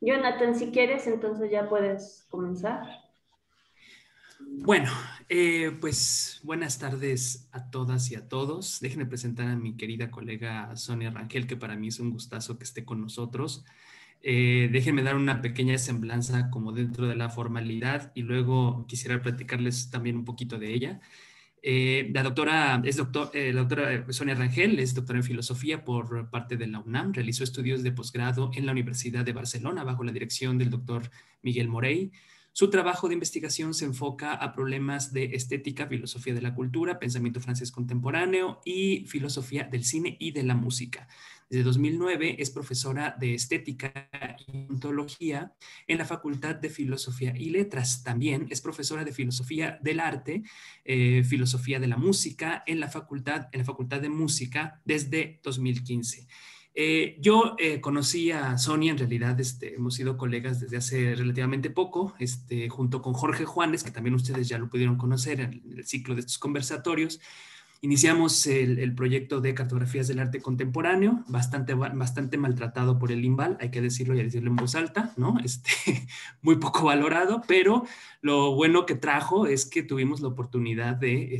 Jonathan, si quieres, entonces ya puedes comenzar. Bueno, pues buenas tardes a todas y a todos. Déjenme presentar a mi querida colega Sonia Rangel, que para mí es un gustazo que esté con nosotros. Déjenme dar una pequeña semblanza como dentro de la formalidad y luego quisiera platicarles también un poquito de ella. La doctora Sonia Rangel es doctora en filosofía por parte de la UNAM. Realizó estudios de posgrado en la Universidad de Barcelona bajo la dirección del doctor Miguel Morey. Su trabajo de investigación se enfoca a problemas de estética, filosofía de la cultura, pensamiento francés contemporáneo y filosofía del cine y de la música. Desde 2009 es profesora de estética y ontología en la Facultad de Filosofía y Letras. También es profesora de filosofía del arte, filosofía de la música en la Facultad de Música desde 2015. Yo conocí a Sonia, en realidad hemos sido colegas desde hace relativamente poco, junto con Jorge Juanes, que también ustedes ya lo pudieron conocer en el ciclo de estos conversatorios. Iniciamos el proyecto de cartografías del arte contemporáneo, bastante maltratado por el INVAL, hay que decirlo y decirlo en voz alta, ¿no? Muy poco valorado, pero lo bueno que trajo es que tuvimos la oportunidad de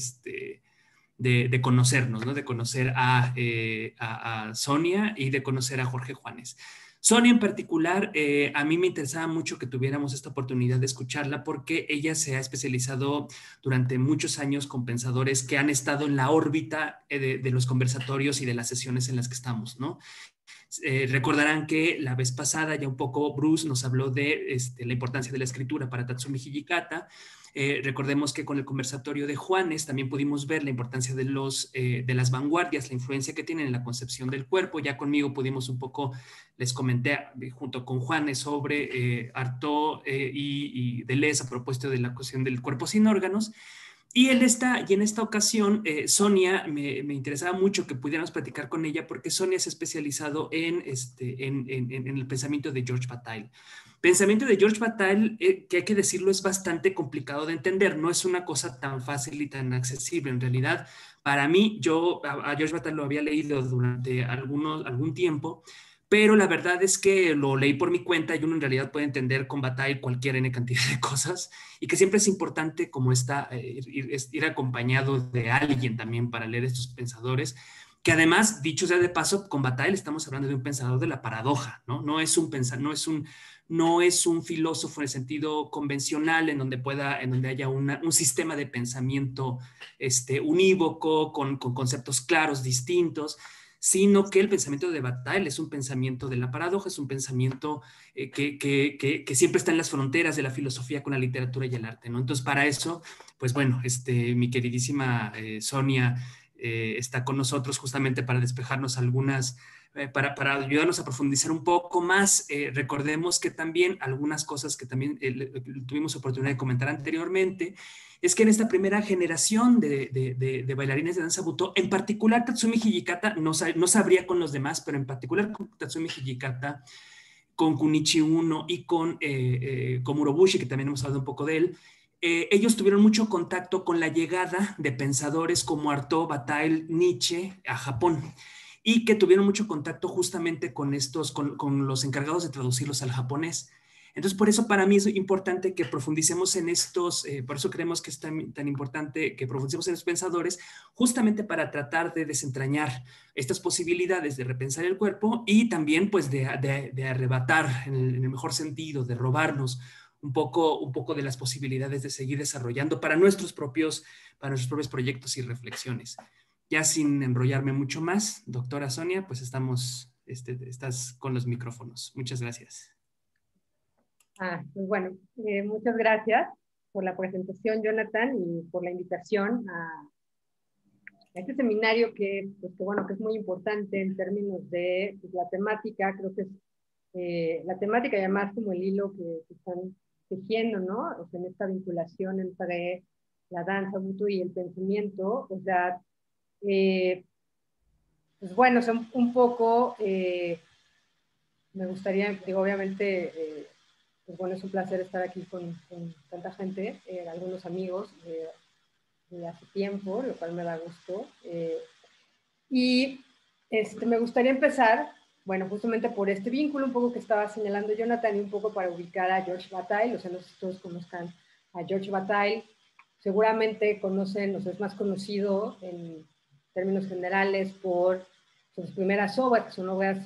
conocernos, ¿no? De conocer a Sonia y de conocer a Jorge Juanes. Sonia en particular, a mí me interesaba mucho que tuviéramos esta oportunidad de escucharla porque ella se ha especializado durante muchos años con pensadores que han estado en la órbita de los conversatorios y de las sesiones en las que estamos, ¿no? Recordarán que la vez pasada ya un poco Bruce nos habló de la importancia de la escritura para Tatsumi Hijikata. Recordemos que con el conversatorio de Juanes también pudimos ver la importancia de las vanguardias, la influencia que tienen en la concepción del cuerpo. Ya conmigo pudimos un poco, les comenté junto con Juanes sobre Artaud y Deleuze a propósito de la cuestión del cuerpo sin órganos. Y en esta ocasión, Sonia, me interesaba mucho que pudiéramos platicar con ella porque Sonia se ha especializado en el pensamiento de George Bataille. Pensamiento de George Bataille, que hay que decirlo, es bastante complicado de entender, no es una cosa tan fácil y tan accesible. En realidad, para mí, yo a George Bataille lo había leído durante algún tiempo, pero la verdad es que lo leí por mi cuenta y uno en realidad puede entender con Bataille cualquier N cantidad de cosas y que siempre es importante como ir acompañado de alguien también para leer estos pensadores, que además, dicho sea de paso, con Bataille estamos hablando de un pensador de la paradoja, ¿no? No es un filósofo en el sentido convencional en donde haya un sistema de pensamiento unívoco, con conceptos claros, distintos, sino que el pensamiento de Bataille es un pensamiento de la paradoja, es un pensamiento que siempre está en las fronteras de la filosofía con la literatura y el arte, ¿no? Entonces, para eso, pues bueno, mi queridísima Sonia está con nosotros justamente para despejarnos para ayudarnos a profundizar un poco más. Recordemos que también algunas cosas que también tuvimos oportunidad de comentar anteriormente, es que en esta primera generación de bailarines de danza Butoh, en particular Tatsumi Hijikata, no sabría con los demás, pero en particular con Tatsumi Hijikata, con Kunichi Uno y con Komuro Bushi, que también hemos hablado un poco de él, ellos tuvieron mucho contacto con la llegada de pensadores como Artaud, Bataille, Nietzsche a Japón y que tuvieron mucho contacto justamente con los encargados de traducirlos al japonés. Entonces, por eso para mí es importante que profundicemos en por eso creemos que es tan importante que profundicemos en los pensadores, justamente para tratar de desentrañar estas posibilidades de repensar el cuerpo y también pues de arrebatar en el mejor sentido, de robarnos un poco de las posibilidades de seguir desarrollando para nuestros propios proyectos y reflexiones. Ya sin enrollarme mucho más, doctora Sonia, pues estás con los micrófonos. Muchas gracias. Pues bueno, muchas gracias por la presentación, Jonathan, y por la invitación a este seminario bueno, que es muy importante en términos de pues, la temática. Creo que es la temática y además como el hilo que están tejiendo, ¿no? O sea, en esta vinculación entre la danza Butoh y el pensamiento. O sea, pues bueno, son un poco, me gustaría, digo, obviamente, pues bueno, es un placer estar aquí con tanta gente, algunos amigos de hace tiempo, lo cual me da gusto. Y me gustaría empezar bueno, justamente por este vínculo un poco que estaba señalando Jonathan y un poco para ubicar a Georges Bataille, o sea, no sé si todos conozcan a Georges Bataille, seguramente conocen, o sea, es más conocido en términos generales por sus primeras obras, que son obras,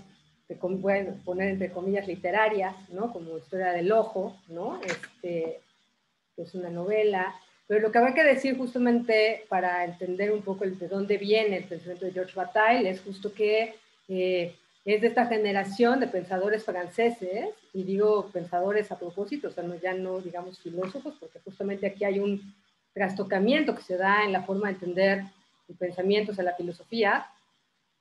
voy a poner entre comillas, literarias, ¿no? Como Historia del Ojo, ¿no? Que es una novela. Pero lo que habrá que decir justamente para entender un poco de dónde viene el pensamiento de Georges Bataille es justo que es de esta generación de pensadores franceses, y digo pensadores a propósito, o sea, ya no digamos filósofos, porque justamente aquí hay un trastocamiento que se da en la forma de entender el pensamiento, o sea, la filosofía,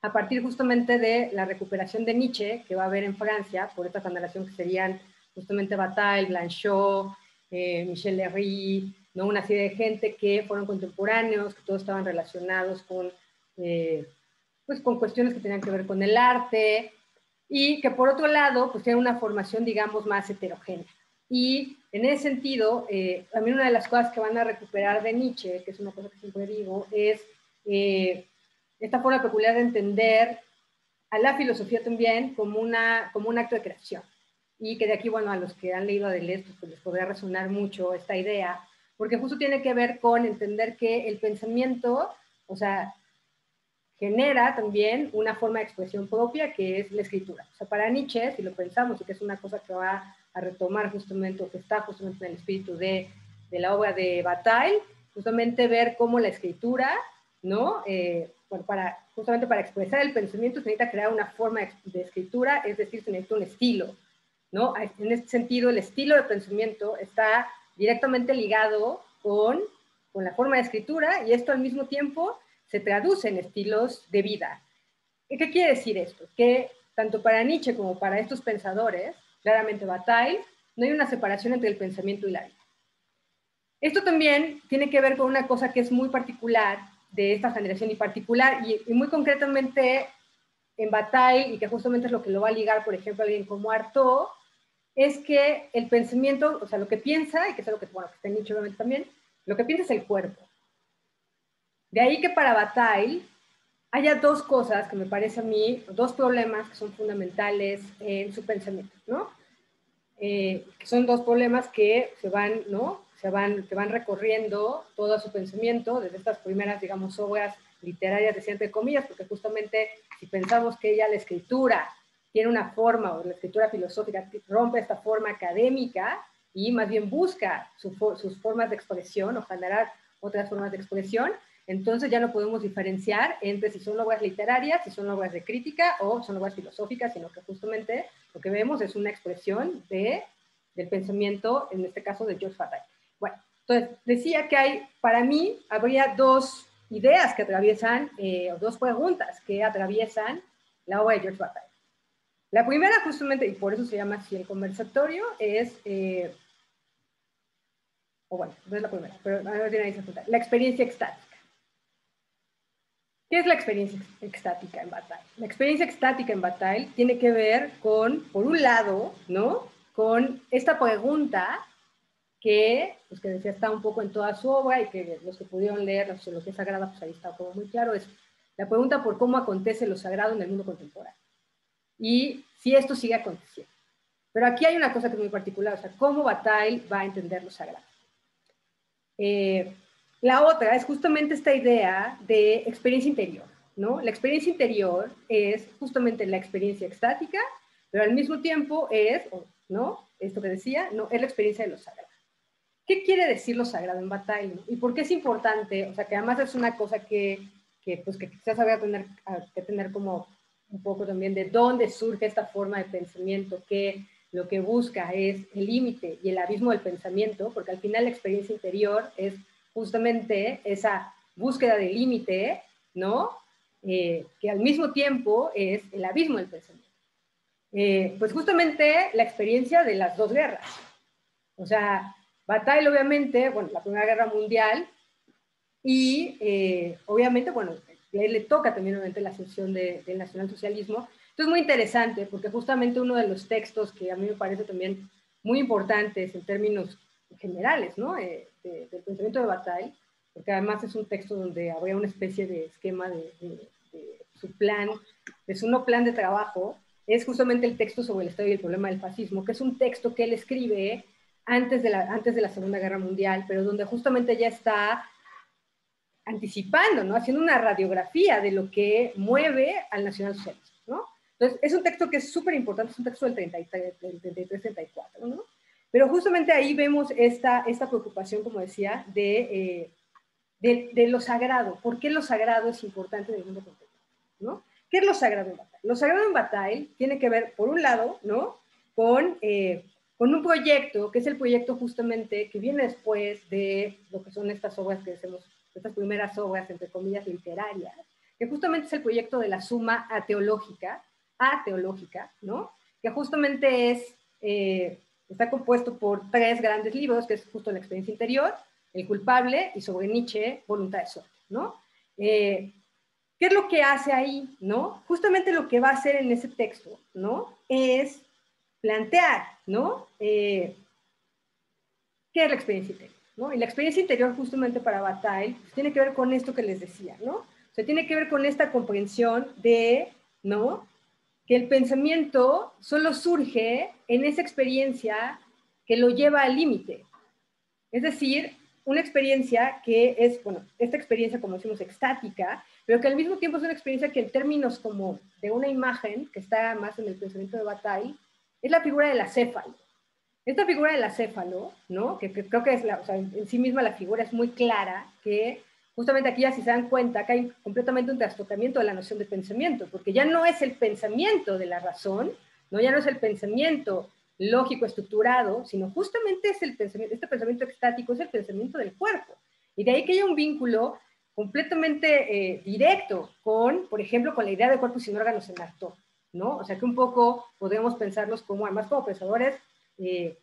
a partir justamente de la recuperación de Nietzsche, que va a haber en Francia, por esta generación que serían justamente Bataille, Blanchot, Michel Léry, ¿no? Una serie de gente que fueron contemporáneos, que todos estaban relacionados con, pues, con cuestiones que tenían que ver con el arte, y que por otro lado, pues tienen una formación, digamos, más heterogénea. Y en ese sentido, también una de las cosas que van a recuperar de Nietzsche, que es una cosa que siempre digo, es esta forma peculiar de entender a la filosofía también como un acto de creación. Y que de aquí, bueno, a los que han leído a Deleuze, pues les podrá resonar mucho esta idea, porque justo tiene que ver con entender que el pensamiento, o sea, genera también una forma de expresión propia que es la escritura. O sea, para Nietzsche, si lo pensamos, y que es una cosa que va a retomar justamente, o que está justamente en el espíritu de la obra de Bataille, justamente ver cómo la escritura, ¿no? Bueno, justamente para expresar el pensamiento se necesita crear una forma de escritura, es decir, se necesita un estilo, ¿no? En este sentido, el estilo de pensamiento está directamente ligado con la forma de escritura, y esto al mismo tiempo se traduce en estilos de vida. ¿Qué quiere decir esto? Que tanto para Nietzsche como para estos pensadores, claramente Bataille, no hay una separación entre el pensamiento y la vida. Esto también tiene que ver con una cosa que es muy particular de esta generación y particular, y muy concretamente en Bataille, y que justamente es lo que lo va a ligar, por ejemplo, a alguien como Artaud, es que el pensamiento, o sea, lo que piensa, y que es algo que, bueno, que está en Nietzsche obviamente también, lo que piensa es el cuerpo. De ahí que para Bataille haya dos cosas que me parece a mí, dos problemas que son fundamentales en su pensamiento, ¿no? Que son dos problemas que se van, ¿no? Que van recorriendo todo su pensamiento desde estas primeras, digamos, obras literarias, decía entre comillas, porque justamente si pensamos que ella, la escritura, tiene una forma, o la escritura filosófica rompe esta forma académica y más bien busca sus formas de expresión o generar otras formas de expresión, entonces ya no podemos diferenciar entre si son obras literarias, si son obras de crítica o son obras filosóficas, sino que justamente lo que vemos es una expresión del pensamiento, en este caso de Georges Bataille. Bueno, entonces decía que para mí, habría dos ideas que atraviesan, o dos preguntas que atraviesan la obra de Georges Bataille. La primera, justamente, y por eso se llama así el conversatorio, es, o bueno, no es la primera, pero la experiencia extática. ¿Qué es la experiencia extática en Bataille? La experiencia extática en Bataille tiene que ver con, por un lado, ¿no? Con esta pregunta pues que decía está un poco en toda su obra, y que los que pudieron leer la sociología sagrada, pues ahí está como muy claro, es la pregunta por cómo acontece lo sagrado en el mundo contemporáneo. Y si esto sigue aconteciendo. Pero aquí hay una cosa que es muy particular, o sea, cómo Bataille va a entender lo sagrado. La otra es justamente esta idea de experiencia interior, ¿no? La experiencia interior es justamente la experiencia extática, pero al mismo tiempo es, ¿no? Esto que decía, no, es la experiencia de lo sagrado. ¿Qué quiere decir lo sagrado en Bataille? ¿Y por qué es importante? O sea, que además es una cosa pues, que quizás habría que tener como un poco también de dónde surge esta forma de pensamiento, que lo que busca es el límite y el abismo del pensamiento, porque al final la experiencia interior es justamente esa búsqueda del límite, ¿no? Que al mismo tiempo es el abismo del pensamiento. Pues justamente la experiencia de las dos guerras. O sea, Bataille obviamente, bueno, la Primera Guerra Mundial, y obviamente, bueno, le toca también obviamente la ascensión del nacionalsocialismo. Entonces es muy interesante porque justamente uno de los textos que a mí me parece también muy importantes en términos generales, ¿no? Del pensamiento de Bataille, porque además es un texto donde habría una especie de esquema de su plan, de su no plan de trabajo, es justamente el texto sobre el estado y el problema del fascismo, que es un texto que él escribe antes de la Segunda Guerra Mundial, pero donde justamente ya está anticipando, ¿no? Haciendo una radiografía de lo que mueve al nacionalsocialismo, ¿no? Entonces, es un texto que es súper importante, es un texto del 33-34, ¿no? Pero justamente ahí vemos esta preocupación, como decía, de lo sagrado. ¿Por qué lo sagrado es importante en el mundo contemporáneo? ¿No? ¿Qué es lo sagrado en Bataille? Lo sagrado en Bataille tiene que ver, por un lado, ¿no? con un proyecto, que es el proyecto justamente que viene después de lo que son estas obras que hacemos, estas primeras obras, entre comillas, literarias, que justamente es el proyecto de la suma ateológica, ¿no? Que justamente está compuesto por 3 grandes libros, que es justo La experiencia interior, El culpable y sobre Nietzsche, Voluntad de suerte, ¿no? ¿Qué es lo que hace ahí, no? Justamente lo que va a hacer en ese texto, ¿no? Es plantear, ¿no? ¿Qué es la experiencia interior? ¿No? Y la experiencia interior justamente para Bataille pues, tiene que ver con esto que les decía, ¿no? O sea, tiene que ver con esta comprensión de, ¿no? Que el pensamiento solo surge en esa experiencia que lo lleva al límite. Es decir, una experiencia que es, bueno, esta experiencia, como decimos, extática, pero que al mismo tiempo es una experiencia que en términos como de una imagen, que está más en el pensamiento de Bataille, es la figura del acéfalo. Esta figura del acéfalo, ¿no? Que creo que es o sea, en sí misma la figura es muy clara, que justamente aquí ya si se dan cuenta que hay completamente un trastocamiento de la noción de pensamiento, porque ya no es el pensamiento de la razón, ¿no? Ya no es el pensamiento lógico, estructurado, sino justamente es el pensamiento, este pensamiento extático es el pensamiento del cuerpo. Y de ahí que haya un vínculo completamente directo con, por ejemplo, con la idea de cuerpos sin órganos en Artaud, ¿no? O sea que un poco podemos pensarlos como, además como pensadores, que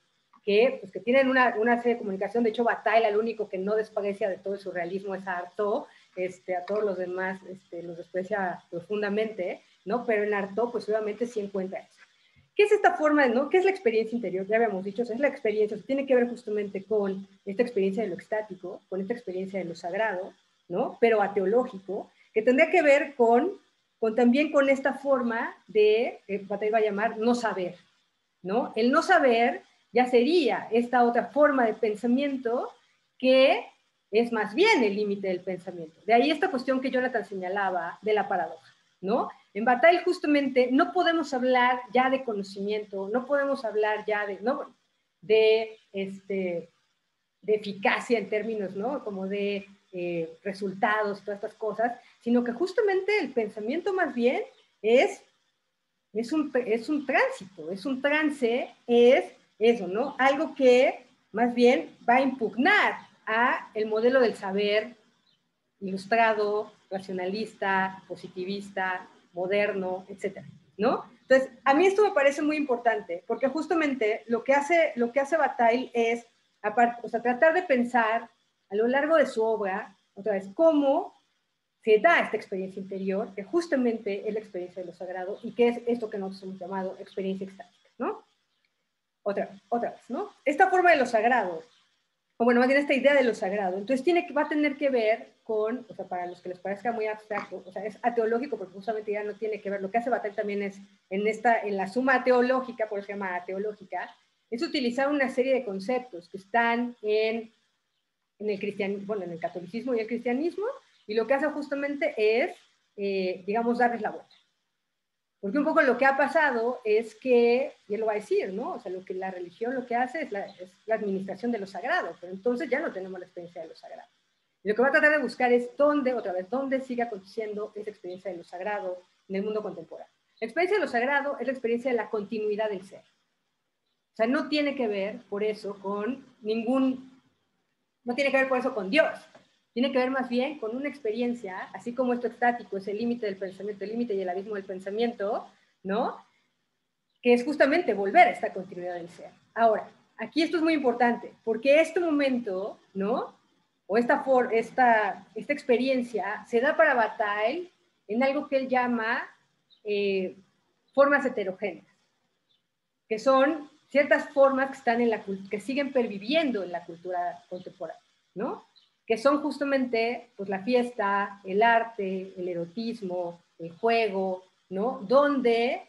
tienen una serie de comunicación. De hecho, Bataille, el único que no desprecia de todo el surrealismo es a Artaud, a todos los demás los desprecia profundamente, ¿no? Pero en Artaud, pues obviamente sí encuentra eso. ¿Qué es esta forma, ¿no? ¿Qué es la experiencia interior? Ya habíamos dicho, o sea, es la experiencia, o sea, tiene que ver justamente con esta experiencia de lo extático, con esta experiencia de lo sagrado, ¿no? Pero ateológico, que tendría que ver también con esta forma de, Bataille va a llamar, no saber, ¿no? El no saber ya sería esta otra forma de pensamiento que es más bien el límite del pensamiento. De ahí esta cuestión que Jonathan señalaba de la paradoja, ¿no? En Bataille justamente no podemos hablar ya de conocimiento, no podemos hablar ya de eficacia en términos, ¿no? Como de resultados, todas estas cosas, sino que justamente el pensamiento más bien es un tránsito, es un trance, es eso, ¿no? Algo que más bien va a impugnar a el modelo del saber ilustrado, racionalista, positivista, moderno, etcétera, ¿no? Entonces, a mí esto me parece muy importante, porque justamente lo que hace Bataille es, o sea, tratar de pensar a lo largo de su obra, otra vez, cómo se da esta experiencia interior, que justamente es la experiencia de lo sagrado, y que es esto que nosotros hemos llamado experiencia extática, ¿no? Otra vez, ¿no? Esta forma de lo sagrado, o bueno, más bien esta idea de lo sagrado, entonces va a tener que ver con, o sea, para los que les parezca muy abstracto, o sea, es ateológico porque justamente ya no tiene que ver, lo que hace Bataille también es, en la suma teológica, por eso se llama ateológica, es utilizar una serie de conceptos que están en el cristianismo, bueno, en el catolicismo y el cristianismo, y lo que hace justamente es, digamos, darles la vuelta. Porque un poco lo que ha pasado es que, y él lo va a decir, ¿no? O sea, lo que la religión lo que hace es la administración de lo sagrado, pero entonces ya no tenemos la experiencia de lo sagrado. Y lo que va a tratar de buscar es dónde sigue aconteciendo esa experiencia de lo sagrado en el mundo contemporáneo. La experiencia de lo sagrado es la experiencia de la continuidad del ser. O sea, no tiene que ver, por eso, no tiene que ver por eso con Dios. Tiene que ver más bien con una experiencia, así como esto estático es el límite del pensamiento, el límite y el abismo del pensamiento, ¿no? Que es justamente volver a esta continuidad del ser. Ahora, aquí esto es muy importante, porque este momento, ¿no? O esta experiencia se da para Bataille en algo que él llama formas heterogéneas, que son ciertas formas que están que siguen perviviendo en la cultura contemporánea, ¿no? Que son justamente pues, la fiesta, el arte, el erotismo, el juego, ¿no? Donde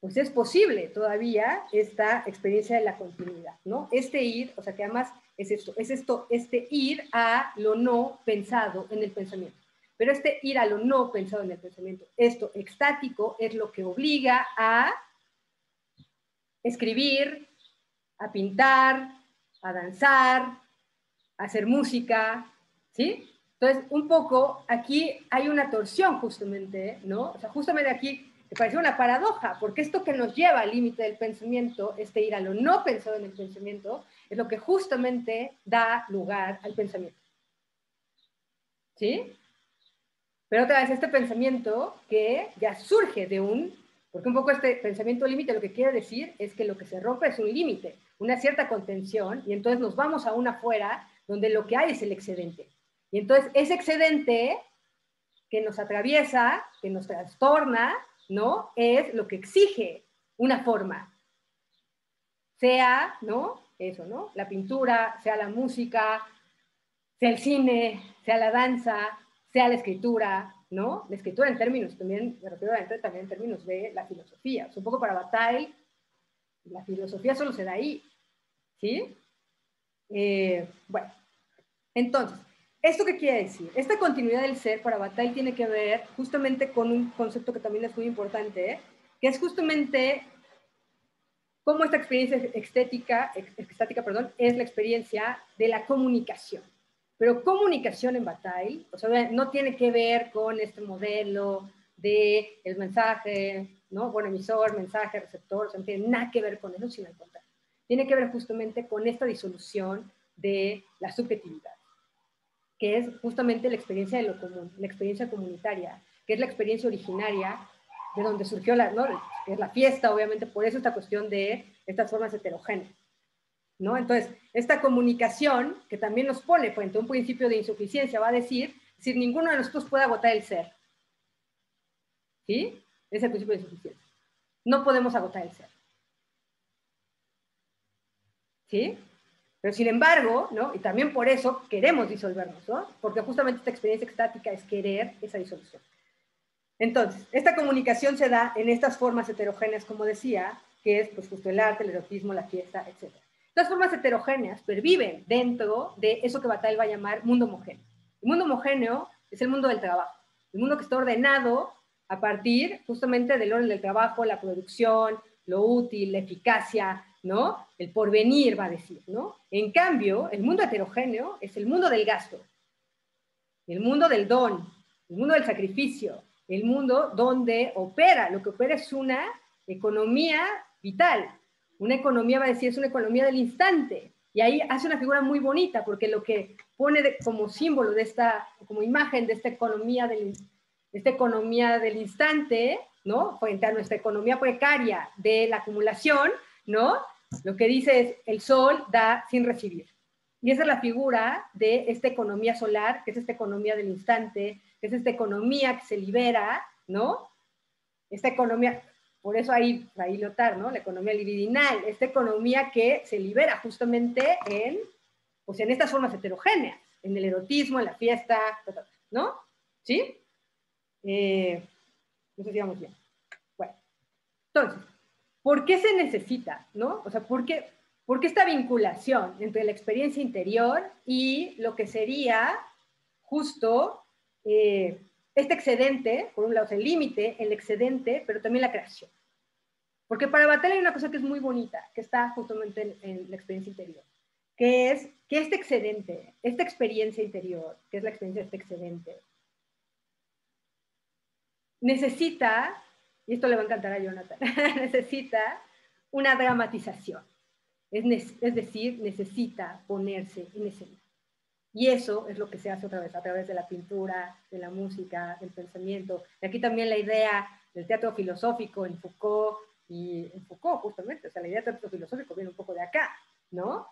pues es posible todavía esta experiencia de la continuidad, ¿no? Este ir, o sea, que además es esto, este ir a lo no pensado en el pensamiento. Pero este ir a lo no pensado en el pensamiento, esto extático, es lo que obliga a escribir, a pintar, a danzar, a hacer música, ¿sí? Entonces, un poco aquí hay una torsión justamente, ¿no? O sea, justamente aquí me parece una paradoja, porque esto que nos lleva al límite del pensamiento, este ir a lo no pensado en el pensamiento, es lo que justamente da lugar al pensamiento. ¿Sí? Pero otra vez, este pensamiento que ya surge de porque un poco este pensamiento límite lo que quiere decir es que lo que se rompe es un límite, una cierta contención, y entonces nos vamos a una afuera donde lo que hay es el excedente. Y entonces ese excedente que nos atraviesa, que nos trastorna, ¿no? Es lo que exige una forma. Sea, ¿no? Eso, ¿no? La pintura, sea la música, sea el cine, sea la danza, sea la escritura, ¿no? La escritura en términos, también, me refiero también en términos de la filosofía. O sea, un poco para Bataille, la filosofía solo se da ahí, ¿sí? Bueno, entonces, ¿esto qué quiere decir? Esta continuidad del ser para Bataille tiene que ver justamente con un concepto que también es muy importante, que es justamente cómo esta experiencia estática, es la experiencia de la comunicación. Pero comunicación en Bataille, o sea, no tiene que ver con este modelo de el mensaje, ¿no? Bueno, emisor, mensaje, receptor, o sea, no tiene nada que ver con eso, sino al contrario. Tiene que ver justamente con esta disolución de la subjetividad, que es justamente la experiencia de lo común, la experiencia comunitaria, que es la experiencia originaria de donde surgió ¿no? Que es la fiesta, obviamente, por eso esta cuestión de estas formas heterogéneas, ¿no? Entonces, esta comunicación que también nos pone frente a un principio de insuficiencia va a decir, ninguno de nosotros puede agotar el ser, ¿sí? Es el principio de insuficiencia. No podemos agotar el ser, ¿sí? Pero sin embargo, ¿no? Y también por eso queremos disolvernos, ¿no? Porque justamente esta experiencia extática es querer esa disolución. Entonces, esta comunicación se da en estas formas heterogéneas, como decía, que es pues, justo el arte, el erotismo, la fiesta, etc. Las formas heterogéneas perviven dentro de eso que Bataille va a llamar mundo homogéneo. El mundo homogéneo es el mundo del trabajo, el mundo que está ordenado a partir justamente del orden del trabajo, la producción, lo útil, la eficacia, ¿no? El porvenir, va a decir, ¿no? En cambio, el mundo heterogéneo es el mundo del gasto, el mundo del don, el mundo del sacrificio, el mundo donde opera, lo que opera es una economía vital. Una economía, va a decir, es una economía del instante. Y ahí hace una figura muy bonita, porque lo que pone como símbolo de esta, como imagen de esta economía del instante, ¿no? Frente a nuestra economía precaria de la acumulación, ¿no? Lo que dice es, el sol da sin recibir. Y esa es la figura de esta economía solar, que es esta economía del instante, que es esta economía que se libera, ¿no? Esta economía, por eso ahí Lyotard, ¿no? La economía libidinal, esta economía que se libera justamente pues en estas formas heterogéneas, en el erotismo, en la fiesta, ¿no? ¿Sí? No sé si vamos bien. Bueno, entonces, ¿por qué se necesita, no? O sea, ¿por qué esta vinculación entre la experiencia interior y lo que sería justo este excedente, por un lado, el límite, el excedente, pero también la creación? Porque para Bataille hay una cosa que es muy bonita, que está justamente en la experiencia interior, que es que este excedente, esta experiencia interior, que es la experiencia de este excedente, necesita, y esto le va a encantar a Jonathan, necesita una dramatización. Es decir, necesita ponerse en escena. Y eso es lo que se hace otra vez a través de la pintura, de la música, del pensamiento. Y aquí también la idea del teatro filosófico en Foucault, y en Foucault justamente, o sea, la idea del teatro filosófico viene un poco de acá, ¿no?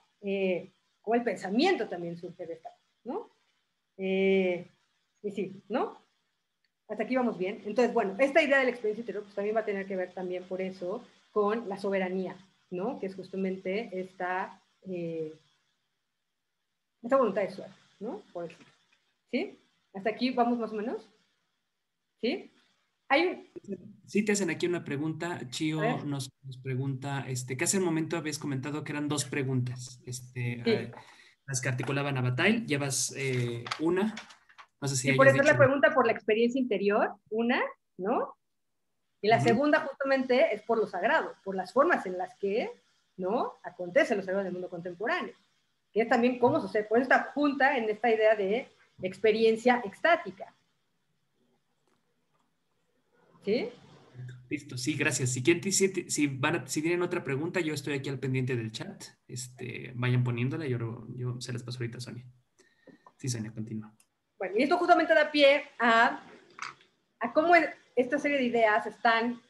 Como el pensamiento también surge de esta, ¿no? Y sí, ¿no? Hasta aquí vamos bien. Entonces, bueno, esta idea de la experiencia interior pues, también va a tener que ver también por eso con la soberanía, ¿no? Que es justamente esta voluntad de suerte, ¿no? Por ejemplo. ¿Sí? ¿Hasta aquí vamos más o menos? ¿Sí? Sí, te hacen aquí una pregunta. Chío nos pregunta, que hace un momento habías comentado que eran 2 preguntas, Sí. las que articulaban a Bataille. Llevas una, no sé si Sí, por hayas eso es dicho. la pregunta por la experiencia interior, una, ¿no? Y la segunda justamente es por lo sagrado, por las formas en las que, ¿no?, acontece lo sagrado en el mundo contemporáneo, que es también cómo sucede, por eso está junta en esta idea de experiencia extática. ¿Sí? Listo, sí, gracias. Si tienen otra pregunta, yo estoy aquí al pendiente del chat. Vayan poniéndola, yo se las paso ahorita a Sonia. Sí, Sonia, continúa. Bueno, y esto justamente da pie a cómo esta serie de ideas están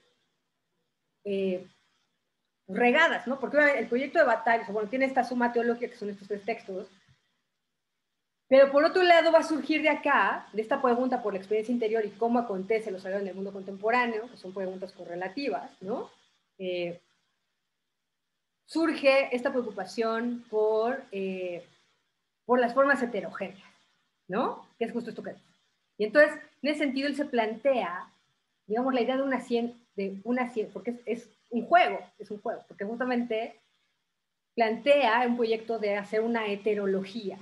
regadas, ¿no? Porque el proyecto de Bataille, bueno, tiene esta suma teológica que son estos 3 textos, pero por otro lado va a surgir de acá, de esta pregunta por la experiencia interior y cómo acontece lo sagrado en el mundo contemporáneo, que son preguntas correlativas, ¿no? Surge esta preocupación por las formas heterogéneas, ¿no? Que es justo esto que dice. Y entonces, en ese sentido, él se plantea, digamos, la idea de una ciencia, porque es un juego, porque justamente plantea un proyecto de hacer una heterología.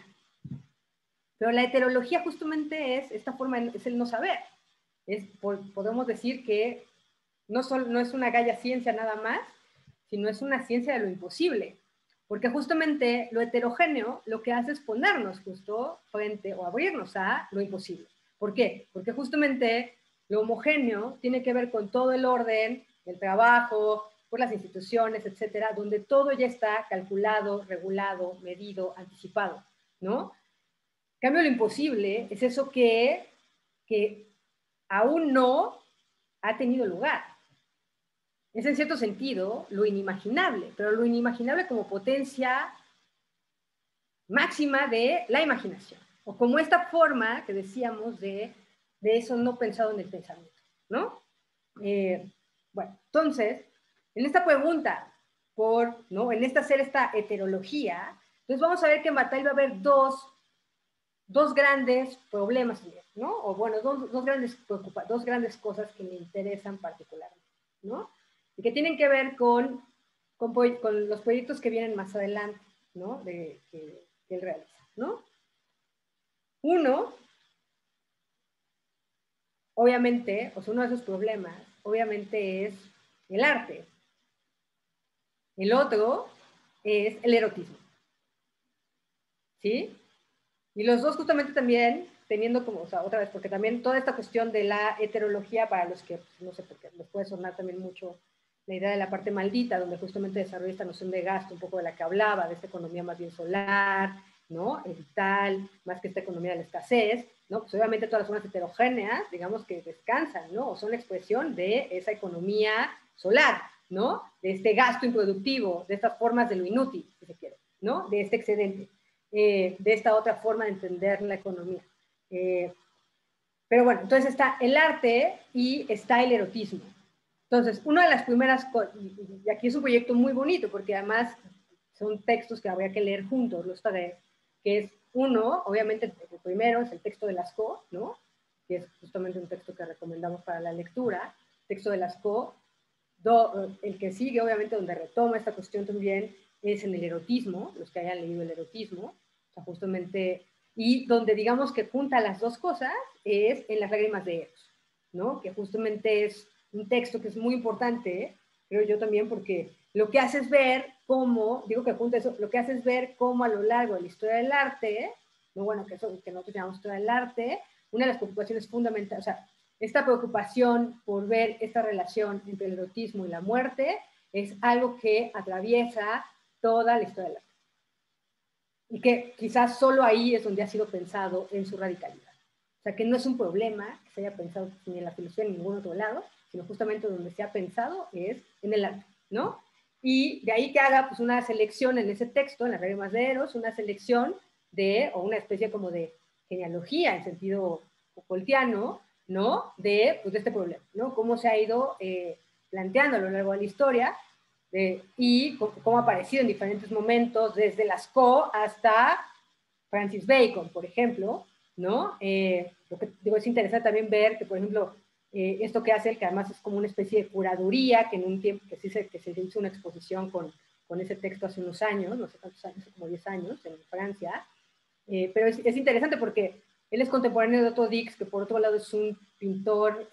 Pero la heterología justamente es esta forma, es el no saber. Podemos decir que no es una gaya ciencia nada más, sino es una ciencia de lo imposible. Porque justamente lo heterogéneo lo que hace es ponernos justo frente o abrirnos a lo imposible. ¿Por qué? Porque justamente lo homogéneo tiene que ver con todo el orden, el trabajo, por las instituciones, etcétera, donde todo ya está calculado, regulado, medido, anticipado, ¿no? En cambio, lo imposible es eso que aún no ha tenido lugar. Es en cierto sentido lo inimaginable, pero lo inimaginable como potencia máxima de la imaginación, o como esta forma que decíamos de eso no pensado en el pensamiento, ¿no? Bueno, entonces, en esta pregunta, ¿no?, en hacer esta heterología, entonces vamos a ver que en Bataille va a haber dos grandes problemas, ¿no? O bueno, dos grandes cosas que me interesan particularmente, ¿no? Y que tienen que ver con los proyectos que vienen más adelante, ¿no? Que él realiza, ¿no? Uno, obviamente, o sea, uno de esos problemas, obviamente es el arte. El otro es el erotismo, ¿sí? Y los dos justamente también teniendo como, o sea, otra vez, porque también toda esta cuestión de la heterología, para los que, pues, no sé, porque les puede sonar también mucho la idea de la parte maldita, donde justamente desarrolla esta noción de gasto, un poco de la que hablaba, de esta economía más bien solar, ¿no? Vital, más que esta economía de la escasez, ¿no? Pues obviamente todas las formas heterogéneas, digamos que descansan, ¿no? O son la expresión de esa economía solar, ¿no? De este gasto improductivo, de estas formas de lo inútil, si se quiere, ¿no? De este excedente. De esta otra forma de entender la economía. Pero bueno, entonces está el arte y está el erotismo. Entonces, una de las primeras cosas, y aquí es un proyecto muy bonito, porque además son textos que habría que leer juntos, los tres, que es uno, obviamente el primero es el texto de Lascaux, ¿no? Que es justamente un texto que recomendamos para la lectura, texto de Lascaux. El que sigue, obviamente, donde retoma esta cuestión también, es en el erotismo, los que hayan leído el erotismo, o sea, justamente, y donde digamos que junta las dos cosas es en Las lágrimas de Eros, ¿no? Que justamente es un texto que es muy importante, creo yo también, porque lo que hace es ver cómo, digo que junta eso, lo que hace es ver cómo a lo largo de la historia del arte, ¿no? Bueno, que nosotros llamamos historia del arte, una de las preocupaciones fundamentales, o sea, esta preocupación por ver esta relación entre el erotismo y la muerte es algo que atraviesa toda la historia del arte. Y que quizás solo ahí es donde ha sido pensado en su radicalidad. O sea, que no es un problema que se haya pensado ni en la filosofía ni en ningún otro lado, sino justamente donde se ha pensado es en el arte, ¿no? Y de ahí que haga pues una selección en ese texto, en Las lágrimas de Eros, una selección o una especie como de genealogía en sentido Foucaultiano, ¿no? De este problema, ¿no? Cómo se ha ido planteando a lo largo de la historia y cómo ha aparecido en diferentes momentos, desde Lascaux hasta Francis Bacon, por ejemplo, ¿no? Lo que digo, es interesante también ver que, por ejemplo, Esto que hace él, que además es como una especie de curaduría, que en un tiempo, que se hizo una exposición con ese texto hace unos años, no sé cuántos años, como 10 años, en Francia. Pero es interesante porque él es contemporáneo de Otto Dix, que por otro lado es un pintor,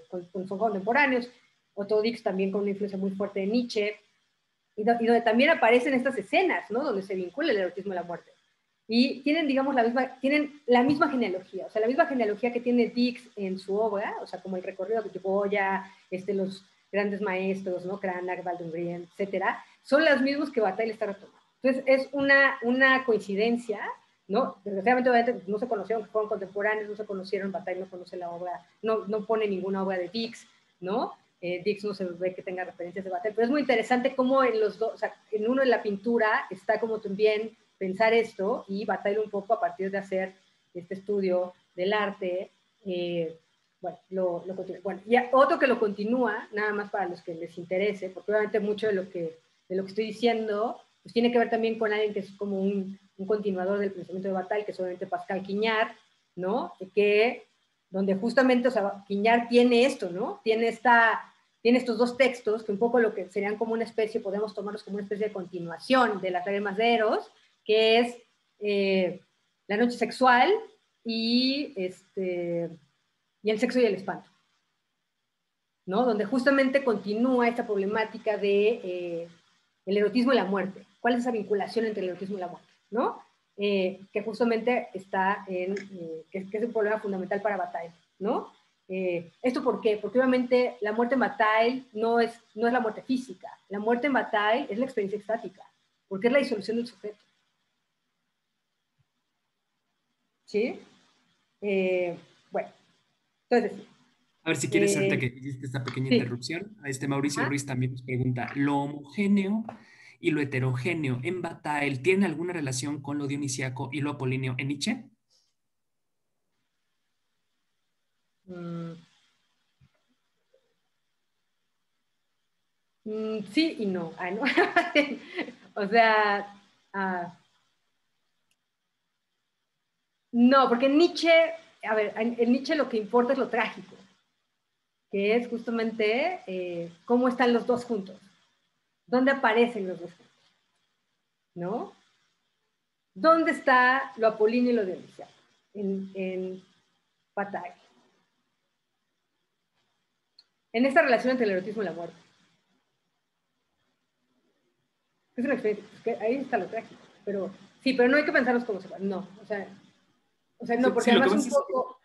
son contemporáneos. Otto Dix también con una influencia muy fuerte de Nietzsche, y donde también aparecen estas escenas, ¿no? Donde se vincula el erotismo y la muerte. Y tienen, digamos, tienen la misma genealogía, o sea, la misma genealogía que tiene Dix en su obra, o sea, como el recorrido de Goya, los grandes maestros, ¿no? Cranach, Valdemar, etcétera, son los mismos que Bataille está retomando. Entonces, es una coincidencia, ¿no? Desgraciadamente, obviamente, no se conocieron, fueron contemporáneos, no se conocieron, Bataille no conoce la obra, no pone ninguna obra de Dix, ¿no? Dix no se ve que tenga referencias de Bataille, pero es muy interesante cómo en los dos, o sea, en uno en la pintura está como también pensar esto, y Bataille un poco a partir de hacer este estudio del arte, bueno, lo continúa. Bueno, y otro que lo continúa, nada más para los que les interese, porque obviamente mucho de lo que estoy diciendo, pues tiene que ver también con alguien que es como un continuador del pensamiento de Bataille, que es obviamente Pascal Quignard, ¿no? Donde justamente, o sea, Quignard tiene esto, ¿no? Tiene estos dos textos que un poco lo que serían como una especie, podemos tomarlos como una especie de continuación de las lágrimas de Eros, que es la noche sexual y el sexo y el espanto, ¿no? Donde justamente continúa esta problemática de el erotismo y la muerte. ¿Cuál es esa vinculación entre el erotismo y la muerte? ¿No? Que justamente está que es un problema fundamental para Bataille, ¿no? ¿Esto por qué? Porque obviamente la muerte en Bataille no es la muerte física. La muerte en Bataille es la experiencia extática, porque es la disolución del sujeto. ¿Sí? Bueno, entonces... A ver si quieres, ahorita que hiciste esta pequeña sí. interrupción, Mauricio Ruiz también nos pregunta, ¿lo homogéneo y lo heterogéneo en Bataille tiene alguna relación con lo dionisíaco y lo apolíneo en Nietzsche? Sí y no. ¿No? O sea, no, porque en Nietzsche, a ver, en Nietzsche lo que importa es lo trágico, que es justamente cómo están los dos juntos, dónde aparecen los dos juntos, ¿no? ¿Dónde está lo apolíneo y lo dionisíaco? En Bataille. En esta relación entre el erotismo y la muerte. Es una experiencia, es que ahí está lo trágico, pero sí, pero no hay que pensarlos como se van, no, o sea, no, porque sí, además un poco,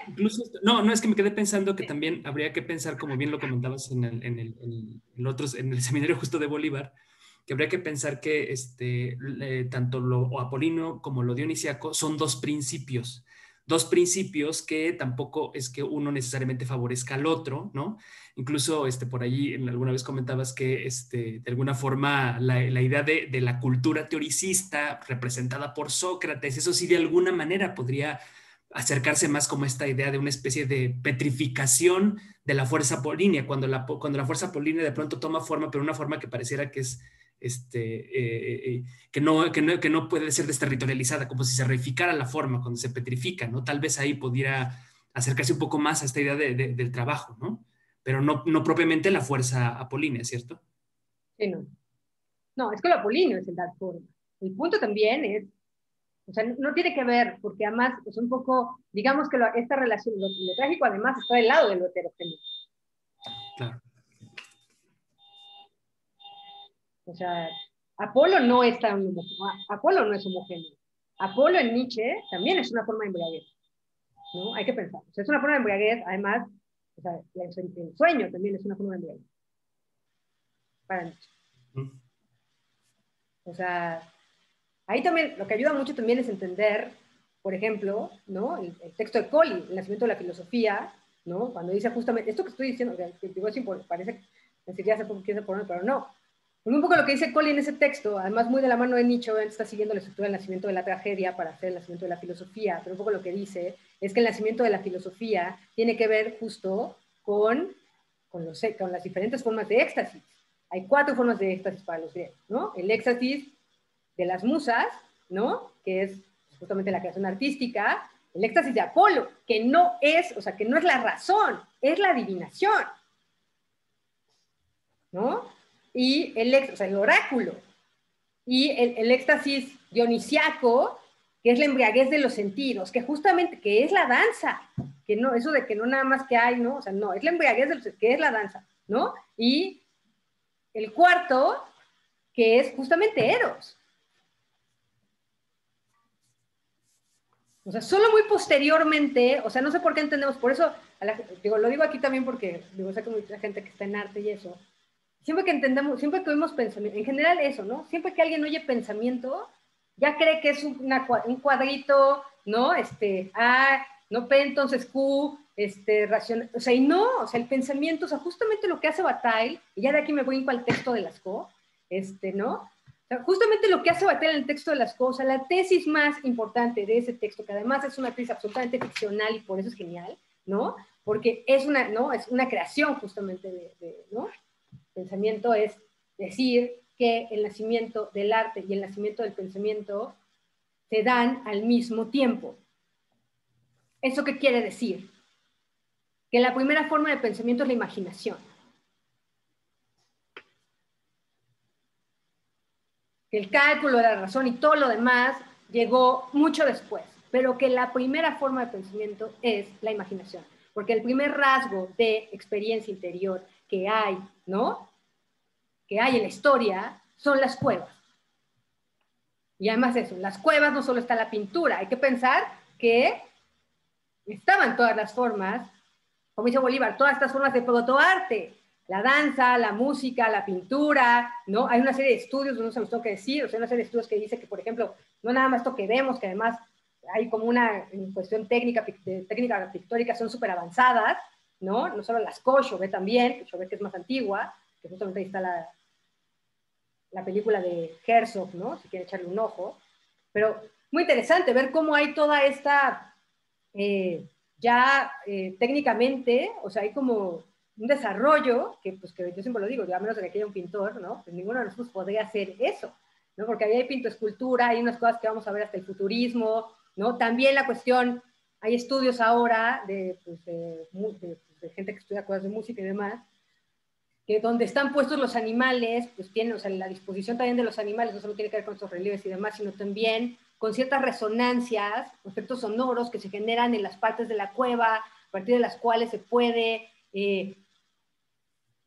incluso, no, es que me quedé pensando que también habría que pensar, como bien lo comentabas en el seminario justo de Bolívar, que habría que pensar que tanto lo apolíneo como lo dionisíaco son dos principios que tampoco es que uno necesariamente favorezca al otro, ¿no? Incluso por allí alguna vez comentabas que de alguna forma la idea de la cultura teoricista representada por Sócrates, eso sí de alguna manera podría acercarse más como esta idea de una especie de petrificación de la fuerza apolínea, cuando la fuerza apolínea de pronto toma forma, pero una forma que pareciera que es que no puede ser desterritorializada, como si se reificara la forma cuando se petrifica, ¿no? Tal vez ahí pudiera acercarse un poco más a esta idea del trabajo, ¿no? Pero no propiamente la fuerza apolínea, ¿cierto? Sí, no. No, es que lo apolíneo es el dar forma. El punto también es, o sea, no tiene que ver, porque además es un poco, digamos que esta relación, lo trágico además está del lado de lo heterogéneo. Claro. O sea, Apolo no es tan homogéneo. Apolo no es homogéneo. Apolo en Nietzsche también es una forma de embriaguez, ¿no? Hay que pensar. O sea, es una forma de embriaguez, además, o sea, el sueño también es una forma de embriaguez. Para Nietzsche. O sea, ahí también, lo que ayuda mucho también es entender, por ejemplo, ¿no? El texto de Colli, El nacimiento de la filosofía, ¿no? Cuando dice justamente, esto que estoy diciendo, que digo, parece que ya sé por qué se pone, pero no. Un poco lo que dice Colli en ese texto, además muy de la mano de Nietzsche, está siguiendo la estructura del nacimiento de la tragedia para hacer el nacimiento de la filosofía, pero un poco lo que dice es que el nacimiento de la filosofía tiene que ver justo con las diferentes formas de éxtasis. Hay 4 formas de éxtasis para los griegos, ¿no? El éxtasis de las musas, ¿no? Que es justamente la creación artística, el éxtasis de Apolo, que no es, o sea, que no es la razón, es la adivinación, ¿no? Y o sea, el oráculo, y el éxtasis dionisiaco, que es la embriaguez de los sentidos, que justamente, que es la danza, que no, eso de que no nada más que hay, ¿no? O sea, no, es la embriaguez de los sentidos, que es la danza, ¿no? Y el cuarto, que es justamente Eros. O sea, solo muy posteriormente, o sea, no sé por qué entendemos, por eso, digo, lo digo aquí también porque, digo, sé que mucha gente que está en arte y eso, siempre que entendemos, siempre que oímos pensamiento, en general eso, ¿no? Siempre que alguien oye pensamiento, ya cree que es un cuadrito, ¿no? No P, entonces Q, racional, o sea, y no, o sea, el pensamiento, o sea, justamente lo que hace Bataille, y ya de aquí me brinco al texto de Lascaux, ¿no? O sea, justamente lo que hace Bataille en el texto de Lascaux, o sea, la tesis más importante de ese texto, que además es una tesis absolutamente ficcional y por eso es genial, ¿no? Porque es una, ¿no? Es una creación justamente ¿no? Pensamiento es decir que el nacimiento del arte y el nacimiento del pensamiento se dan al mismo tiempo. ¿Eso qué quiere decir? Que la primera forma de pensamiento es la imaginación. Que el cálculo de la razón y todo lo demás llegó mucho después, pero que la primera forma de pensamiento es la imaginación. Porque el primer rasgo de experiencia interior que hay, ¿no? Que hay en la historia son las cuevas. Y además eso, en las cuevas no solo está la pintura, hay que pensar que estaban todas las formas, como dice Bolívar, todas estas formas de protoarte, la danza, la música, la pintura, ¿no? Hay una serie de estudios, no se los tengo que decir, o sea, una serie de estudios que dice que, por ejemplo, no nada más esto que vemos, que además hay como una en cuestión técnica pictórica, son súper avanzadas, ¿no? No solo las Chauvet también, Chauvet que es más antigua, que justamente ahí está la película de Herzog, ¿no? Si quieren echarle un ojo. Pero muy interesante ver cómo hay toda esta, técnicamente, o sea, hay como un desarrollo, pues, que yo siempre lo digo, a menos de que haya un pintor, ¿no? Pues ninguno de nosotros podría hacer eso, ¿no? Porque ahí hay pintoescultura, hay unas cosas que vamos a ver hasta el futurismo, ¿no? También la cuestión, hay estudios ahora de gente que estudia cosas de música y demás, que donde están puestos los animales, pues tienen, o sea, la disposición también de los animales no solo tiene que ver con estos relieves y demás, sino también con ciertas resonancias, efectos sonoros que se generan en las partes de la cueva, a partir de las cuales se puede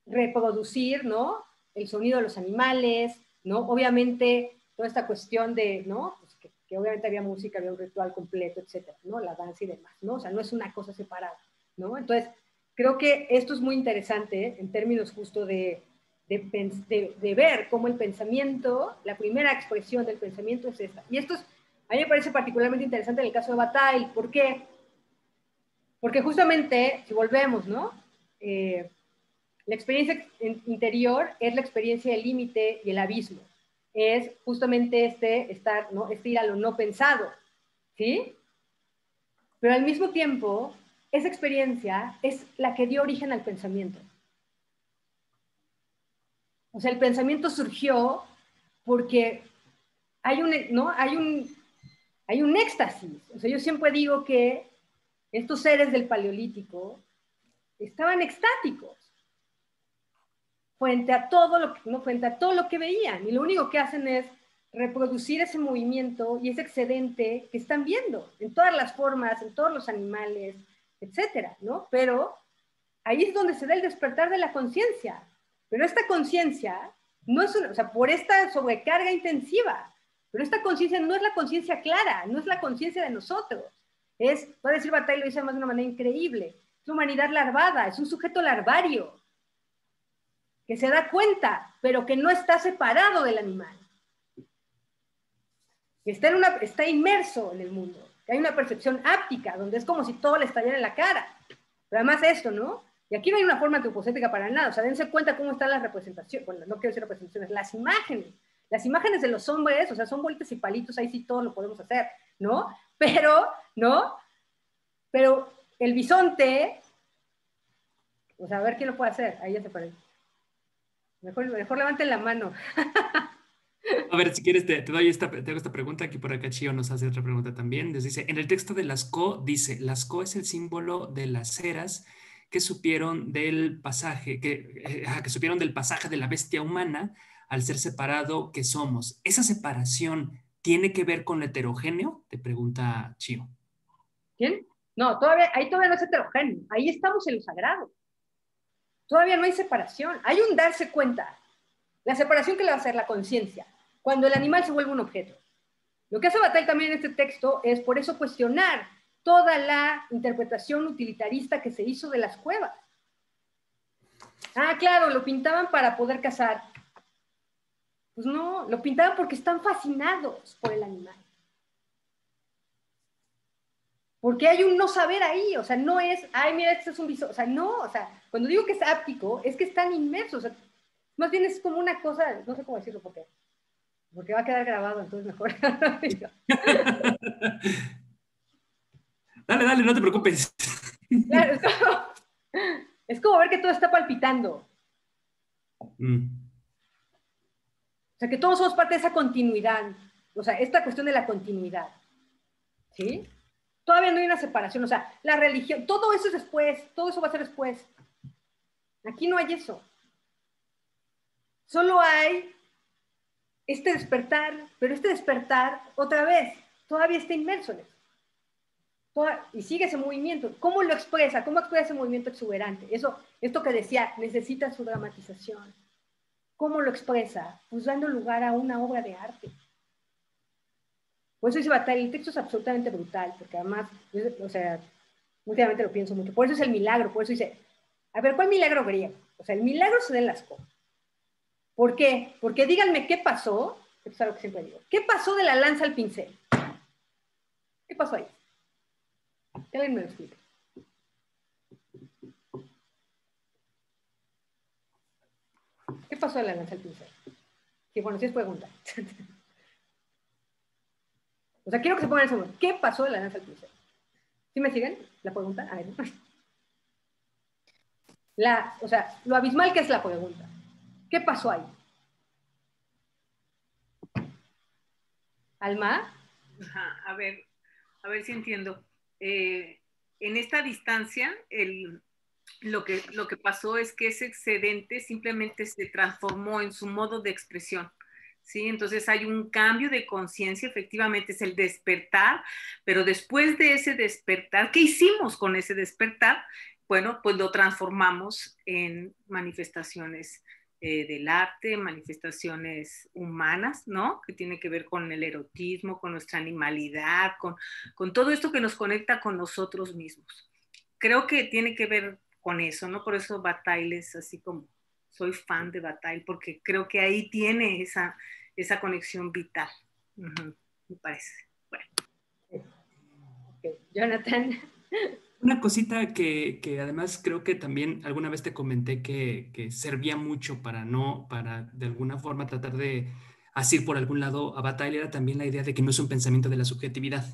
reproducir, ¿no? El sonido de los animales, ¿no? Obviamente, toda esta cuestión de, ¿no? Pues que obviamente había música, había un ritual completo, etcétera, ¿no? La danza y demás, ¿no? O sea, no es una cosa separada, ¿no? Entonces, creo que esto es muy interesante en términos justo de ver cómo el pensamiento, la primera expresión del pensamiento es esta. Y esto a mí me parece particularmente interesante en el caso de Bataille. ¿Por qué? Porque justamente, si volvemos, ¿no? La experiencia interior es la experiencia del límite y el abismo. Es justamente ¿no? Ir a lo no pensado, ¿sí? Pero al mismo tiempo, esa experiencia es la que dio origen al pensamiento. O sea, el pensamiento surgió porque hay un éxtasis. O sea, yo siempre digo que estos seres del Paleolítico estaban extáticos frente a todo lo que veían, y lo único que hacen es reproducir ese movimiento y ese excedente que están viendo en todas las formas, en todos los animales, etcétera, ¿no? Pero ahí es donde se da el despertar de la conciencia. Pero esta conciencia no es o sea, por esta sobrecarga intensiva, pero esta conciencia no es la conciencia clara, no es la conciencia de nosotros. Puede decir Bataille, lo dice además de una manera increíble, es la humanidad larvada, es un sujeto larvario, que se da cuenta, pero que no está separado del animal. Que está inmerso en el mundo. Que hay una percepción áptica, donde es como si todo le estallara en la cara. Pero además esto, ¿no? Y aquí no hay una forma antropocéntrica para nada. O sea, dense cuenta cómo están las representaciones. Bueno, no quiero decir representaciones, las imágenes. Las imágenes de los hombres, o sea, son bolitas y palitos, ahí sí todo lo podemos hacer, ¿no? Pero, ¿no? Pero el bisonte, o sea, a ver quién lo puede hacer. Ahí ya se parece. Mejor levanten la mano. A ver, si quieres, te hago esta pregunta. Aquí por acá Chío nos hace otra pregunta también. Les dice, en el texto de Lascaux dice, Lascaux es el símbolo de las eras que supieron del pasaje, que supieron del pasaje de la bestia humana al ser separado que somos. ¿Esa separación tiene que ver con lo heterogéneo? Te pregunta Chío. ¿Quién? No, ahí todavía no es heterogéneo. Ahí estamos en lo sagrado. Todavía no hay separación. Hay un darse cuenta. La separación que le va a hacer la conciencia, cuando el animal se vuelve un objeto. Lo que hace Bataille también en este texto es por eso cuestionar toda la interpretación utilitarista que se hizo de las cuevas. Ah, claro, lo pintaban para poder cazar. Pues no, lo pintaban porque están fascinados por el animal. Porque hay un no saber ahí, o sea, no es, ay, mira, este es un visor, o sea, no, o sea, cuando digo que es áptico, es que están inmersos, o sea, más bien es como una cosa, no sé cómo decirlo, porque va a quedar grabado, entonces mejor. Dale, no te preocupes. Claro, es como ver que todo está palpitando. O sea, que todos somos parte de esa continuidad, o sea, esta cuestión de la continuidad, ¿sí? Todavía no hay una separación, o sea, la religión, todo eso es después, todo eso va a ser después. Aquí no hay eso. Solo hay este despertar, pero este despertar, otra vez, todavía está inmerso en eso. Y sigue ese movimiento. ¿Cómo lo expresa? ¿Cómo expresa ese movimiento exuberante? Esto que decía, necesita su dramatización. ¿Cómo lo expresa? Pues dando lugar a una obra de arte. Por eso dice Bataille, el texto es absolutamente brutal, porque además, o sea, últimamente lo pienso mucho. Por eso es el milagro, por eso dice, a ver, ¿cuál milagro griego? O sea, el milagro se da en Lascaux. ¿Por qué? Porque díganme qué pasó, esto es algo que siempre digo, ¿qué pasó de la lanza al pincel? ¿Qué pasó ahí? Que alguien me lo explique. ¿Qué pasó de la lanza al pincel? Sí, bueno, sí es pregunta. O sea, quiero que se pongan en ese momento. ¿Qué pasó de la lanza al pincel? ¿Sí me siguen? La pregunta. A ver. O sea, lo abismal que es la pregunta. ¿Qué pasó ahí? ¿Alma? Ajá, a ver si entiendo. En esta distancia, lo que pasó es que ese excedente simplemente se transformó en su modo de expresión. ¿Sí? Entonces hay un cambio de conciencia, efectivamente es el despertar, pero después de ese despertar, ¿qué hicimos con ese despertar? Bueno, pues lo transformamos en manifestaciones del arte, manifestaciones humanas, ¿no? Que tiene que ver con el erotismo, con nuestra animalidad, con todo esto que nos conecta con nosotros mismos. Creo que tiene que ver con eso, ¿no? Por eso Bataille es así como, soy fan de Bataille, porque creo que ahí tiene esa conexión vital, me parece. Bueno. Okay. Jonathan. Una cosita que además creo que también alguna vez te comenté que servía mucho para de alguna forma tratar de asir por algún lado a Bataille era también la idea de que no es un pensamiento de la subjetividad.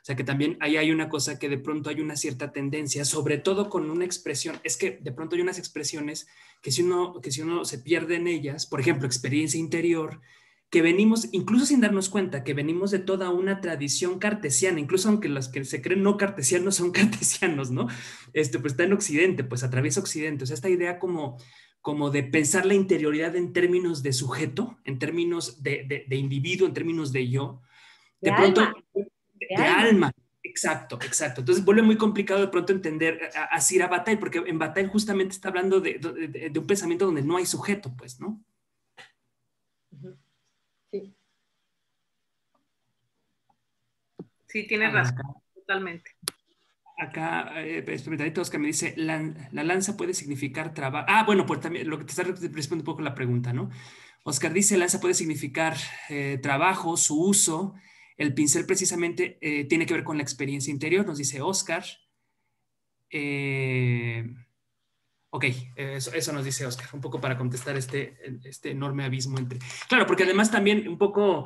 O sea que también ahí hay una cosa que de pronto hay una cierta tendencia, sobre todo con una expresión, es que de pronto hay unas expresiones que si uno se pierde en ellas, por ejemplo, experiencia interior, que venimos, incluso sin darnos cuenta, que venimos de toda una tradición cartesiana, incluso aunque los que se creen no cartesianos son cartesianos, ¿no? Pues está en Occidente, pues atraviesa Occidente. O sea, esta idea como de pensar la interioridad en términos de sujeto, en términos de individuo, en términos de yo, de pronto, alma. de alma. Exacto. Entonces vuelve muy complicado de pronto entender a Sira Bataille, porque en Bataille justamente está hablando de un pensamiento donde no hay sujeto, pues, ¿no? Sí. Sí, tienes razón, totalmente. Acá, Oscar me dice, la lanza puede significar trabajo. Ah, bueno, pues también lo que te está respondiendo un poco la pregunta, ¿no? Oscar dice, lanza puede significar trabajo, su uso. El pincel precisamente tiene que ver con la experiencia interior, nos dice Oscar. Ok, eso nos dice Oscar, un poco para contestar este enorme abismo entre... Claro, porque además también un poco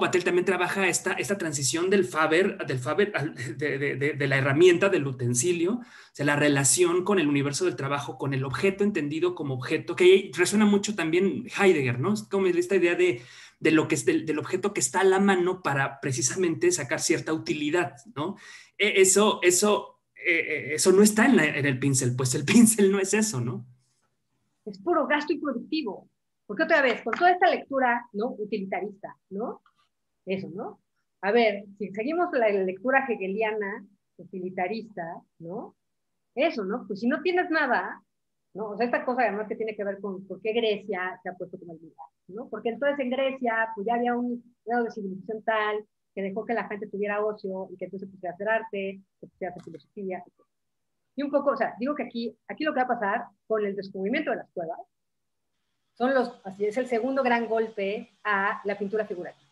Vatel también trabaja esta transición del Faber de la herramienta, del utensilio, o sea, la relación con el universo del trabajo, con el objeto entendido como objeto, que resuena mucho también Heidegger, ¿no? Es como esta idea de lo que es del objeto que está a la mano para precisamente sacar cierta utilidad, ¿no? Eso no está en el pincel, pues el pincel no es eso, ¿no? Es puro gasto improductivo. Porque otra vez, con toda esta lectura, ¿no? Utilitarista, ¿no? Eso, ¿no? A ver, si seguimos la lectura hegeliana, utilitarista, ¿no? Eso, ¿no? Pues si no tienes nada, ¿no? O sea, esta cosa además que tiene que ver con por qué Grecia se ha puesto como el lugar, ¿no? Porque entonces en Grecia, pues ya había un grado de civilización tal que dejó que la gente tuviera ocio y que entonces se pusiera a hacer arte, se pusiera a hacer filosofía, etc. Y un poco, o sea, digo que aquí lo que va a pasar con el descubrimiento de las cuevas así es el segundo gran golpe a la pintura figurativa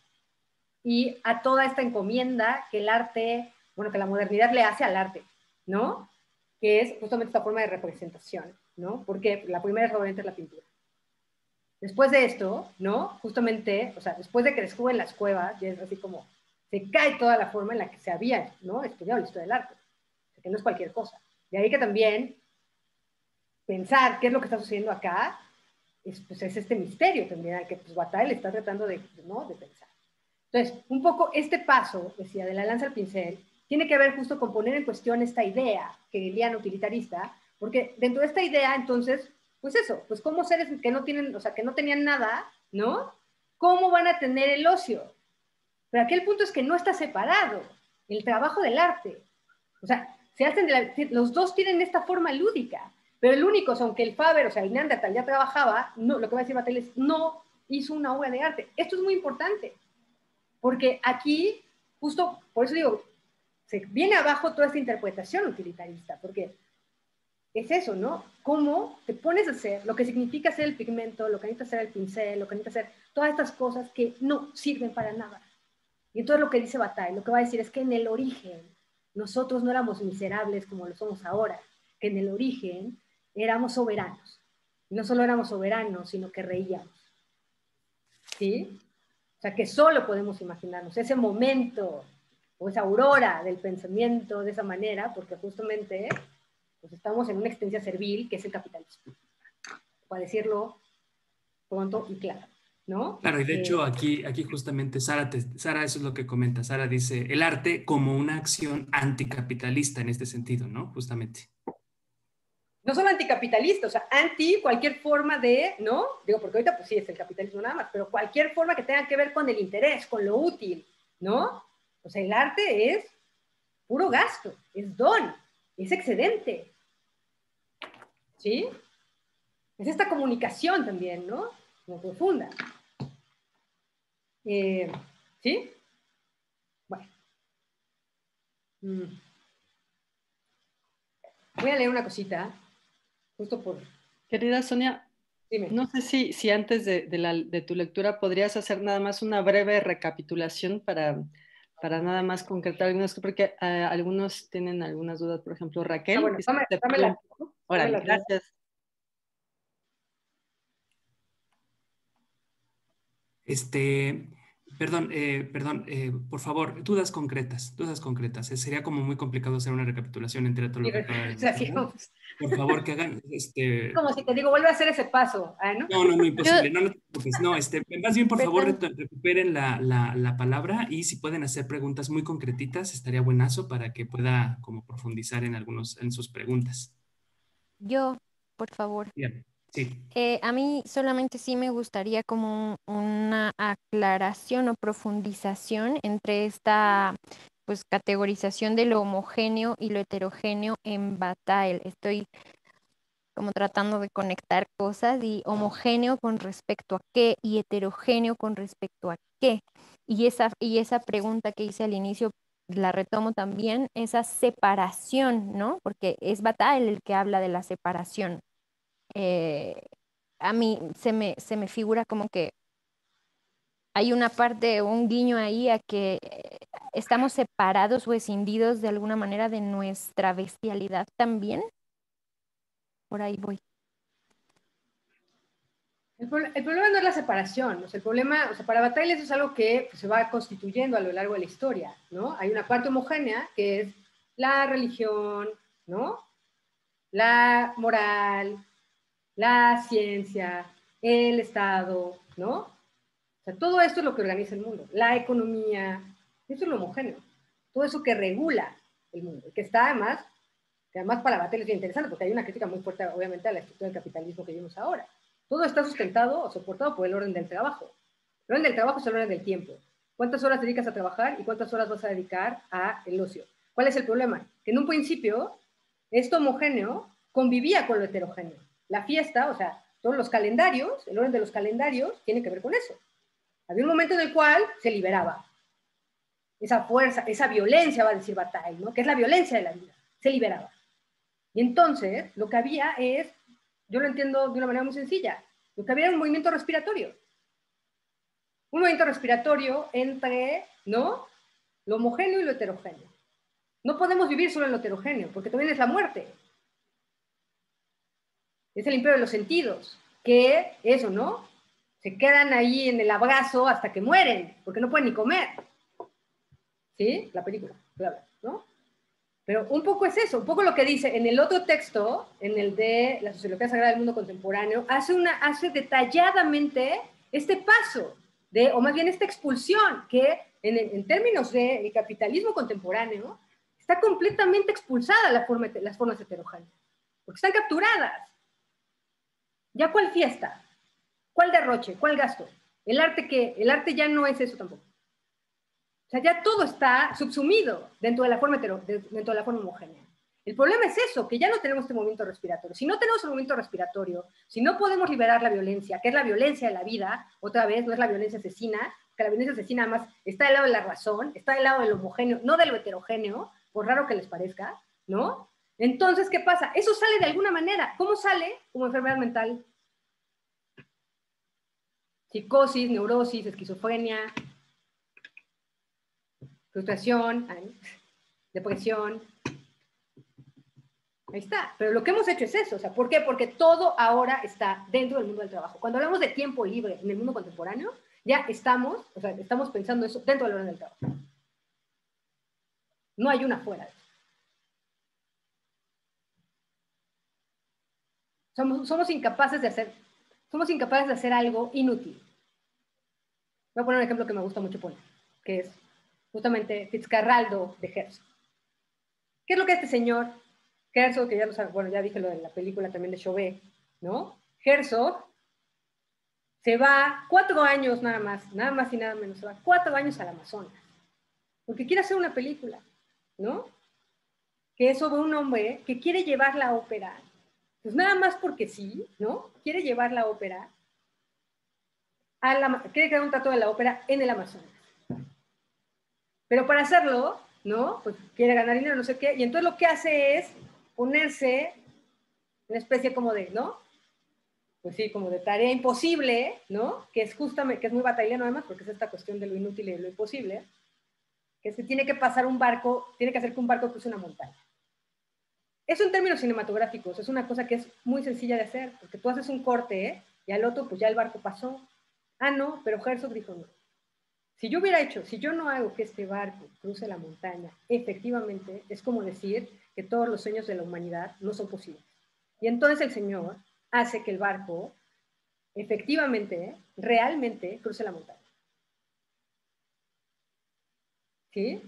y a toda esta encomienda que el arte, bueno, que la modernidad le hace al arte, ¿no? Que es justamente esta forma de representación, ¿no? Porque la primera obviamente es la pintura. Después de esto, ¿no? Justamente, o sea, después de que descubren las cuevas, ya es así como se cae toda la forma en la que se había, ¿no? Estudiado la historia del arte, o sea, que no es cualquier cosa. De ahí que también pensar qué es lo que está sucediendo acá pues es este misterio también al que pues, Bataille está tratando ¿no? de pensar. Entonces, un poco este paso, decía, de la lanza al pincel, tiene que ver justo con poner en cuestión esta idea hegeliana utilitarista, porque dentro de esta idea, entonces, pues eso, pues como seres que no tienen, o sea, que no tenían nada, ¿no? ¿Cómo van a tener el ocio? Pero aquí el punto es que no está separado el trabajo del arte. O sea, los dos tienen esta forma lúdica, pero el único, o sea, aunque el Faber, o sea, el Neandertal ya trabajaba, no, lo que va a decir Bataille es, no hizo una obra de arte. Esto es muy importante, porque aquí, justo por eso digo, se viene abajo toda esta interpretación utilitarista, porque es eso, ¿no? Cómo te pones a hacer lo que significa hacer el pigmento, lo que necesita hacer el pincel, lo que necesita hacer todas estas cosas que no sirven para nada. Y entonces lo que dice Bataille, lo que va a decir es que en el origen nosotros no éramos miserables como lo somos ahora, que en el origen éramos soberanos. Y no solo éramos soberanos, sino que reíamos. ¿Sí? O sea, que solo podemos imaginarnos ese momento o esa aurora del pensamiento de esa manera, porque justamente pues estamos en una existencia servil que es el capitalismo. Para decirlo pronto y claro, ¿no? Claro, y de hecho aquí justamente Sara, eso es lo que comenta. Sara dice, el arte como una acción anticapitalista en este sentido, ¿no? Justamente. No solo anticapitalista, o sea, anti cualquier forma de, ¿no? Digo, porque ahorita pues sí es el capitalismo nada más, pero cualquier forma que tenga que ver con el interés, con lo útil, ¿no? O sea, el arte es puro gasto, es don, es excedente, ¿sí? Es esta comunicación también, ¿no? Muy profunda. ¿Sí? Bueno. Voy a leer una cosita, justo por... Querida Sonia, Dime. no sé si antes de tu lectura podrías hacer nada más una breve recapitulación para nada más concretar algunas, porque algunos tienen algunas dudas, por ejemplo, Raquel. Bueno, dámela. Órale, gracias. Perdón, por favor, dudas concretas. Sería como muy complicado hacer una recapitulación entre todo lo que acaba de decir. Por favor, que hagan... Como si te digo, vuelve a hacer ese paso, ¿no? No, imposible, no te preocupes. No, más bien, por favor, recuperen la palabra y si pueden hacer preguntas muy concretitas, estaría buenazo para que pueda como profundizar en sus preguntas. Yo, por favor. Bien, sí. A mí solamente sí me gustaría como una aclaración o profundización entre esta pues categorización de lo homogéneo y lo heterogéneo en Bataille. Estoy como tratando de conectar cosas y homogéneo con respecto a qué y heterogéneo con respecto a qué. Y esa pregunta que hice al inicio la retomo también, esa separación, ¿no? Porque es Bataille el que habla de la separación. A mí se me figura como que hay una parte, un guiño ahí a que estamos separados o escindidos de alguna manera de nuestra bestialidad también. por ahí voy. El problema no es la separación, o sea, el problema, o sea, para Bataille eso es algo que pues, se va constituyendo a lo largo de la historia, ¿no? Hay una parte homogénea que es la religión, ¿no? La moral, la ciencia, el Estado, ¿no? O sea, todo esto es lo que organiza el mundo, la economía, eso es lo homogéneo, todo eso que regula el mundo, que está además, que además para Bataille es bien interesante, porque hay una crítica muy fuerte, obviamente, a la estructura del capitalismo que vivimos ahora. Todo está sustentado o soportado por el orden del trabajo. El orden del trabajo es el orden del tiempo. ¿Cuántas horas dedicas a trabajar y cuántas horas vas a dedicar al ocio? ¿Cuál es el problema? Que en un principio, esto homogéneo convivía con lo heterogéneo. La fiesta, o sea, todos los calendarios, el orden de los calendarios, tiene que ver con eso. Había un momento en el cual se liberaba. Esa fuerza, esa violencia, va a decir Bataille, ¿no? Que es la violencia de la vida. Se liberaba. Y entonces, lo que había es, yo lo entiendo de una manera muy sencilla, lo que había era un movimiento respiratorio. Un movimiento respiratorio entre, ¿no?, lo homogéneo y lo heterogéneo. No podemos vivir solo en lo heterogéneo, porque también es la muerte. Es el imperio de los sentidos, que eso, ¿no? Se quedan ahí en el abrazo hasta que mueren, porque no pueden ni comer. ¿Sí? La película, claro, ¿no? Pero un poco es eso, un poco lo que dice en el otro texto, en el de la sociología sagrada del mundo contemporáneo, hace detalladamente este paso, o más bien esta expulsión, que en términos del capitalismo contemporáneo, está completamente expulsada las formas heterogéneas, porque están capturadas. ¿Ya cuál fiesta? ¿Cuál derroche? ¿Cuál gasto? ¿El arte qué? El arte ya no es eso tampoco. O sea, ya todo está subsumido dentro de la forma homogénea. El problema es eso, que ya no tenemos este movimiento respiratorio. Si no tenemos el movimiento respiratorio, si no podemos liberar la violencia, que es la violencia de la vida, otra vez, no es la violencia asesina, que la violencia asesina además está del lado de la razón, está del lado de lo homogéneo, no de lo heterogéneo, por raro que les parezca, ¿no? Entonces, ¿qué pasa? Eso sale de alguna manera. ¿Cómo sale? Como enfermedad mental. Psicosis, neurosis, esquizofrenia, frustración, depresión. Ahí está. Pero lo que hemos hecho es eso. O sea, ¿por qué? Porque todo ahora está dentro del mundo del trabajo. Cuando hablamos de tiempo libre en el mundo contemporáneo, ya estamos pensando eso dentro del orden del trabajo. No hay una fuera. Somos incapaces de hacer algo inútil. Voy a poner un ejemplo que me gusta mucho poner, que es justamente Fitzcarraldo de Herzog. ¿Qué es lo que este señor Herzog, que ya lo sabe, bueno, ya dije lo de la película también de Chauvet, ¿no? Herzog se va 4 años nada más y nada menos, se va 4 años al Amazonas, porque quiere hacer una película, ¿no? Que es sobre un hombre que quiere llevar la ópera, pues nada más porque sí, ¿no? Quiere llevar la ópera, quiere crear un teatro de la ópera en el Amazonas. Pero para hacerlo, ¿no? Pues quiere ganar dinero, no sé qué, y entonces lo que hace es ponerse una especie como de, ¿no? Pues sí, como de tarea imposible, ¿no? Que es justamente, que es muy batallano además, porque es esta cuestión de lo inútil y de lo imposible, que es que tiene que pasar un barco, tiene que hacer que un barco cruce una montaña. Eso en términos cinematográficos es una cosa que es muy sencilla de hacer, porque tú haces un corte, y al otro, pues ya el barco pasó. Ah, no, pero Herzog dijo no. Si yo no hago que este barco cruce la montaña, efectivamente, es como decir que todos los sueños de la humanidad no son posibles. Y entonces el Señor hace que el barco, efectivamente, realmente, cruce la montaña. ¿Sí?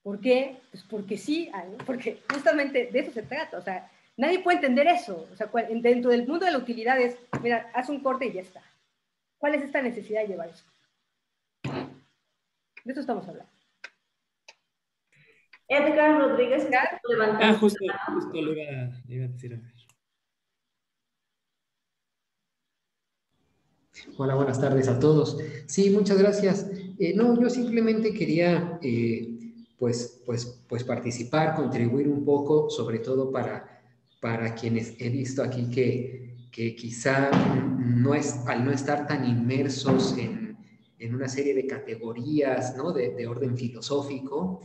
¿Por qué? Pues porque sí, porque justamente de eso se trata. O sea, nadie puede entender eso. O sea, dentro del mundo de la utilidad es, mira, haz un corte y ya está. ¿Cuál es esta necesidad de llevar eso? De eso estamos hablando. Edgar Rodríguez está levantando. Justo lo iba a decir. Hola, buenas tardes a todos. Sí, muchas gracias. No, yo simplemente quería, pues participar, contribuir un poco, sobre todo para quienes he visto aquí que quizá al no estar tan inmersos en una serie de categorías, ¿no? de orden filosófico,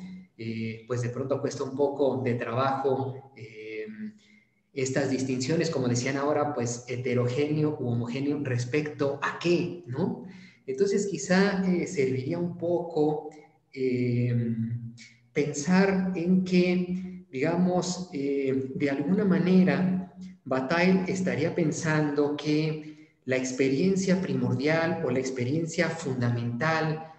pues de pronto cuesta un poco de trabajo estas distinciones, como decían ahora, pues heterogéneo u homogéneo respecto a qué, ¿no? Entonces quizá serviría un poco pensar en que, digamos, de alguna manera, Bataille estaría pensando que la experiencia primordial o la experiencia fundamental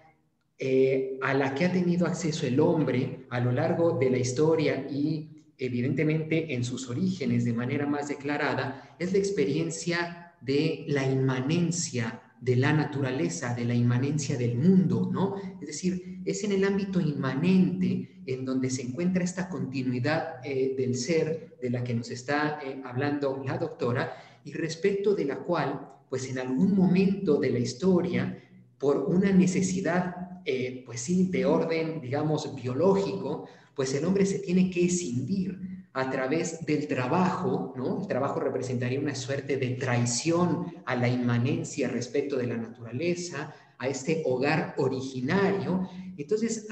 a la que ha tenido acceso el hombre a lo largo de la historia y evidentemente en sus orígenes de manera más declarada, es la experiencia de la inmanencia de la naturaleza, de la inmanencia del mundo, ¿no? Es decir, es en el ámbito inmanente en donde se encuentra esta continuidad del ser de la que nos está hablando la doctora y respecto de la cual, pues en algún momento de la historia, por una necesidad, pues sí, de orden, digamos, biológico, pues el hombre se tiene que escindir a través del trabajo, ¿no? El trabajo representaría una suerte de traición a la inmanencia respecto de la naturaleza, a este hogar originario. Entonces,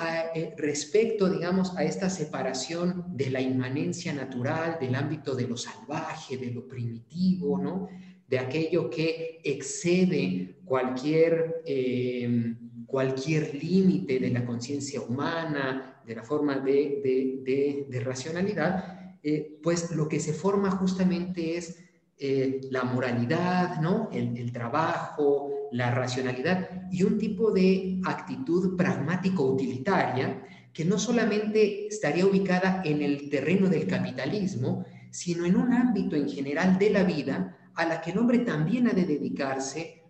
respecto, digamos, a esta separación de la inmanencia natural, del ámbito de lo salvaje, de lo primitivo, ¿no? De aquello que excede cualquier límite de la conciencia humana, de la forma de racionalidad, pues lo que se forma justamente es la moralidad, ¿no? El trabajo, la racionalidad y un tipo de actitud pragmático-utilitaria que no solamente estaría ubicada en el terreno del capitalismo, sino en un ámbito en general de la vida a la que el hombre también ha de dedicarse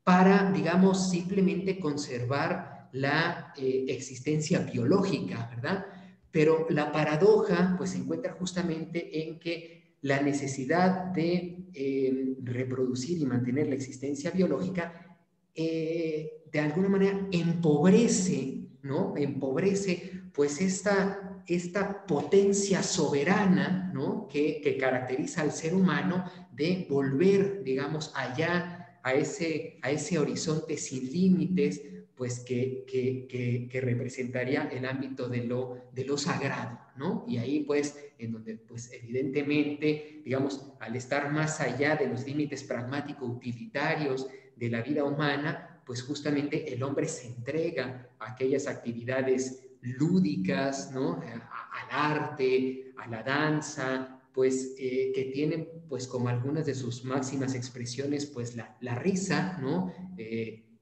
para, digamos, simplemente conservar la existencia biológica, ¿verdad? Pero la paradoja, pues, se encuentra justamente en que la necesidad de reproducir y mantener la existencia biológica, de alguna manera, empobrece, ¿no? Empobrece, pues, esta potencia soberana, ¿no? que caracteriza al ser humano de volver, digamos, allá a ese horizonte sin límites, pues que representaría el ámbito de lo sagrado, ¿no? Y ahí, pues, en donde, pues, evidentemente, digamos, al estar más allá de los límites pragmático-utilitarios de la vida humana, pues justamente el hombre se entrega a aquellas actividades lúdicas, ¿no? Al arte, a la danza, pues que tienen pues como algunas de sus máximas expresiones pues la risa, ¿no?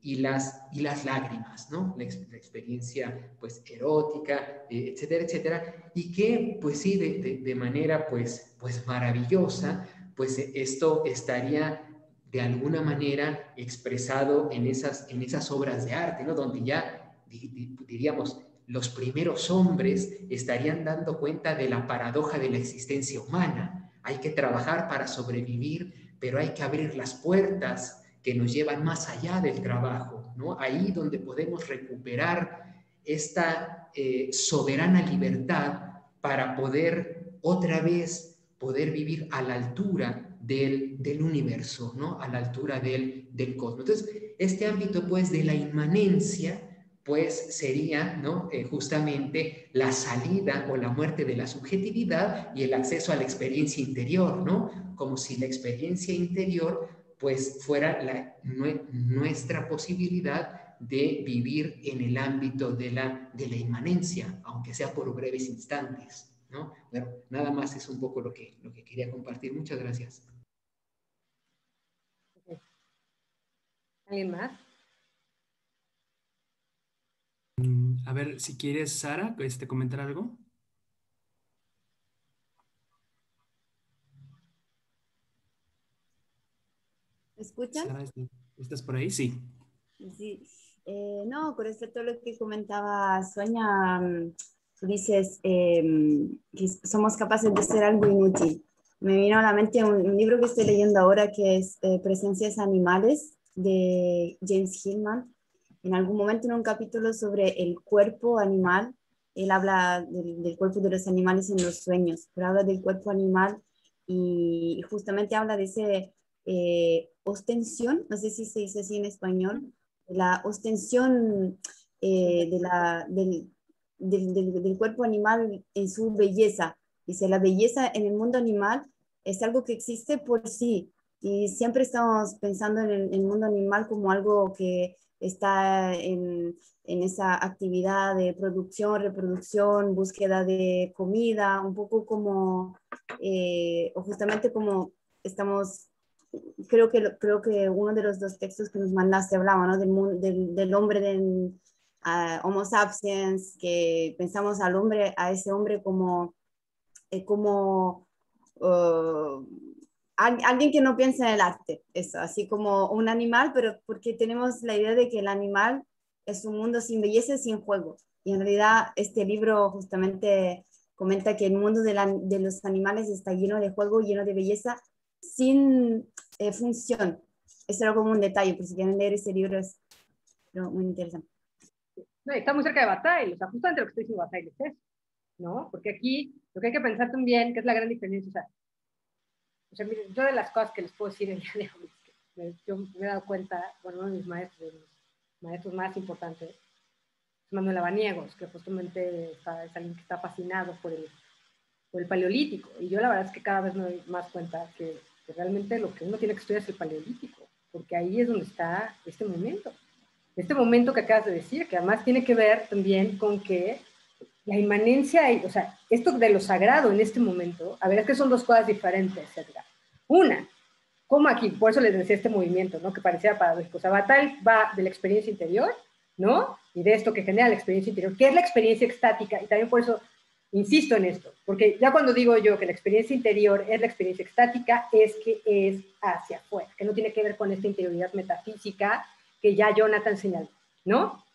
Y las lágrimas, ¿no? La experiencia pues erótica, etcétera, etcétera, y que pues sí, de manera pues maravillosa, pues esto estaría de alguna manera expresado en esas obras de arte, ¿no? Donde ya diríamos los primeros hombres estarían dando cuenta de la paradoja de la existencia humana. Hay que trabajar para sobrevivir, pero hay que abrir las puertas que nos llevan más allá del trabajo, ¿no? Ahí donde podemos recuperar esta soberana libertad para poder otra vez poder vivir a la altura del universo, ¿no? A la altura del cosmos. Entonces, este ámbito, pues, de la inmanencia, pues sería, ¿no? Justamente la salida o la muerte de la subjetividad y el acceso a la experiencia interior, ¿no? Como si la experiencia interior pues fuera nuestra posibilidad de vivir en el ámbito de la inmanencia, aunque sea por breves instantes, ¿no? Bueno, nada más es un poco lo que quería compartir. Muchas gracias. ¿Alguien más? A ver, si quieres, Sara, comentar algo. ¿Me escuchan? Sara, ¿estás por ahí? Sí. Sí. No, con respecto a lo que comentaba Sonia, tú dices que somos capaces de hacer algo inútil. Me vino a la mente un libro que estoy leyendo ahora que es Presencias Animales de James Hillman. En algún momento en un capítulo sobre el cuerpo animal, él habla del cuerpo de los animales en los sueños, pero habla del cuerpo animal y justamente habla de ese ostensión, no sé si se dice así en español, la ostensión del cuerpo animal en su belleza. Dice, la belleza en el mundo animal es algo que existe por sí. Y siempre estamos pensando en el mundo animal como algo que está en esa actividad de producción, reproducción, búsqueda de comida, un poco como, o justamente como estamos, creo que uno de los dos textos que nos mandaste hablaba, ¿no? del hombre del Homo sapiens, que pensamos al hombre, a ese hombre como alguien que no piensa en el arte, eso, así como un animal, pero porque tenemos la idea de que el animal es un mundo sin belleza y sin juego. Y en realidad este libro justamente comenta que el mundo de los animales está lleno de juego, lleno de belleza, sin función. Eso era como un detalle, por si quieren leer ese libro es muy interesante. No, está muy cerca de Bataille, o sea, justamente lo que estoy diciendo Bataille es eso, ¿no? Porque aquí lo que hay que pensar también, que es la gran diferencia, o sea, miren, yo de las cosas que les puedo decir el día de hoy, yo me he dado cuenta, bueno, uno de mis maestros más importantes, es Manuel Abaniegos, que justamente es alguien que está fascinado por el paleolítico, y yo la verdad es que cada vez me doy más cuenta que realmente lo que uno tiene que estudiar es el paleolítico, porque ahí es donde está este momento que acabas de decir, que además tiene que ver también con que la inmanencia, o sea, esto de lo sagrado en este momento, a ver, es que son dos cosas diferentes, Edgar. Una, como aquí, por eso les decía este movimiento, ¿no? Que parecía paradójico. O sea, Bataille va de la experiencia interior, ¿no? Y de esto que genera la experiencia interior, que es la experiencia extática, y también por eso insisto en esto, porque ya cuando digo yo que la experiencia interior es la experiencia extática, es que es hacia afuera, que no tiene que ver con esta interioridad metafísica que ya Jonathan señaló, ¿no?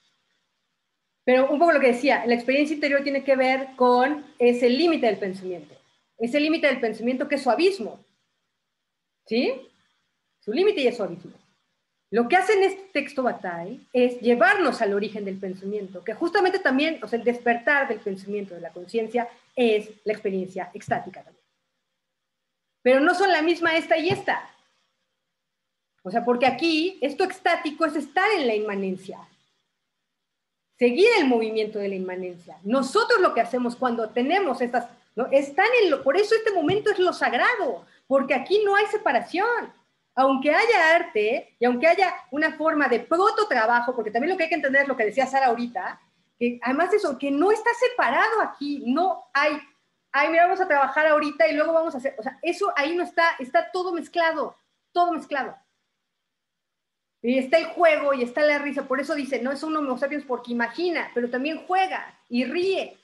Pero un poco lo que decía, la experiencia interior tiene que ver con ese límite del pensamiento. Ese límite del pensamiento que es su abismo. ¿Sí? Su límite y es su abismo. Lo que hace en este texto Bataille es llevarnos al origen del pensamiento, que justamente también, o sea, el despertar del pensamiento, de la conciencia, es la experiencia extática también. Pero no son la misma esta y esta. O sea, porque aquí, esto extático es estar en la inmanencia. Seguir el movimiento de la inmanencia. Nosotros lo que hacemos cuando tenemos estas, ¿no? Por eso este momento es lo sagrado, porque aquí no hay separación. Aunque haya arte y aunque haya una forma de prototrabajo, porque también lo que hay que entender es lo que decía Sara ahorita, que además eso, que no está separado aquí, no hay, mira, vamos a trabajar ahorita y luego vamos a hacer, o sea, eso ahí no está, está todo mezclado, todo mezclado. Y está el juego y está la risa, por eso dice, no es un Homo sapiens porque imagina, pero también juega y ríe.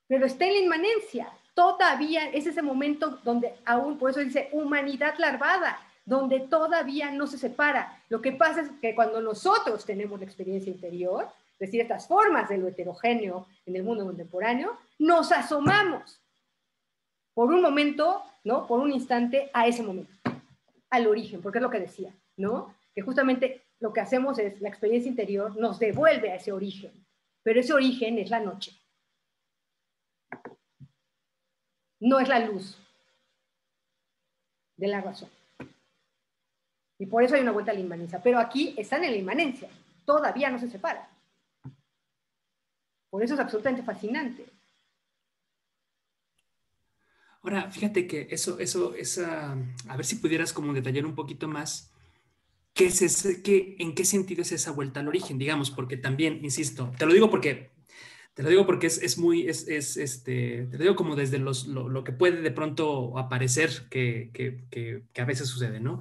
Pero está en la inmanencia, todavía es ese momento donde aún, por eso dice humanidad larvada, donde todavía no se separa. Lo que pasa es que cuando nosotros tenemos la experiencia interior, es decir, estas formas de lo heterogéneo en el mundo contemporáneo, nos asomamos por un momento, ¿no? Por un instante a ese momento, al origen, porque es lo que decía, ¿no? Que justamente lo que hacemos es, la experiencia interior nos devuelve a ese origen, pero ese origen es la noche. No es la luz de la razón. Y por eso hay una vuelta a la inmanencia. Pero aquí están en la inmanencia. Todavía no se separa. Por eso es absolutamente fascinante. Ahora, fíjate que a ver si pudieras como detallar un poquito más en qué sentido es esa vuelta al origen, digamos, porque también, insisto, te lo digo porque te lo digo como desde lo que puede de pronto aparecer que a veces sucede, ¿no?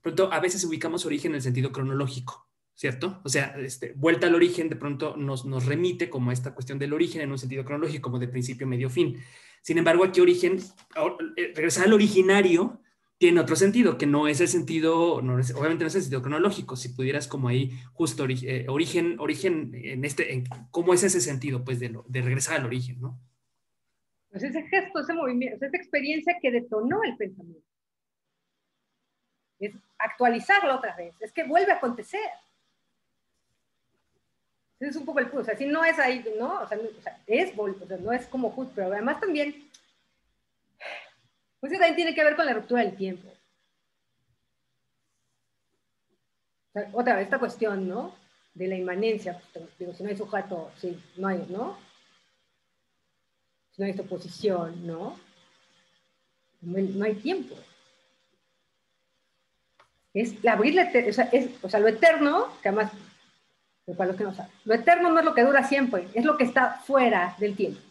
Pronto, a veces ubicamos origen en el sentido cronológico, ¿cierto? O sea, vuelta al origen de pronto nos remite como a esta cuestión del origen en un sentido cronológico, como de principio, medio, fin. Sin embargo, aquí regresar al originario tiene otro sentido, que no es el sentido, obviamente no es el sentido cronológico. Si pudieras como ahí justo origen ¿cómo es ese sentido, pues, de regresar al origen, ¿no? Pues ese gesto, ese movimiento, esa experiencia que detonó el pensamiento. Es actualizarlo otra vez, es que vuelve a acontecer. Ese es un poco el punto, o sea, si no es ahí, ¿no? O sea, no es como justo, pero además también, pues eso también tiene que ver con la ruptura del tiempo. O sea, otra vez, esta cuestión, ¿no? De la inmanencia, pues, digo, si no hay sujeto, sí, no hay, ¿no? Si no hay oposición, ¿no? no hay tiempo. Es abrir lo eterno, que además, para los que no saben, lo eterno no es lo que dura siempre, es lo que está fuera del tiempo.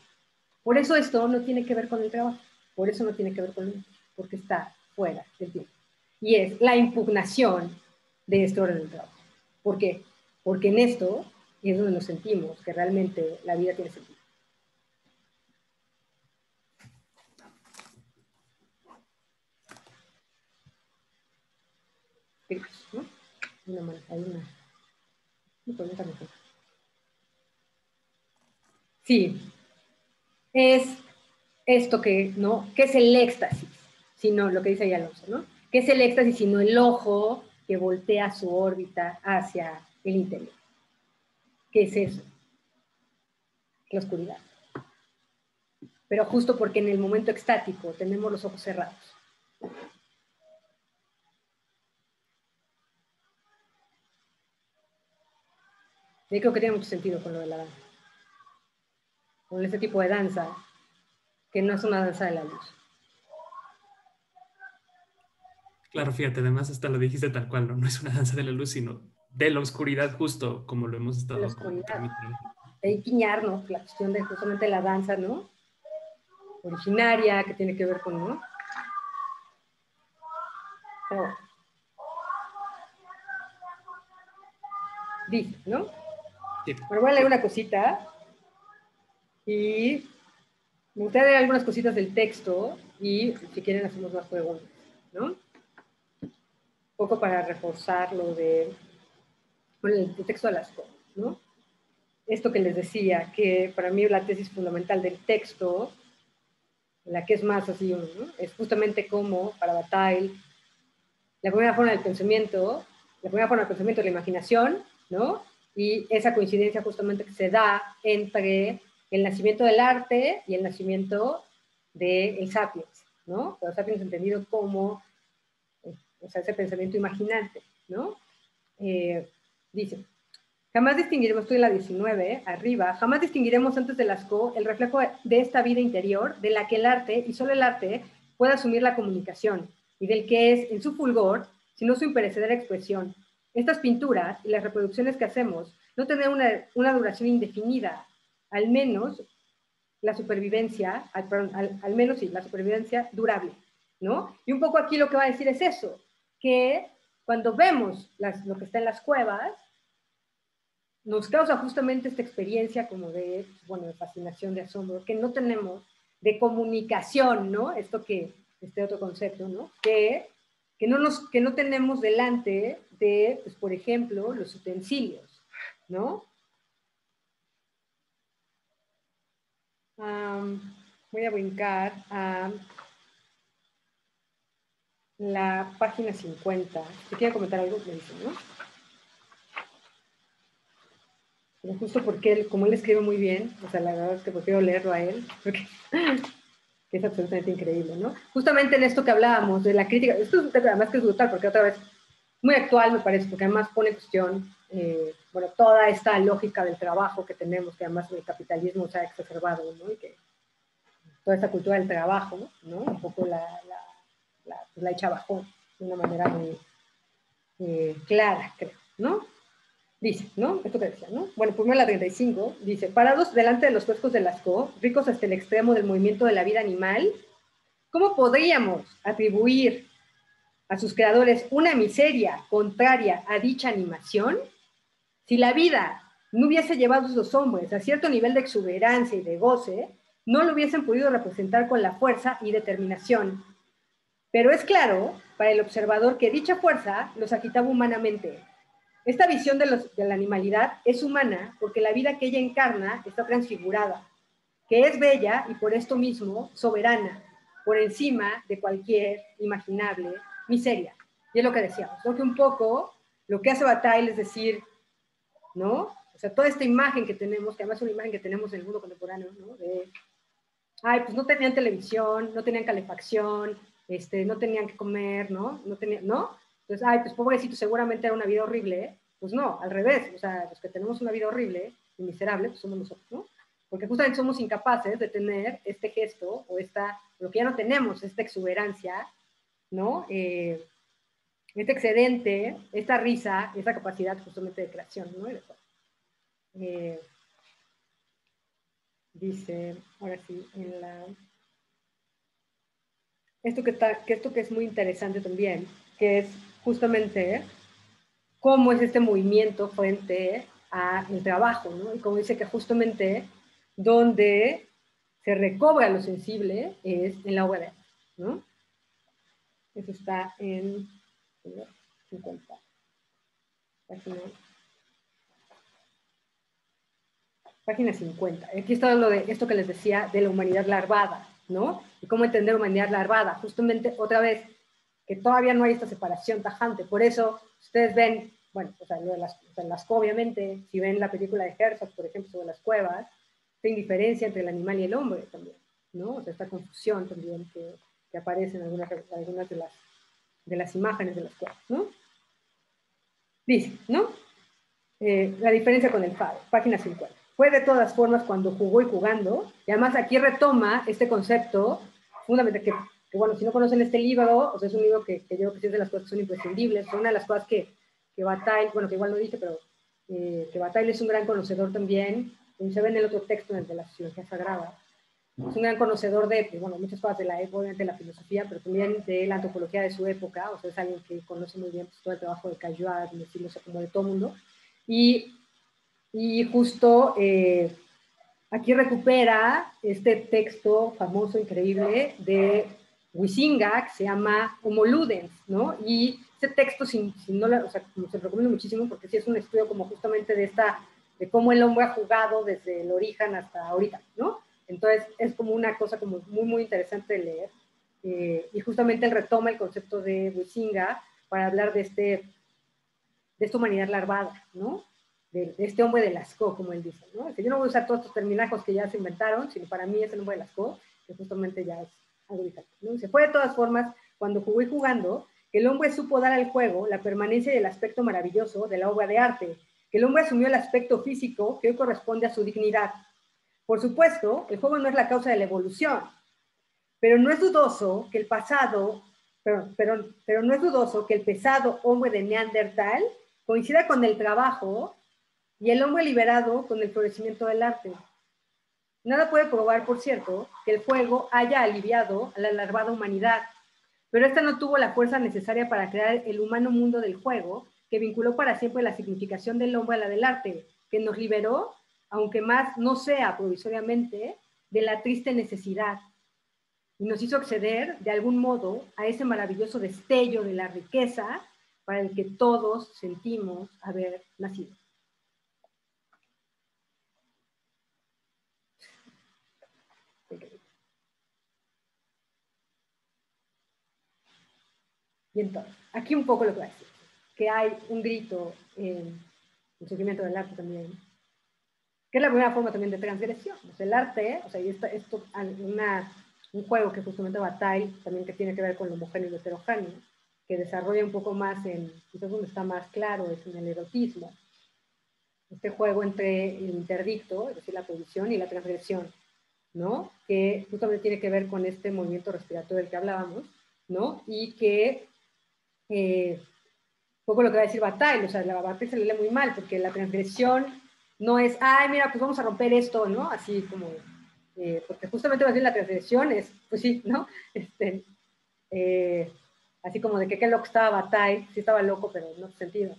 Por eso esto no tiene que ver con el trabajo, por eso no tiene que ver con el, porque está fuera del tiempo. Y es la impugnación de este orden del trabajo. ¿Por qué? Porque en esto es donde nos sentimos que realmente la vida tiene sentido. ¿No? Sí, es esto que, ¿no? ¿Qué es el éxtasis? Sino lo que dice ahí Alonso, ¿no? ¿Qué es el éxtasis sino el ojo que voltea su órbita hacia el interior? ¿Qué es eso? La oscuridad. Pero justo porque en el momento extático tenemos los ojos cerrados. Yo creo que tiene mucho sentido con lo de la danza. Con este tipo de danza, que no es una danza de la luz. Claro, fíjate, además hasta lo dijiste tal cual, ¿no? No es una danza de la luz, sino de la oscuridad, justo como lo hemos estado. De la oscuridad. Hay guiñar, ¿no? La cuestión de justamente la danza, ¿no? Originaria, que tiene que ver con, ¿no? Oh. Dice, ¿no? Sí. Bueno, voy a leer una cosita y me gustaría leer algunas cositas del texto y si quieren hacemos más preguntas, ¿no? Un poco para reforzar lo de, bueno, el texto de Lascaux, ¿no? Esto que les decía, que para mí la tesis fundamental del texto, la que es más así, ¿no? Es justamente como para Bataille, la primera forma del pensamiento es la imaginación, ¿no? Y esa coincidencia justamente que se da entre el nacimiento del arte y el nacimiento del sapiens, ¿no? Pero sapiens entendido como, o sea, ese pensamiento imaginante, ¿no? Dice, jamás distinguiremos, estoy en la 19, arriba, jamás distinguiremos antes de Lascaux el reflejo de esta vida interior de la que el arte, y solo el arte, puede asumir la comunicación, y del que es, en su fulgor, sino su imperecedera expresión. Estas pinturas y las reproducciones que hacemos no tienen una duración indefinida, al menos la supervivencia, al menos sí, la supervivencia durable, ¿no? Y un poco aquí lo que va a decir es eso, que cuando vemos lo que está en las cuevas, nos causa justamente esta experiencia como de, bueno, de fascinación, de asombro, que no tenemos, de comunicación, ¿no? Esto que, este otro concepto, ¿no? Que no tenemos delante de, pues, por ejemplo, los utensilios, ¿no? Voy a brincar a la página 50. Si quiere comentar algo, me dicen, ¿no? Pero justo porque como él escribe muy bien, o sea, la verdad es que prefiero leerlo a él, porque que es absolutamente increíble, ¿no? Justamente en esto que hablábamos, de la crítica, esto es además que es brutal, porque otra vez, muy actual me parece, porque además pone en cuestión, bueno, toda esta lógica del trabajo que tenemos, que además el capitalismo se ha exacerbado, ¿no? Y que toda esta cultura del trabajo, ¿no? Un poco la echa abajo de una manera muy clara, creo, ¿no? Dice, ¿no? Esto que decía, ¿no? Bueno, primero la 35, dice, parados delante de los frescos de Lascaux, ricos hasta el extremo del movimiento de la vida animal, ¿cómo podríamos atribuir a sus creadores una miseria contraria a dicha animación? Si la vida no hubiese llevado a los hombres a cierto nivel de exuberancia y de goce, no lo hubiesen podido representar con la fuerza y determinación. Pero es claro para el observador que dicha fuerza los agitaba humanamente. Esta visión de la animalidad es humana porque la vida que ella encarna está transfigurada, que es bella y por esto mismo soberana, por encima de cualquier imaginable miseria. Y es lo que decíamos, ¿no? Que un poco lo que hace Bataille es decir, ¿no? O sea, toda esta imagen que tenemos, que además es una imagen que tenemos en el mundo contemporáneo, ¿no? De, ay, pues no tenían televisión, no tenían calefacción, no tenían que comer, ¿no? No tenían, ¿no? Entonces, ay, pues pobrecito, seguramente era una vida horrible. Pues no, al revés. O sea, los que tenemos una vida horrible y miserable, pues somos nosotros, ¿no? porque justamente somos incapaces de tener este gesto o lo que ya no tenemos, esta exuberancia, ¿no? Este excedente, esta risa, esta capacidad justamente de creación, ¿no? Dice, ahora sí, esto que es muy interesante también, que es justamente cómo es este movimiento frente al trabajo, ¿no? Y como dice que justamente donde se recobra lo sensible es en la obra de arte, ¿no? Eso está en 50. Página 50. Aquí está lo de esto que les decía de la humanidad larvada, ¿no? Y cómo entender humanidad larvada. Justamente, otra vez, que todavía no hay esta separación tajante. Por eso, ustedes ven, bueno, o sea, lo de las obviamente, si ven la película de Herzog, por ejemplo, sobre las cuevas, esta indiferencia entre el animal y el hombre también, ¿no? O sea, esta confusión también que aparece en algunas de las imágenes de las cuevas, ¿no? Dice, ¿no? La diferencia con el fado, página 50. Fue de todas formas cuando jugó y jugando, y además aquí retoma este concepto fundamental que bueno, si no conocen este libro, o sea, es un libro que yo creo que sí es de las cosas que son imprescindibles, son una de las cosas que Bataille, bueno, que igual no dije, pero que Bataille es un gran conocedor también, como se ve en el otro texto, en el de la sociología sagrada, es un gran conocedor de, bueno, muchas cosas de la época, obviamente de la filosofía, pero también de la antropología de su época, o sea, es alguien que conoce muy bien pues, todo el trabajo de Caillois, o sea, como de todo mundo, y justo aquí recupera este texto famoso, increíble, de Huizinga, que se llama Homo Ludens, ¿no? Y ese texto, o sea, como se lo recomiendo muchísimo, porque sí es un estudio como justamente de cómo el hombre ha jugado desde el origen hasta ahorita, ¿no? Entonces, es como una cosa como muy, muy interesante de leer. Y justamente él retoma el concepto de Huizinga para hablar de esta humanidad larvada, ¿no? De este hombre de Lascaux, como él dice, ¿no? Es que yo no voy a usar todos estos terminajos que ya se inventaron, sino para mí es el hombre de Lascaux, que justamente ya es algo diferente, ¿no? Se fue de todas formas, cuando jugó y jugando, que el hombre supo dar al juego la permanencia y el aspecto maravilloso de la obra de arte, que el hombre asumió el aspecto físico que hoy corresponde a su dignidad. Por supuesto, el juego no es la causa de la evolución, pero no es dudoso que el pasado, pero no es dudoso que el pesado hombre de Neandertal coincida con el trabajo y el hombre liberado con el florecimiento del arte. Nada puede probar, por cierto, que el juego haya aliviado a la larvada humanidad, pero esta no tuvo la fuerza necesaria para crear el humano mundo del juego, que vinculó para siempre la significación del hombre a la del arte, que nos liberó, aunque más no sea provisoriamente, de la triste necesidad, y nos hizo acceder, de algún modo, a ese maravilloso destello de la riqueza para el que todos sentimos haber nacido. Y entonces, aquí un poco lo que va a decir, que hay un grito en el surgimiento del arte también, que es la primera forma también de transgresión. O sea, el arte, o sea, y esto un juego que justamente Bataille, también que tiene que ver con lo homogéneo y lo heterogéneo, que desarrolla un poco más quizás donde está más claro, es en el erotismo. Este juego entre el interdicto, es decir, la prohibición y la transgresión, ¿no? Que justamente tiene que ver con este movimiento respiratorio del que hablábamos, ¿no? Y que poco lo que va a decir Bataille, o sea, la Bataille se le lee muy mal, porque la transgresión no es, ay, mira, pues vamos a romper esto, ¿no? Así como, porque justamente va a decir la transgresión es, pues sí, ¿no? Así como de que qué loco estaba Bataille, sí estaba loco, pero en otro sentido.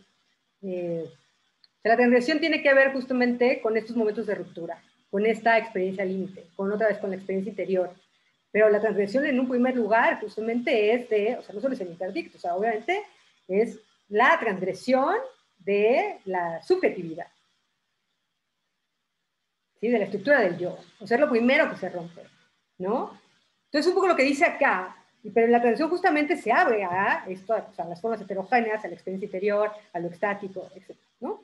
La transgresión tiene que ver justamente con estos momentos de ruptura, con esta experiencia límite, con otra vez con la experiencia interior. Pero la transgresión en un primer lugar justamente es o sea, no solo es el interdicto, o sea, obviamente es la transgresión de la subjetividad, ¿sí? De la estructura del yo. O sea, es lo primero que se rompe, ¿no? Entonces, un poco lo que dice acá, pero en la transgresión justamente se abre a esto, o sea, a las formas heterogéneas, a la experiencia interior, a lo estático, etc., ¿no?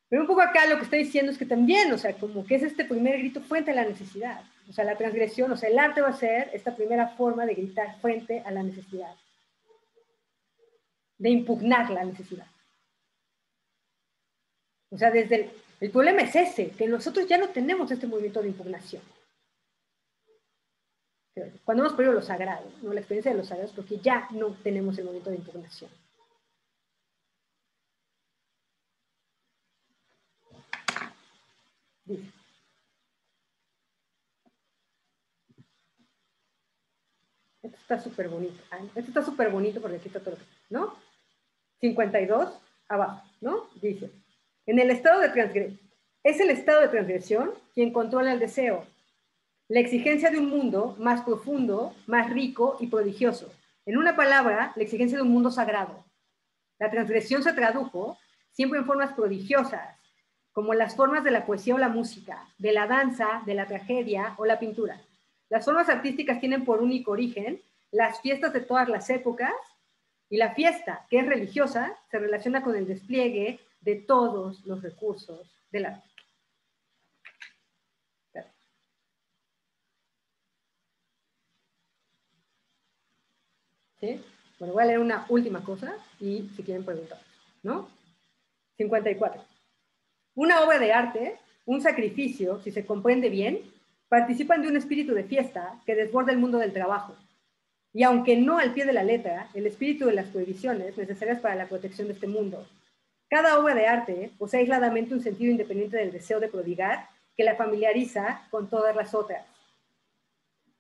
Pero un poco acá lo que está diciendo es que también, o sea, como que es este primer grito frente a la necesidad. O sea, la transgresión, o sea, el arte va a ser esta primera forma de gritar frente a la necesidad, de impugnar la necesidad. O sea, desde El problema es ese, que nosotros ya no tenemos este movimiento de impugnación. Cuando hemos perdido lo sagrado, ¿no? La experiencia de los sagrados, porque ya no tenemos el movimiento de impugnación. Dice. Esto está súper bonito. Esto está súper bonito porque aquí está todo, ¿no? 52, abajo, ¿no? Dice, en el estado de transgresión, es el estado de transgresión quien controla el deseo, la exigencia de un mundo más profundo, más rico y prodigioso. En una palabra, la exigencia de un mundo sagrado. La transgresión se tradujo siempre en formas prodigiosas, como las formas de la poesía o la música, de la danza, de la tragedia o la pintura. Las formas artísticas tienen por único origen las fiestas de todas las épocas, y la fiesta, que es religiosa, se relaciona con el despliegue de todos los recursos del arte. ¿Sí? Bueno, voy a leer una última cosa y si quieren preguntar, ¿no? 54. Una obra de arte, un sacrificio, si se comprende bien, participan de un espíritu de fiesta que desborda el mundo del trabajo. Y aunque no al pie de la letra, el espíritu de las prohibiciones necesarias para la protección de este mundo. Cada obra de arte posee aisladamente un sentido independiente del deseo de prodigar que la familiariza con todas las otras.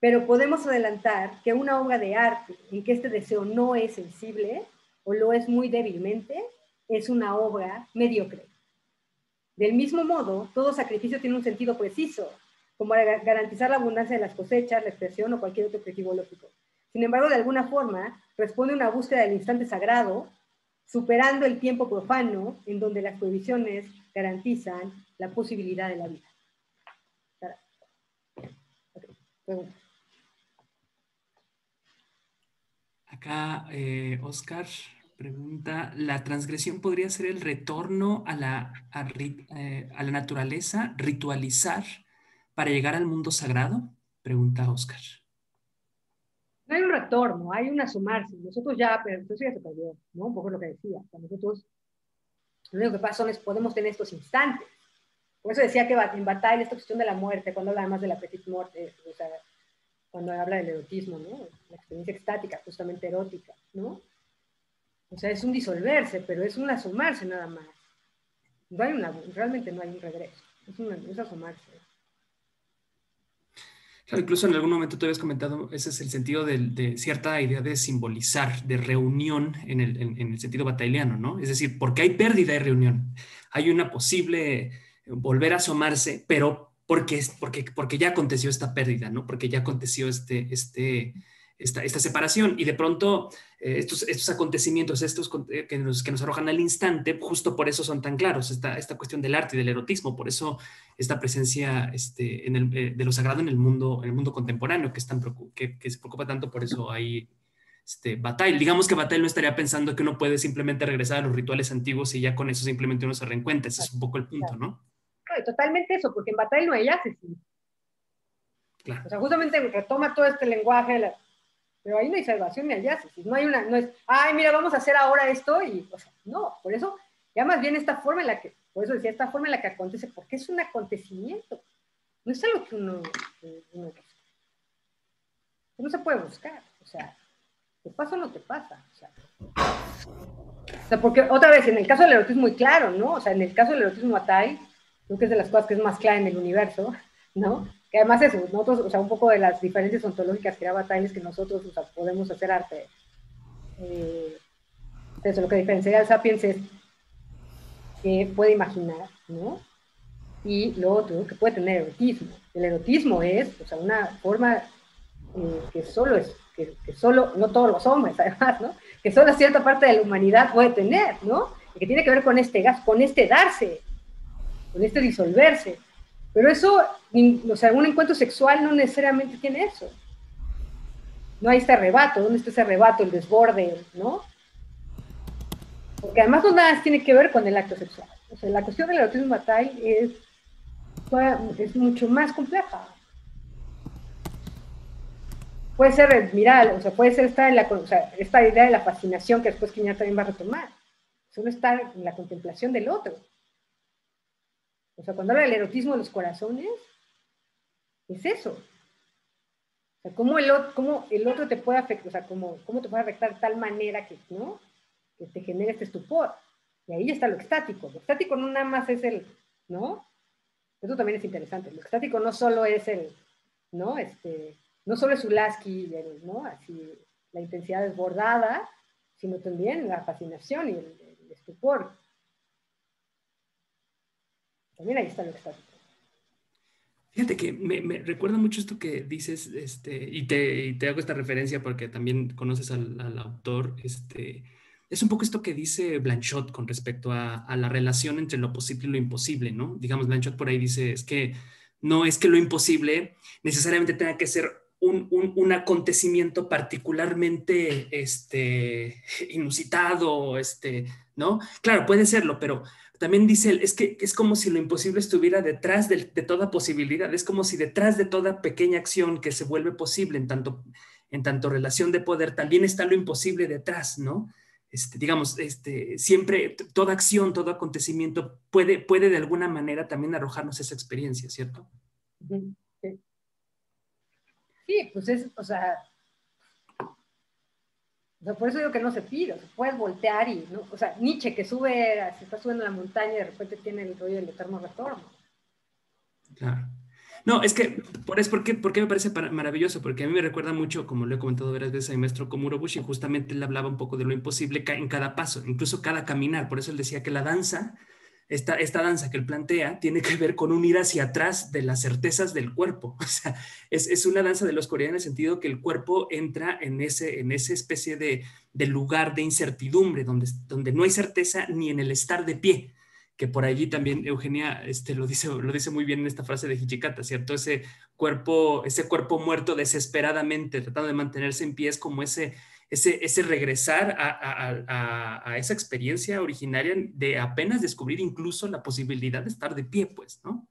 Pero podemos adelantar que una obra de arte en que este deseo no es sensible o lo es muy débilmente, es una obra mediocre. Del mismo modo, todo sacrificio tiene un sentido preciso, como garantizar la abundancia de las cosechas, la expresión o cualquier otro objetivo lógico. Sin embargo, de alguna forma, responde a una búsqueda del instante sagrado, superando el tiempo profano en donde las prohibiciones garantizan la posibilidad de la vida. Okay. Acá, Oscar pregunta, ¿la transgresión podría ser el retorno a la naturaleza, ritualizar para llegar al mundo sagrado? Pregunta Oscar. No hay un retorno, hay un asomarse. Nosotros ya, pero eso ya se perdió, ¿no? Un poco lo que decía. Nosotros, lo único que pasa es que podemos tener estos instantes. Por eso decía que en Bataille, esta cuestión de la muerte, cuando habla además de la petite mort, o sea, cuando habla del erotismo, ¿no? La experiencia extática, justamente erótica, ¿no? O sea, es un disolverse, pero es un asomarse nada más. No hay realmente no hay un regreso, es asomarse. Claro, incluso en algún momento tú habías comentado, ese es el sentido de cierta idea de simbolizar, de reunión en el sentido batailiano, ¿no? Es decir, porque hay pérdida de reunión, hay una posible volver a asomarse, pero porque ya aconteció esta pérdida, ¿no? Porque ya aconteció esta separación y de pronto estos acontecimientos, que nos arrojan al instante, justo por eso son tan claros, esta cuestión del arte y del erotismo, por eso esta presencia de lo sagrado en el mundo contemporáneo, que se preocupa tanto, por eso hay Bataille. Digamos que Bataille no estaría pensando que uno puede simplemente regresar a los rituales antiguos y ya con eso simplemente uno se reencuentra, ese es un poco el punto, ¿no? Totalmente eso, porque en Bataille no hay asesino. Claro. O sea, justamente retoma todo este lenguaje, pero ahí no hay salvación ni hay asesino. No es, ay, mira, vamos a hacer ahora esto, y, o sea, no, por eso, ya más bien esta forma en la que, por eso decía, esta forma en la que acontece, porque es un acontecimiento, no es algo que uno busca. No se puede buscar, o sea, ¿te pasa o no te pasa? O sea, porque otra vez, en el caso del erotismo muy claro, ¿no? O sea, en el caso del erotismo Bataille, creo que es de las cosas que es más clara en el universo, ¿no? Que además eso, nosotros, o sea, un poco de las diferencias ontológicas que da Bataille es que nosotros, o sea, podemos hacer arte. Eso, lo que diferencia al sapiens es que puede imaginar, ¿no? Y lo otro, que puede tener erotismo. El erotismo es, o sea, una forma que solo es, que solo, no todos los hombres, además, ¿no? Que solo cierta parte de la humanidad puede tener, ¿no? Y que tiene que ver con este gas, con este darse, con este disolverse. Pero eso, o sea, un encuentro sexual no necesariamente tiene eso. No hay este arrebato. ¿Dónde está ese arrebato, el desborde, ¿no? Porque además no nada tiene que ver con el acto sexual. O sea, la cuestión del erotismo Bataille es mucho más compleja. Puede ser, mira, o sea, puede ser esta idea de la fascinación que después Quiñar también va a retomar. Solo estar en la contemplación del otro. O sea, cuando habla del erotismo de los corazones, es eso. O sea, cómo el otro te puede afectar, o sea, cómo te puede afectar de tal manera que, ¿no? Que te genere este estupor. Y ahí está lo extático. Lo extático no nada más es el, ¿no? Eso también es interesante. Lo extático no solo es el, ¿no? No solo es Ulaski, ¿no? Así, la intensidad desbordada, sino también la fascinación y el estupor. También ahí está lo extático. Fíjate que me recuerda mucho esto que dices, y te hago esta referencia porque también conoces al autor, es un poco esto que dice Blanchot con respecto a la relación entre lo posible y lo imposible, ¿no? Digamos, Blanchot por ahí dice, es que no es que lo imposible necesariamente tenga que ser un acontecimiento particularmente inusitado, ¿no? Claro, puede serlo, pero también dice él, es que es como si lo imposible estuviera detrás de toda posibilidad, es como si detrás de toda pequeña acción que se vuelve posible en tanto relación de poder, también está lo imposible detrás, ¿no? Digamos, siempre toda acción, todo acontecimiento puede de alguna manera también arrojarnos esa experiencia, ¿cierto? Sí, sí, pues es, o sea, por eso digo que no se pide, o sea, puedes voltear y, ¿no? O sea, Nietzsche que se está subiendo a la montaña y de repente tiene el rollo del eterno retorno. Claro. No, es que, ¿por qué me parece maravilloso? Porque a mí me recuerda mucho, como lo he comentado varias veces, a mi maestro Komuro Bushi, justamente él hablaba un poco de lo imposible en cada paso, incluso cada caminar. Por eso él decía que la danza, esta danza que él plantea, tiene que ver con un ir hacia atrás de las certezas del cuerpo. O sea, es una danza de los coreanos en el sentido que el cuerpo entra en esa especie de lugar de incertidumbre, donde no hay certeza ni en el estar de pie, que por allí también Eugenia lo dice muy bien en esta frase de Hijikata, ¿cierto? Ese cuerpo muerto desesperadamente, tratando de mantenerse en pie, es como ese regresar a esa experiencia originaria de apenas descubrir incluso la posibilidad de estar de pie, pues, ¿no?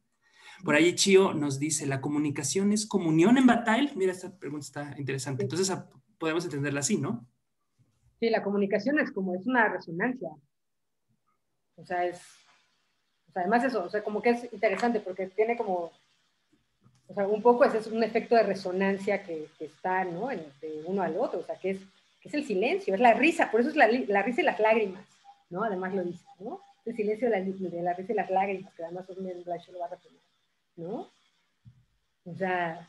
Por ahí Chio nos dice, ¿la comunicación es comunión en Bataille? Mira, esta pregunta está interesante. Entonces, podemos entenderla así, ¿no? Sí, la comunicación es una resonancia. O sea, además eso, o sea, como que es interesante porque tiene como, o sea, un poco es un efecto de resonancia que está, ¿no? De uno al otro, o sea, que es el silencio, es la risa, por eso es la risa y las lágrimas, ¿no? Además lo dice, ¿no? El silencio de la risa y las lágrimas, que además también Blanchot lo va a retomar, ¿no? O sea,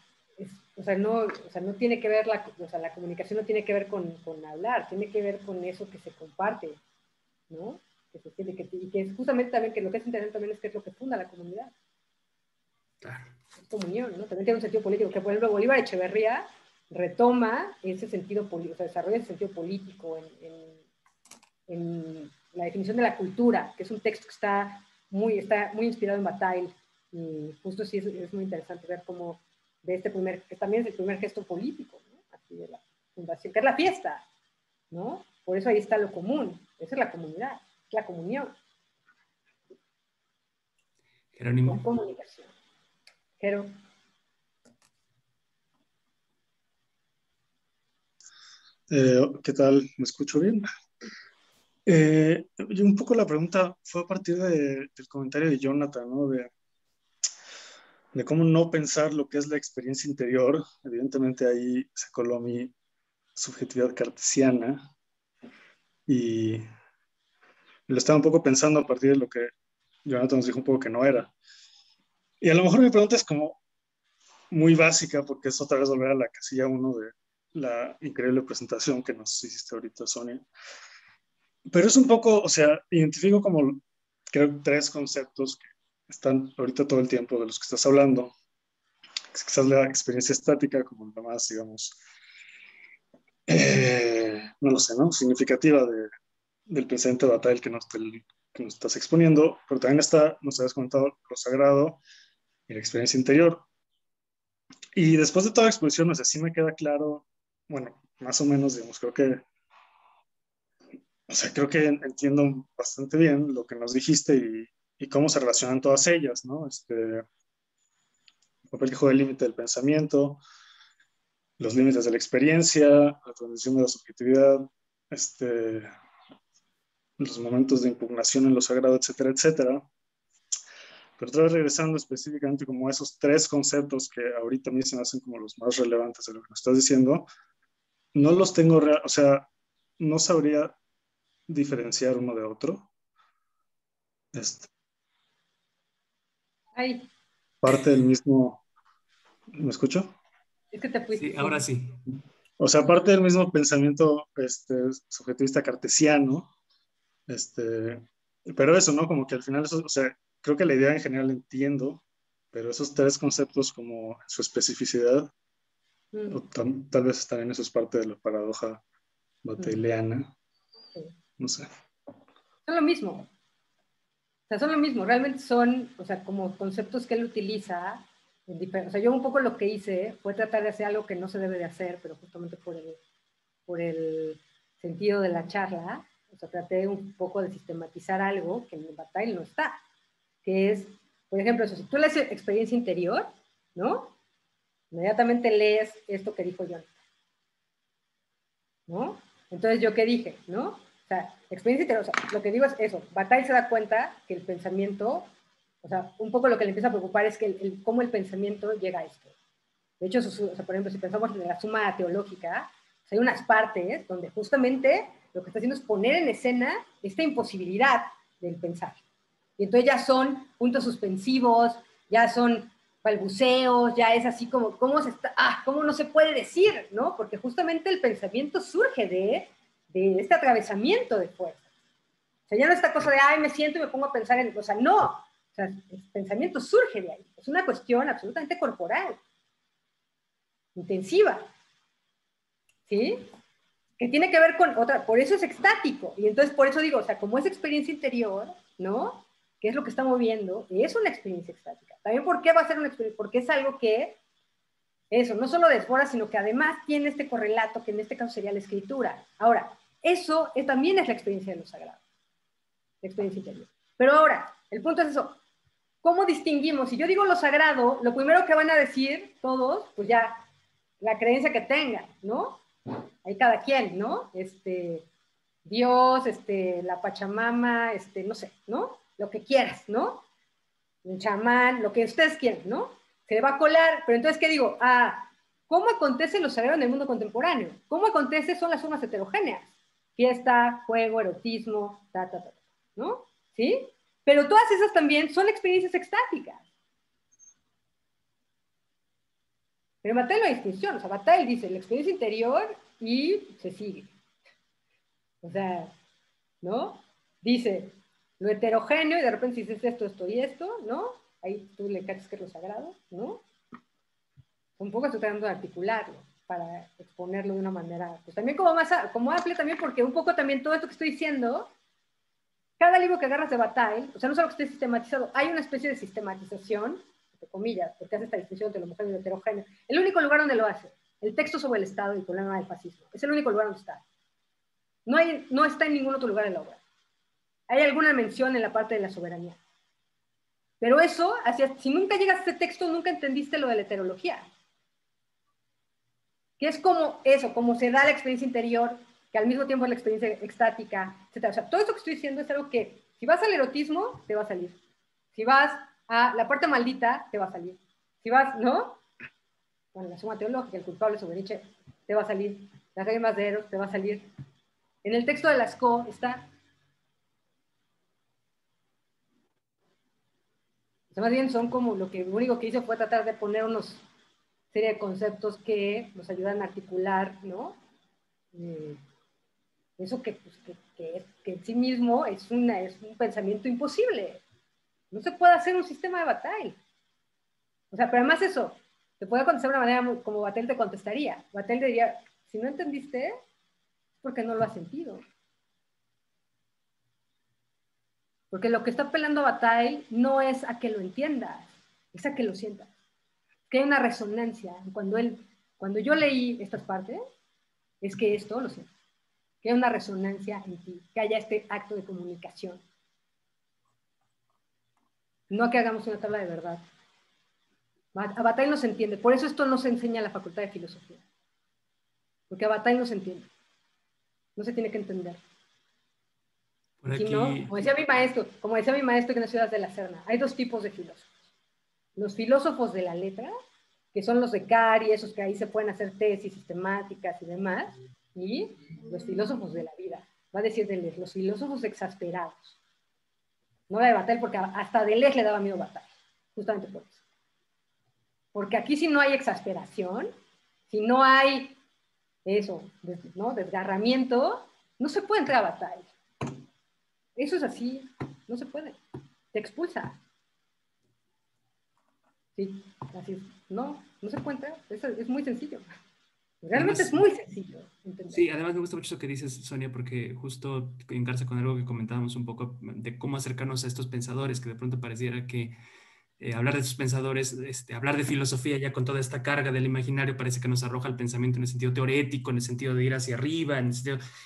no tiene que ver, la comunicación no tiene que ver con hablar, tiene que ver con eso que se comparte, ¿no? Que se tiene y que es justamente también que lo que es interesante también es que es lo que funda la comunidad. Claro. Es comunión, ¿no? También tiene un sentido político, que por ejemplo Bolívar Echeverría retoma ese sentido político, o sea, desarrolla ese sentido político en la definición de la cultura, que es un texto que está muy inspirado en Bataille, y justo sí es muy interesante ver cómo de que también es el primer gesto político, ¿no? Así de la fundación, que es la fiesta, ¿no? Por eso ahí está lo común, esa es la comunidad, es la comunión. Jerónimo. La comunicación. Pero ¿qué tal? ¿Me escucho bien? Y un poco la pregunta fue a partir del comentario de Jonathan, ¿no? De cómo no pensar lo que es la experiencia interior. Evidentemente ahí se coló mi subjetividad cartesiana y lo estaba un poco pensando a partir de lo que Jonathan nos dijo un poco que no era. Y a lo mejor mi pregunta es como muy básica porque es otra vez volver a la casilla 1 de la increíble presentación que nos hiciste ahorita, Sonia. Pero es un poco, o sea, identifico como, creo, tres conceptos que están ahorita todo el tiempo de los que estás hablando. Quizás la experiencia estática, como la más, digamos, no lo sé, ¿no? Significativa del pensamiento de Bataille que nos estás exponiendo, pero también está, nos habías comentado, lo sagrado y la experiencia interior. Y después de toda la exposición, no sé, sí me queda claro, bueno, más o menos, digamos, creo que entiendo bastante bien lo que nos dijiste y cómo se relacionan todas ellas, ¿no? El papel que juega el límite del pensamiento, los límites de la experiencia, la transición de la subjetividad, los momentos de impugnación en lo sagrado, etcétera, etcétera. Pero otra vez regresando específicamente como a esos tres conceptos que ahorita a mí se me hacen como los más relevantes de lo que nos estás diciendo, no los tengo, o sea, no sabría diferenciar uno de otro. Ay, Parte del mismo, ¿me escucho? es que te fuiste. Sí, ahora sí. O sea, parte del mismo pensamiento subjetivista cartesiano, pero eso, ¿no? Como que al final, eso, o sea, creo que la idea en general entiendo, pero esos tres conceptos como su especificidad, o tal vez también eso es parte de la paradoja batailleana, no sé. Son lo mismo. O sea, son lo mismo. Realmente son, o sea, como conceptos que él utiliza. O sea, yo un poco lo que hice fue tratar de hacer algo que no se debe de hacer, pero justamente por el sentido de la charla, o sea, traté un poco de sistematizar algo que en el Bataille no está, que es, por ejemplo, eso, si tú lees experiencia interior, ¿no? Inmediatamente lees esto que dijo John, ¿no? Entonces, ¿yo qué dije, no? O sea, experiencia interior, o sea, lo que digo es eso, Bataille se da cuenta que el pensamiento, o sea, un poco lo que le empieza a preocupar es que cómo el pensamiento llega a esto. De hecho, o sea, por ejemplo, si pensamos en la suma teológica, pues hay unas partes donde justamente lo que está haciendo es poner en escena esta imposibilidad del pensar. Y entonces ya son puntos suspensivos, ya son balbuceos, ya es así como, ¿cómo no se puede decir? ¿No? Porque justamente el pensamiento surge de este atravesamiento de fuerzas. O sea, ya no esta cosa de, ay, me siento y me pongo a pensar en, o sea, no. O sea, el pensamiento surge de ahí. Es una cuestión absolutamente corporal, intensiva. ¿Sí? Que tiene que ver con otra, por eso es extático. Y entonces por eso digo, o sea, como es experiencia interior, ¿no? ¿Qué es lo que está moviendo? Es una experiencia extática. También, ¿por qué va a ser una experiencia? Porque es algo que, eso, no solo desbora, sino que además tiene este correlato, que en este caso sería la escritura. Ahora, eso también es la experiencia de lo sagrado. La experiencia interior. Pero ahora, el punto es eso. ¿Cómo distinguimos? Si yo digo lo sagrado, lo primero que van a decir todos, pues ya, la creencia que tengan, ¿no? Hay cada quien, ¿no? Dios, la Pachamama, no sé, ¿no? Lo que quieras, ¿no? Un chamán, lo que ustedes quieran, ¿no? Se le va a colar, pero entonces, ¿qué digo? ¿Cómo acontece lo sagrado en el mundo contemporáneo? ¿Cómo acontece son las formas heterogéneas? Fiesta, juego, erotismo, ¿no? ¿Sí? Pero todas esas también son experiencias extáticas. Pero Bataille no hay distinción, o sea, Bataille dice la experiencia interior y se sigue. O sea, ¿no? Dice lo heterogéneo y de repente dices esto, esto y esto, ¿no? Ahí tú le cachas que es lo sagrado, ¿no? Un poco estoy tratando de articularlo para exponerlo de una manera, pues también como amplia también, porque un poco también todo esto que estoy diciendo, cada libro que agarras de Bataille, o sea, no solo que esté sistematizado, hay una especie de sistematización, entre comillas, porque hace esta distinción entre lo homogéneo y lo heterogéneo. El único lugar donde lo hace, el texto sobre el Estado y el problema del fascismo, es el único lugar donde está. No está en ningún otro lugar en la obra. Hay alguna mención en la parte de la soberanía. Pero eso, si nunca llegas a ese texto, nunca entendiste lo de la heterología. Que es como eso, como se da la experiencia interior, que al mismo tiempo es la experiencia extática, etc. O sea, todo esto que estoy diciendo es algo que, si vas al erotismo, te va a salir. Si vas a la parte maldita, te va a salir. Si vas, ¿no? Bueno, la suma teológica, el culpable sobre Nietzsche, te va a salir. Las reglas de Eros, te va a salir. En el texto de Lascaux está. O sea, más bien son como lo único que hice fue tratar de poner unos serie de conceptos que nos ayudan a articular, ¿no? Eso que en sí mismo es un pensamiento imposible. No se puede hacer un sistema de Bataille. O sea, pero además eso, te puede contestar de una manera como Bataille te contestaría. Bataille diría, si no entendiste, es porque no lo has sentido. Porque lo que está apelando a Bataille no es a que lo entiendas, es a que lo sientas. Que hay una resonancia. Cuando yo leí estas partes, es que esto lo siento. Que hay una resonancia en ti, que haya este acto de comunicación. No que hagamos una tabla de verdad. A Bataille no se entiende. Por eso esto no se enseña en la Facultad de Filosofía. Porque a Bataille no se entiende. No se tiene que entender. Por Si aquí... no, como decía mi maestro que en la ciudad de la Serna, hay dos tipos de filósofos. Los filósofos de la letra, que son los de Cari, esos que ahí se pueden hacer tesis sistemáticas y demás, y los filósofos de la vida. Va a decir Deleuze, los filósofos exasperados. No la de Bataille, porque hasta a Deleuze le daba miedo Bataille, justamente por eso. Porque aquí si no hay exasperación, si no hay eso, ¿no? Desgarramiento, no se puede entrar a Bataille. Eso es así, no se puede. Te expulsa. Sí, así es. No se puede entrar. Es muy sencillo. Realmente además, es muy sencillo entender. Sí, además me gusta mucho eso que dices, Sonia, porque justo engarza con algo que comentábamos un poco de cómo acercarnos a estos pensadores, que de pronto pareciera que hablar de estos pensadores, hablar de filosofía ya con toda esta carga del imaginario parece que nos arroja el pensamiento en el sentido teorético, en el sentido de ir hacia arriba,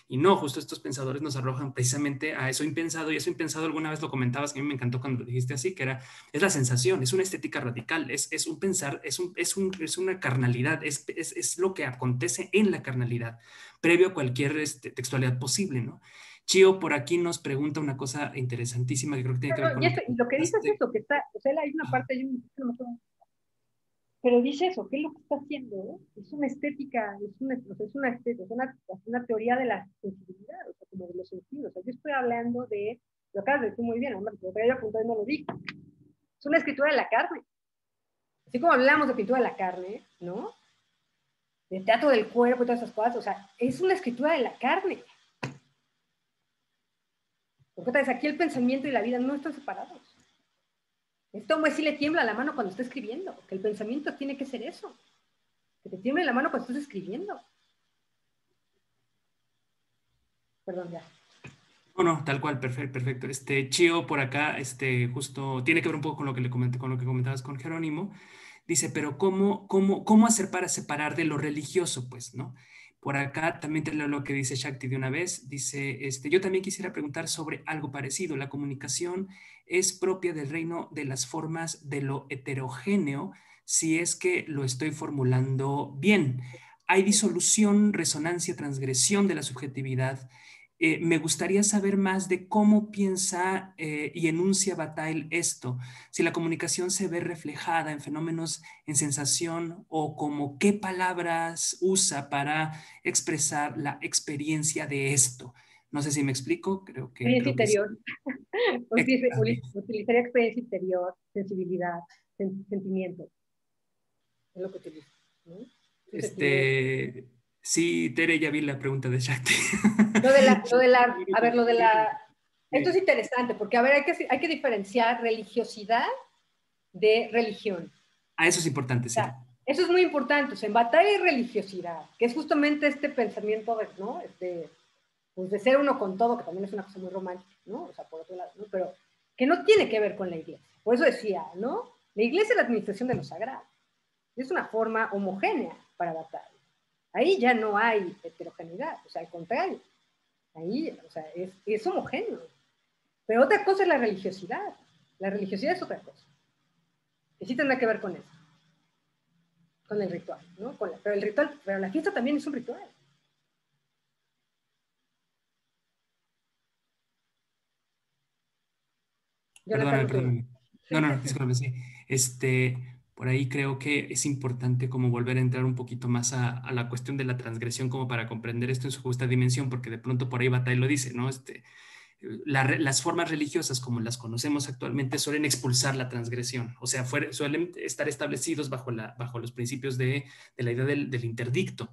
y no, justo estos pensadores nos arrojan precisamente a eso impensado, y eso impensado alguna vez lo comentabas, que a mí me encantó cuando lo dijiste así, que es la sensación, es una estética radical, es un pensar, es una carnalidad, es lo que acontece en la carnalidad, previo a cualquier textualidad posible, ¿no? Chio por aquí nos pregunta una cosa interesantísima que creo que tiene que ver con... Lo que dice es eso, que está, o sea, hay una parte, pero dice eso, ¿qué es lo que está haciendo? Es una estética, es una teoría de la sensibilidad, o sea, como de los sentidos. O sea, yo estoy hablando de, lo acabas de decir muy bien, hombre, lo que había apuntado y no lo dije. Es una escritura de la carne. Así como hablamos de pintura de la carne, ¿no? De teatro del cuerpo y todas esas cosas, o sea, es una escritura de la carne. Porque aquí el pensamiento y la vida no están separados. Esto hombre sí le tiembla la mano cuando está escribiendo, que el pensamiento tiene que ser eso, que te tiemble la mano cuando estás escribiendo. Perdón, ya. No, tal cual, perfecto. Chio por acá, justo tiene que ver un poco con lo que le comenté, con lo que comentabas con Jerónimo. Dice, pero ¿cómo hacer para separar de lo religioso, pues, ¿no? Por acá también te leo lo que dice Shakti de una vez. Dice, yo también quisiera preguntar sobre algo parecido. La comunicación es propia del reino de las formas de lo heterogéneo, si es que lo estoy formulando bien. Hay disolución, resonancia, transgresión de la subjetividad. Me gustaría saber más de cómo piensa y enuncia Bataille esto, si la comunicación se ve reflejada en fenómenos en sensación o como qué palabras usa para expresar la experiencia de esto. No sé si me explico, creo que... Experiencia interior. Utilizaría experiencia interior, sensibilidad, sentimiento. Es lo que utilizo, ¿no? Sí, Tere, ya vi la pregunta de Shakti. Esto es interesante, porque, a ver, hay que diferenciar religiosidad de religión. Eso es importante, sí. O sea, eso es muy importante. O sea, en Bataille hay religiosidad, que es justamente este pensamiento ¿no? Pues de ser uno con todo, que también es una cosa muy romántica, ¿no? O sea, por otro lado, ¿no? Pero que no tiene que ver con la iglesia. Por eso decía, ¿no? La iglesia es la administración de lo sagrado. Es una forma homogénea para Bataille. Ahí ya no hay heterogeneidad, o sea, al contrario. Ahí, o sea, es homogéneo. Pero otra cosa es la religiosidad. La religiosidad es otra cosa. Que sí tendrá que ver con eso. Con el ritual, ¿no? Pero la fiesta también es un ritual. Perdóname. No, disculpe, sí. Por ahí creo que es importante como volver a entrar un poquito más a la cuestión de la transgresión como para comprender esto en su justa dimensión, porque de pronto por ahí Bataille lo dice, ¿no? Las formas religiosas como las conocemos actualmente suelen expulsar la transgresión, o sea, suelen estar establecidos bajo los principios de la idea del interdicto.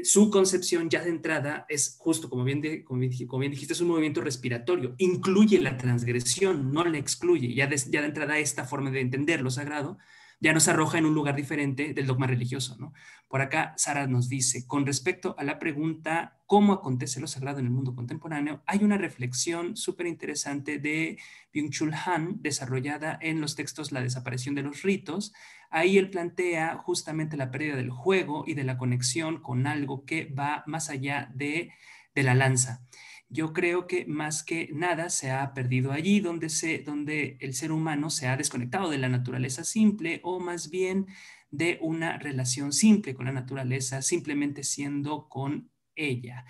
Su concepción ya de entrada es justo, como bien dijiste, es un movimiento respiratorio, incluye la transgresión, no la excluye. Ya de entrada esta forma de entender lo sagrado ya nos arroja en un lugar diferente del dogma religioso, ¿no? Por acá Sara nos dice, con respecto a la pregunta ¿cómo acontece lo sagrado en el mundo contemporáneo? Hay una reflexión súper interesante de Byung-Chul Han desarrollada en los textos La desaparición de los ritos. Ahí él plantea justamente la pérdida del juego y de la conexión con algo que va más allá de la lanza. Yo creo que más que nada se ha perdido allí donde el ser humano se ha desconectado de la naturaleza simple o más bien de una relación simple con la naturaleza, simplemente siendo con ella.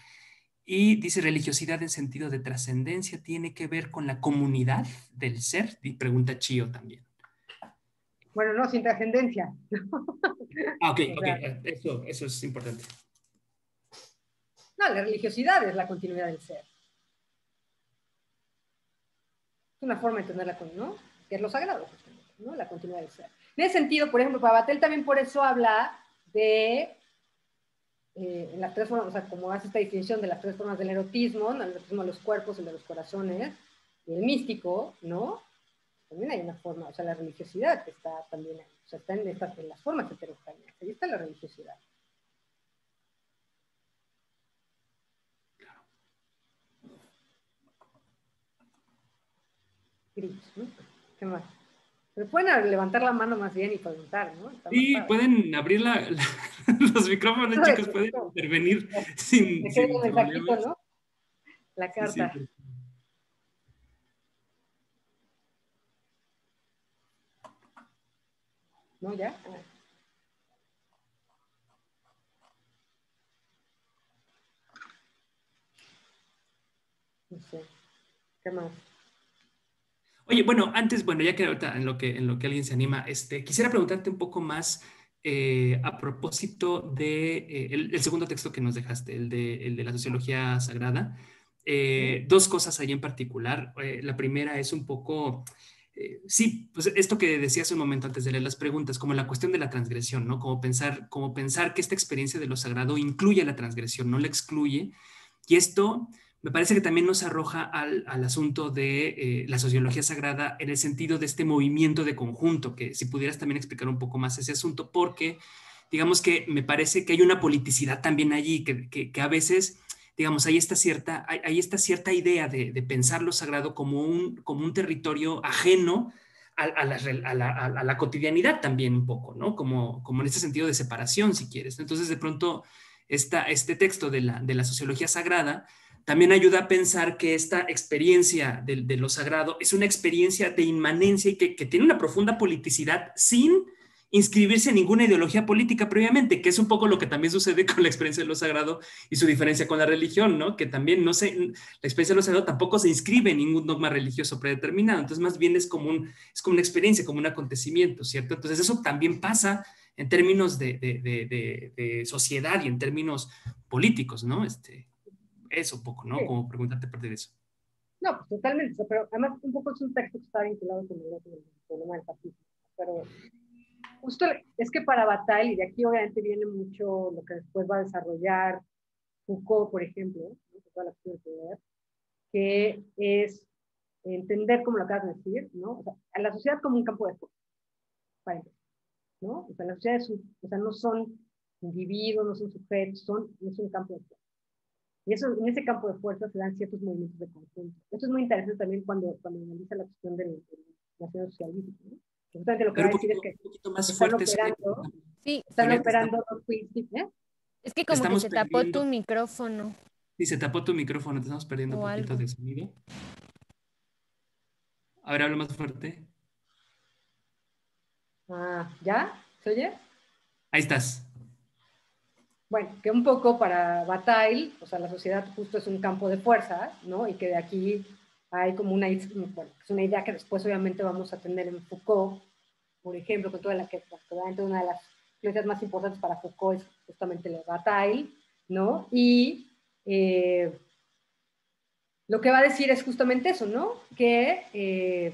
Y dice, religiosidad en sentido de trascendencia tiene que ver con la comunidad del ser, y pregunta Chío también. Bueno, no, sin trascendencia. Ah, ok, O sea, eso es importante. no, la religiosidad es la continuidad del ser. Es una forma de entenderla, ¿no? Que es lo sagrado, justamente, ¿no? La continuidad del ser. En ese sentido, por ejemplo, Babatel también por eso habla de en las tres formas, o sea, como hace esta distinción de las tres formas del erotismo, ¿no? El erotismo de los cuerpos, el de los corazones, y el místico, ¿no? También hay una forma, o sea, la religiosidad que está también, o sea, está en las formas heterogéneas, ahí está la religiosidad. Gris, ¿no? ¿Qué más? Pero pueden levantar la mano más bien y preguntar, ¿no? Sí, pueden abrir los micrófonos, chicos, pueden intervenir sin problemas. ¿No? La carta. Sí, sí. ¿No, ya? No sé. ¿Qué más? Oye, bueno, antes, bueno, ya que ahorita en lo que alguien se anima, quisiera preguntarte un poco más a propósito de el segundo texto que nos dejaste, el de la sociología sagrada. Dos cosas ahí en particular. La primera es un poco, sí, pues esto que decía hace un momento antes de leer las preguntas, como la cuestión de la transgresión, ¿no? Como pensar que esta experiencia de lo sagrado incluye la transgresión, no la excluye. Y esto me parece que también nos arroja al asunto de la sociología sagrada en el sentido de este movimiento de conjunto, que si pudieras también explicar un poco más ese asunto, porque digamos que me parece que hay una politicidad también allí, que a veces, digamos, hay esta cierta idea de pensar lo sagrado como un territorio ajeno a la cotidianidad también un poco, ¿no? Como en este sentido de separación, si quieres. Entonces, de pronto, este texto de la sociología sagrada también ayuda a pensar que esta experiencia de lo sagrado es una experiencia de inmanencia y que tiene una profunda politicidad sin inscribirse en ninguna ideología política previamente, que es un poco lo que también sucede con la experiencia de lo sagrado y su diferencia con la religión, ¿no? Que también la experiencia de lo sagrado tampoco se inscribe en ningún dogma religioso predeterminado, entonces más bien es como una experiencia, como un acontecimiento, ¿cierto? Entonces eso también pasa en términos de sociedad y en términos políticos, ¿no? Eso un poco, ¿no? Sí. Como preguntarte a partir de eso. No, pues totalmente, pero además un poco es un texto que está vinculado con el problema del fascismo, pero justo es que para Bataille, y de aquí obviamente viene mucho lo que después va a desarrollar Foucault, por ejemplo, ¿no? Toda la cuestión de poder, que es entender, como lo acabas de decir, ¿no? O sea, a la sociedad como un campo de fuerza, para empezar, ¿no? O sea, la sociedad no son individuos, no son sujetos, es un campo de fuerza. Y eso, en ese campo de fuerza se dan ciertos movimientos de conjunto. Esto es muy interesante también cuando analiza la cuestión del nacionalsocialismo, ¿no? Justamente lo que va a decir es que están operando los principios, ¿eh? Es que como que se tapó tu micrófono. Sí, se tapó tu micrófono, te estamos perdiendo un poquito de sonido. A ver, habla más fuerte. ¿Ya? ¿Se oye? Ahí estás. Bueno, que un poco para Bataille, o sea, la sociedad justo es un campo de fuerza, ¿no? Y que de aquí hay como es una idea que después obviamente vamos a tener en Foucault, por ejemplo, con toda una de las influencias más importantes para Foucault es justamente la de Bataille, ¿no? Y lo que va a decir es justamente eso, ¿no? Que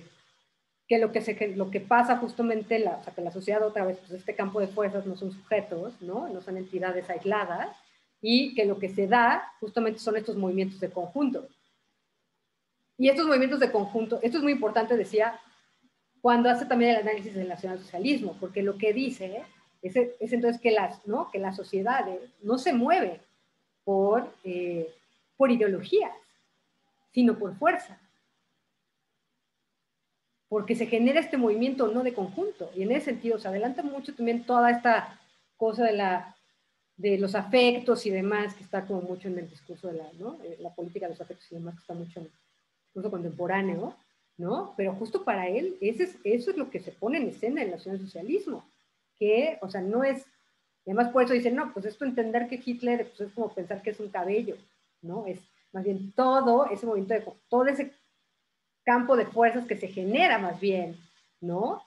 lo que pasa justamente, o sea, que la sociedad otra vez, pues este campo de fuerzas no son sujetos, ¿no? No son entidades aisladas, y que lo que se da justamente son estos movimientos de conjunto. Y estos movimientos de conjunto, esto es muy importante, decía, cuando hace también el análisis del nacionalsocialismo, porque lo que dice es entonces que las sociedades no se mueven por ideologías, sino por fuerza. Porque se genera este movimiento no de conjunto, y en ese sentido se adelanta mucho también toda esta cosa de los afectos y demás, que está como mucho en el discurso de la política de los afectos y demás, que está mucho en el discurso contemporáneo, ¿no? Pero justo para él, eso es lo que se pone en escena en el nacionalsocialismo, que, o sea, no es, y además por eso dicen, no, pues esto entender que Hitler pues es como pensar que es un cabello, ¿no? Es más bien todo ese movimiento, todo ese campo de fuerzas que se genera más bien, ¿no?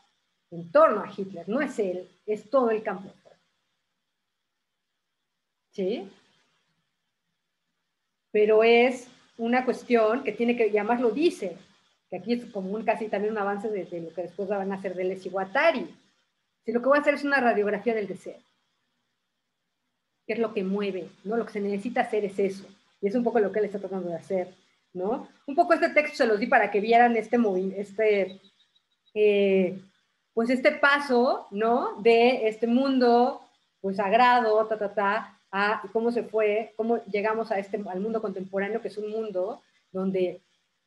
En torno a Hitler, no es él, es todo el campo de fuerzas. ¿Sí? Pero es una cuestión que tiene que, y además lo dice, que aquí es como casi también un avance de lo que después van a hacer Deleuze y Guattari. Si lo que voy a hacer es una radiografía del deseo, que es lo que mueve, ¿no? Lo que se necesita hacer es eso, y es un poco lo que él está tratando de hacer, ¿no? Un poco este texto se los di para que vieran pues este paso, ¿no? De este mundo, pues sagrado, a cómo se fue, cómo llegamos al mundo contemporáneo, que es un mundo donde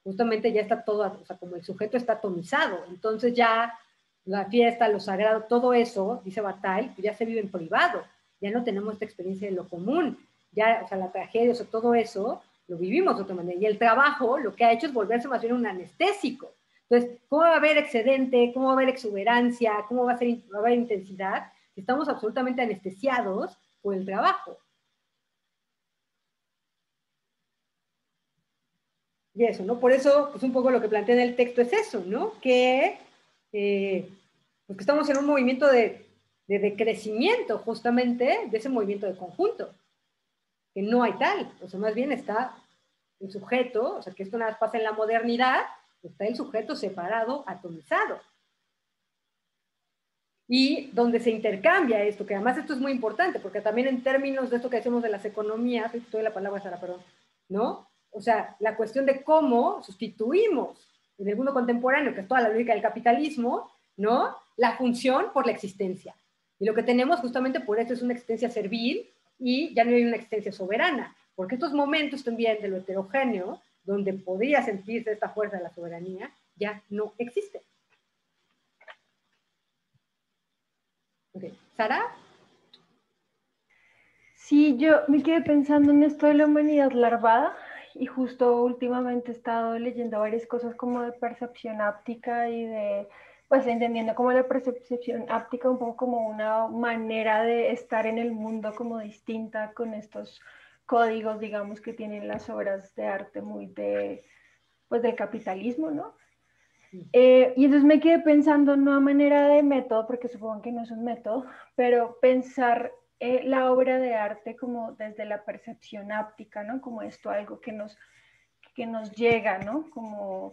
justamente ya está todo, o sea, como el sujeto está atomizado, entonces ya la fiesta, lo sagrado, todo eso, dice Bataille, ya se vive en privado, ya no tenemos esta experiencia de lo común, ya, o sea, la tragedia, o sea, todo eso lo vivimos de otra manera, y el trabajo lo que ha hecho es volverse más bien un anestésico. Entonces, ¿cómo va a haber excedente? ¿Cómo va a haber exuberancia? ¿Cómo va a haber intensidad? Si estamos absolutamente anestesiados por el trabajo. Y eso, ¿no? Por eso, pues un poco lo que plantea en el texto es eso, ¿no? Que, pues que estamos en un movimiento de decrecimiento, justamente, de ese movimiento de conjunto, que no hay tal, o sea, más bien está el sujeto, o sea, que esto nada más pasa en la modernidad, está el sujeto separado, atomizado. Y donde se intercambia esto, que además esto es muy importante, porque también en términos de esto que decimos de las economías, estoy la palabra, Sara, perdón, ¿no? O sea, la cuestión de cómo sustituimos en el mundo contemporáneo, que es toda la lógica del capitalismo, ¿no? La función por la existencia. Y lo que tenemos justamente por esto es una existencia servil y ya no hay una existencia soberana, porque estos momentos también de lo heterogéneo, donde podría sentirse esta fuerza de la soberanía, ya no existen. Okay. ¿Sara? Sí, yo me quedé pensando en esto de la humanidad larvada y justo últimamente he estado leyendo varias cosas como de percepción áptica y de, pues entendiendo como la percepción áptica un poco como una manera de estar en el mundo como distinta con estos códigos, digamos, que tienen las obras de arte muy de, pues del capitalismo, ¿no? Y entonces me quedé pensando no a manera de método, porque supongo que no es un método, pero pensar la obra de arte como desde la percepción áptica, ¿no? Como esto, algo que nos llega, ¿no? Como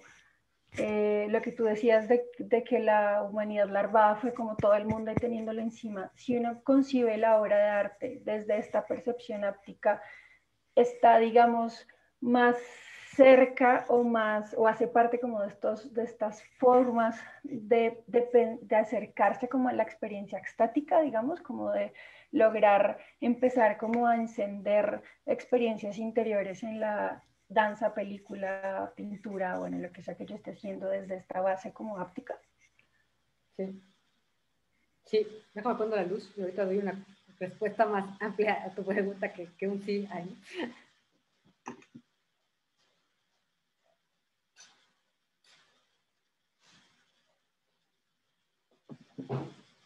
lo que tú decías de que la humanidad larvada fue como todo el mundo ahí teniéndolo encima. Si uno concibe la obra de arte desde esta percepción áptica, está, digamos, más cerca o más, o hace parte como de estas formas de acercarse como a la experiencia extática, digamos, como de lograr empezar como a encender experiencias interiores en la danza, película, pintura, bueno, lo que sea que yo esté haciendo desde esta base como áptica. Sí. Sí, déjame poner la luz y ahorita doy una respuesta más amplia a tu pregunta que un sí ahí.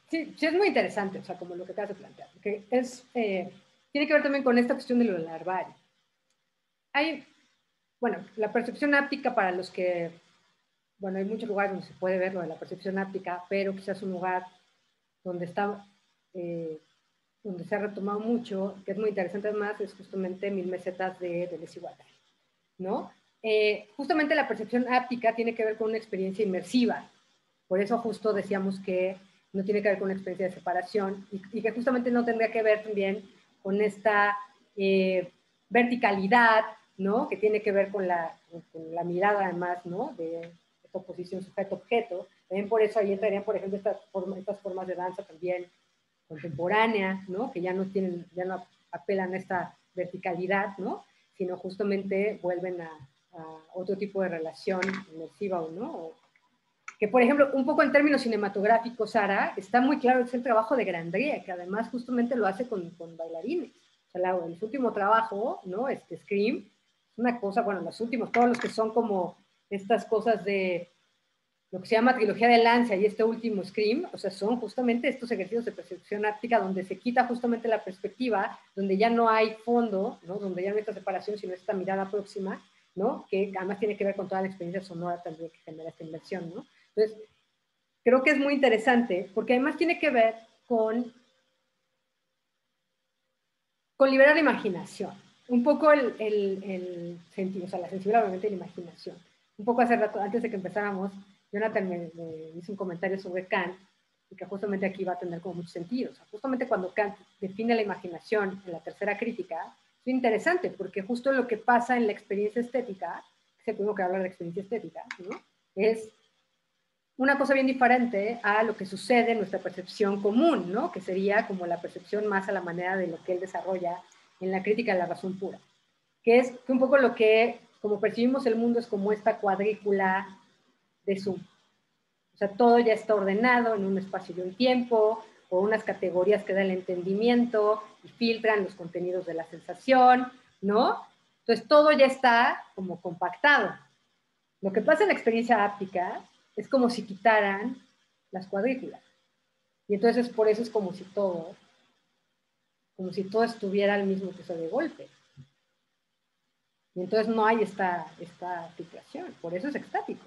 Sí, sí, es muy interesante, o sea, como lo que acabas de plantear, porque tiene que ver también con esta cuestión de lo larvario. Hay, bueno, la percepción áptica para los que, bueno, hay muchos lugares donde se puede ver lo de la percepción áptica, pero quizás un lugar donde está, donde se ha retomado mucho, que es muy interesante además, es justamente 1000 mesetas de Deleuze y Guattari, ¿no? Justamente la percepción áptica tiene que ver con una experiencia inmersiva, por eso justo decíamos que no tiene que ver con una experiencia de separación y que justamente no tendría que ver también con esta verticalidad, ¿no? Que tiene que ver con la mirada además, ¿no? De esta oposición sujeto-objeto. También por eso ahí entrarían, por ejemplo, estas formas de danza también contemporáneas, ¿no? Que ya no apelan a esta verticalidad, ¿no? Sino justamente vuelven a otro tipo de relación inmersiva, ¿no? Que, por ejemplo, un poco en términos cinematográficos, Sara, está muy claro que es el trabajo de Grandria, que además justamente lo hace con bailarines. O sea, en su último trabajo, ¿no? Scream, es una cosa, bueno, los últimos, todos los que son como estas cosas de lo que se llama trilogía de Lancia y este último Scream, o sea, son justamente estos ejercicios de percepción áptica donde se quita justamente la perspectiva, donde ya no hay fondo, ¿no? Donde ya no hay esta separación, sino esta mirada próxima, ¿no? Que además tiene que ver con toda la experiencia sonora también que genera esta inversión, ¿no? Entonces, creo que es muy interesante, porque además tiene que ver con liberar la imaginación, un poco el sentido, o sea, la sensibilidad obviamente de la imaginación. Un poco hace rato, antes de que empezáramos, Jonathan me hizo un comentario sobre Kant, y que justamente aquí va a tener como mucho sentido. O sea, justamente cuando Kant define la imaginación en la tercera crítica, es interesante, porque justo lo que pasa en la experiencia estética, que es el primero que habla de experiencia estética, ¿no? Es una cosa bien diferente a lo que sucede en nuestra percepción común, ¿no? Que sería como la percepción más a la manera de lo que él desarrolla en la crítica de la razón pura, que es que un poco lo que, como percibimos el mundo, es como esta cuadrícula de Zoom. O sea, todo ya está ordenado en un espacio y un tiempo, o unas categorías que da el entendimiento y filtran los contenidos de la sensación, ¿no? Entonces todo ya está como compactado. Lo que pasa en la experiencia áptica es como si quitaran las cuadrículas. Y entonces por eso es como si todo estuviera al mismo peso de golpe. Y entonces no hay esta situación. Por eso es extático.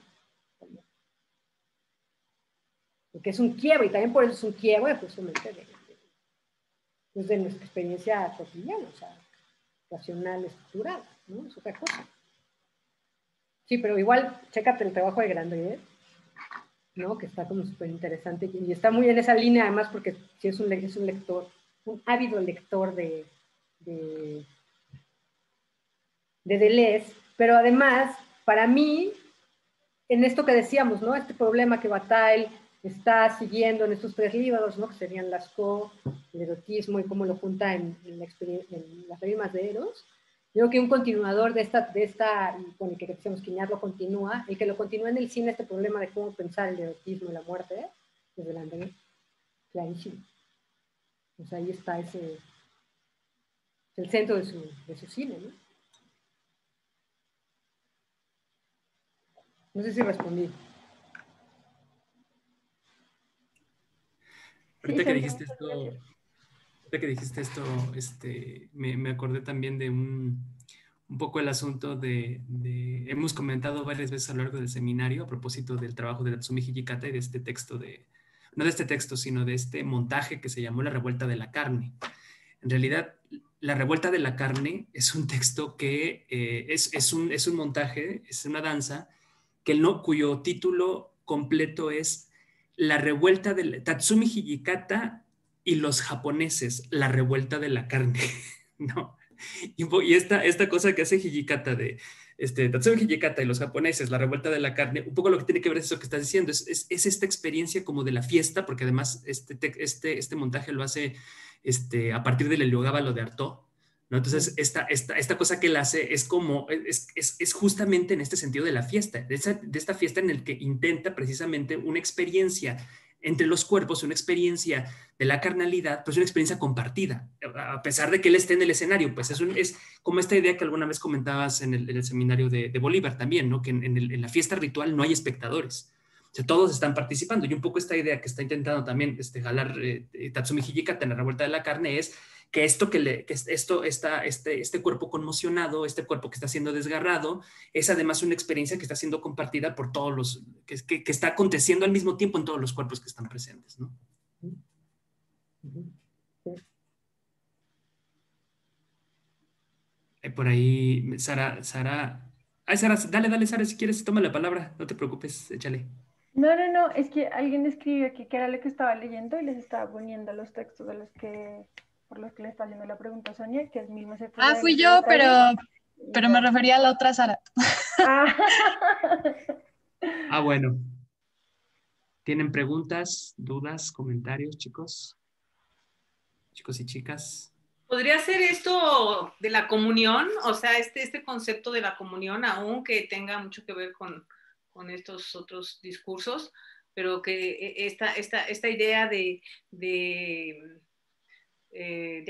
Porque es un quiebre, y también por eso es un quiebre justamente de nuestra experiencia cotidiana, o sea, racional, estructurada, ¿no? Es otra cosa. Sí, pero igual, chécate el trabajo de Grandier, ¿no? Que está como súper interesante, y está muy en esa línea, además, porque sí es un lector, un ávido lector de Deleuze, pero además, para mí, en esto que decíamos, ¿no? Este problema que Bataille está siguiendo en estos 3 libros, ¿no? Que serían Lascaux, el erotismo y cómo lo junta en las rimas de Eros. Yo creo que un continuador de esta con el que decíamos que Iñar lo continúa, el que lo continúa en el cine, este problema de cómo pensar el erotismo y la muerte, desde la anterior, clarísimo. Pues ahí está el centro de su cine, ¿no? No sé si respondí. Ahorita que dijiste esto, me acordé también de un poco el asunto hemos comentado varias veces a lo largo del seminario a propósito del trabajo de Tatsumi Hijikata y de este texto no de este texto, sino de este montaje que se llamó La Revuelta de la Carne. En realidad, La Revuelta de la Carne es un texto que es un montaje, es una danza, cuyo título completo es La Revuelta de Tatsumi Hijikata y los japoneses, La Revuelta de la Carne, ¿no? Y esta cosa que hace Hijikata de Tatsumi Hijikata y los japoneses, La Revuelta de la Carne, un poco lo que tiene que ver es eso que estás diciendo, es esta experiencia como de la fiesta, porque además este montaje lo hace a partir del Heliogábalo de Artaud, ¿no? Entonces, esta cosa que él hace es como, es justamente en este sentido de la fiesta, de esta fiesta en el que intenta precisamente una experiencia entre los cuerpos, una experiencia de la carnalidad, pues una experiencia compartida, a pesar de que él esté en el escenario, pues es como esta idea que alguna vez comentabas en el seminario de Bolívar también, ¿no? Que en la fiesta ritual no hay espectadores. O sea, todos están participando, y un poco esta idea que está intentando también jalar Tatsumi Hijikata en La Revuelta de la Carne es que este cuerpo conmocionado, este cuerpo que está siendo desgarrado, es además una experiencia que está siendo compartida por todos que está aconteciendo al mismo tiempo en todos los cuerpos que están presentes, ¿no? Por ahí, Sara, dale, Sara, si quieres, toma la palabra, no te preocupes, échale. No, es que alguien escribió aquí que era lo que estaba leyendo y les estaba poniendo los textos por los que le está haciendo la pregunta a Sonia, que es 1000 meses. Fui yo, pero me refería a la otra Sara. Bueno. ¿Tienen preguntas, dudas, comentarios, chicos? Chicos y chicas. ¿Podría ser esto de la comunión? O sea, este concepto de la comunión, aunque tenga mucho que ver con estos otros discursos, pero que esta idea de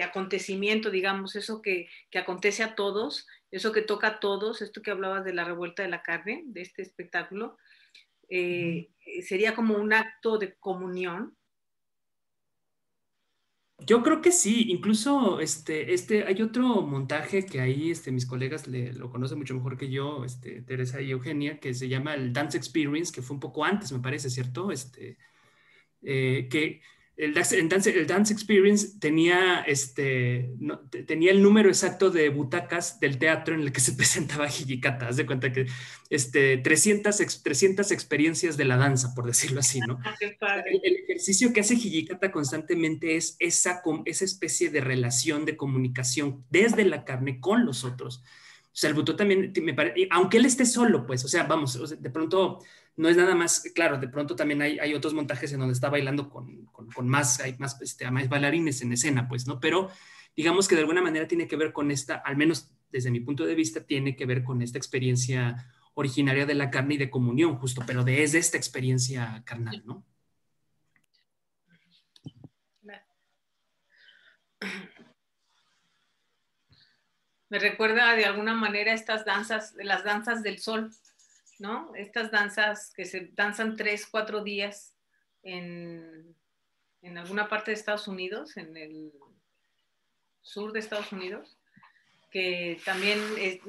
acontecimiento, digamos, eso que acontece a todos, eso que toca a todos, esto que hablabas de La Revuelta de la Carne, de este espectáculo, sería como un acto de comunión. Yo creo que sí, incluso hay otro montaje que ahí mis colegas lo conocen mucho mejor que yo, Teresa y Eugenia, que se llama el Dance Experience, que fue un poco antes, me parece, ¿cierto? Que el Dance Experience tenía, tenía el número exacto de butacas del teatro en el que se presentaba Hijikata. Haz de cuenta que 300 experiencias de la danza, por decirlo así, ¿no? Qué padre. El ejercicio que hace Hijikata constantemente es esa especie de relación, de comunicación desde la carne con los otros. O sea, el butó también, aunque él esté solo, pues, o sea, vamos, de pronto no es nada más, claro, de pronto también hay otros montajes en donde está bailando con más, hay más, más bailarines en escena, pues, ¿no? Pero digamos que de alguna manera tiene que ver con esta, al menos desde mi punto de vista, tiene que ver con esta experiencia originaria de la carne y de comunión, justo, pero desde esta experiencia carnal, ¿no? Me recuerda de alguna manera estas danzas, las danzas del sol, ¿no? Estas danzas que se danzan 3, 4 días en alguna parte de Estados Unidos, en el sur de Estados Unidos, que también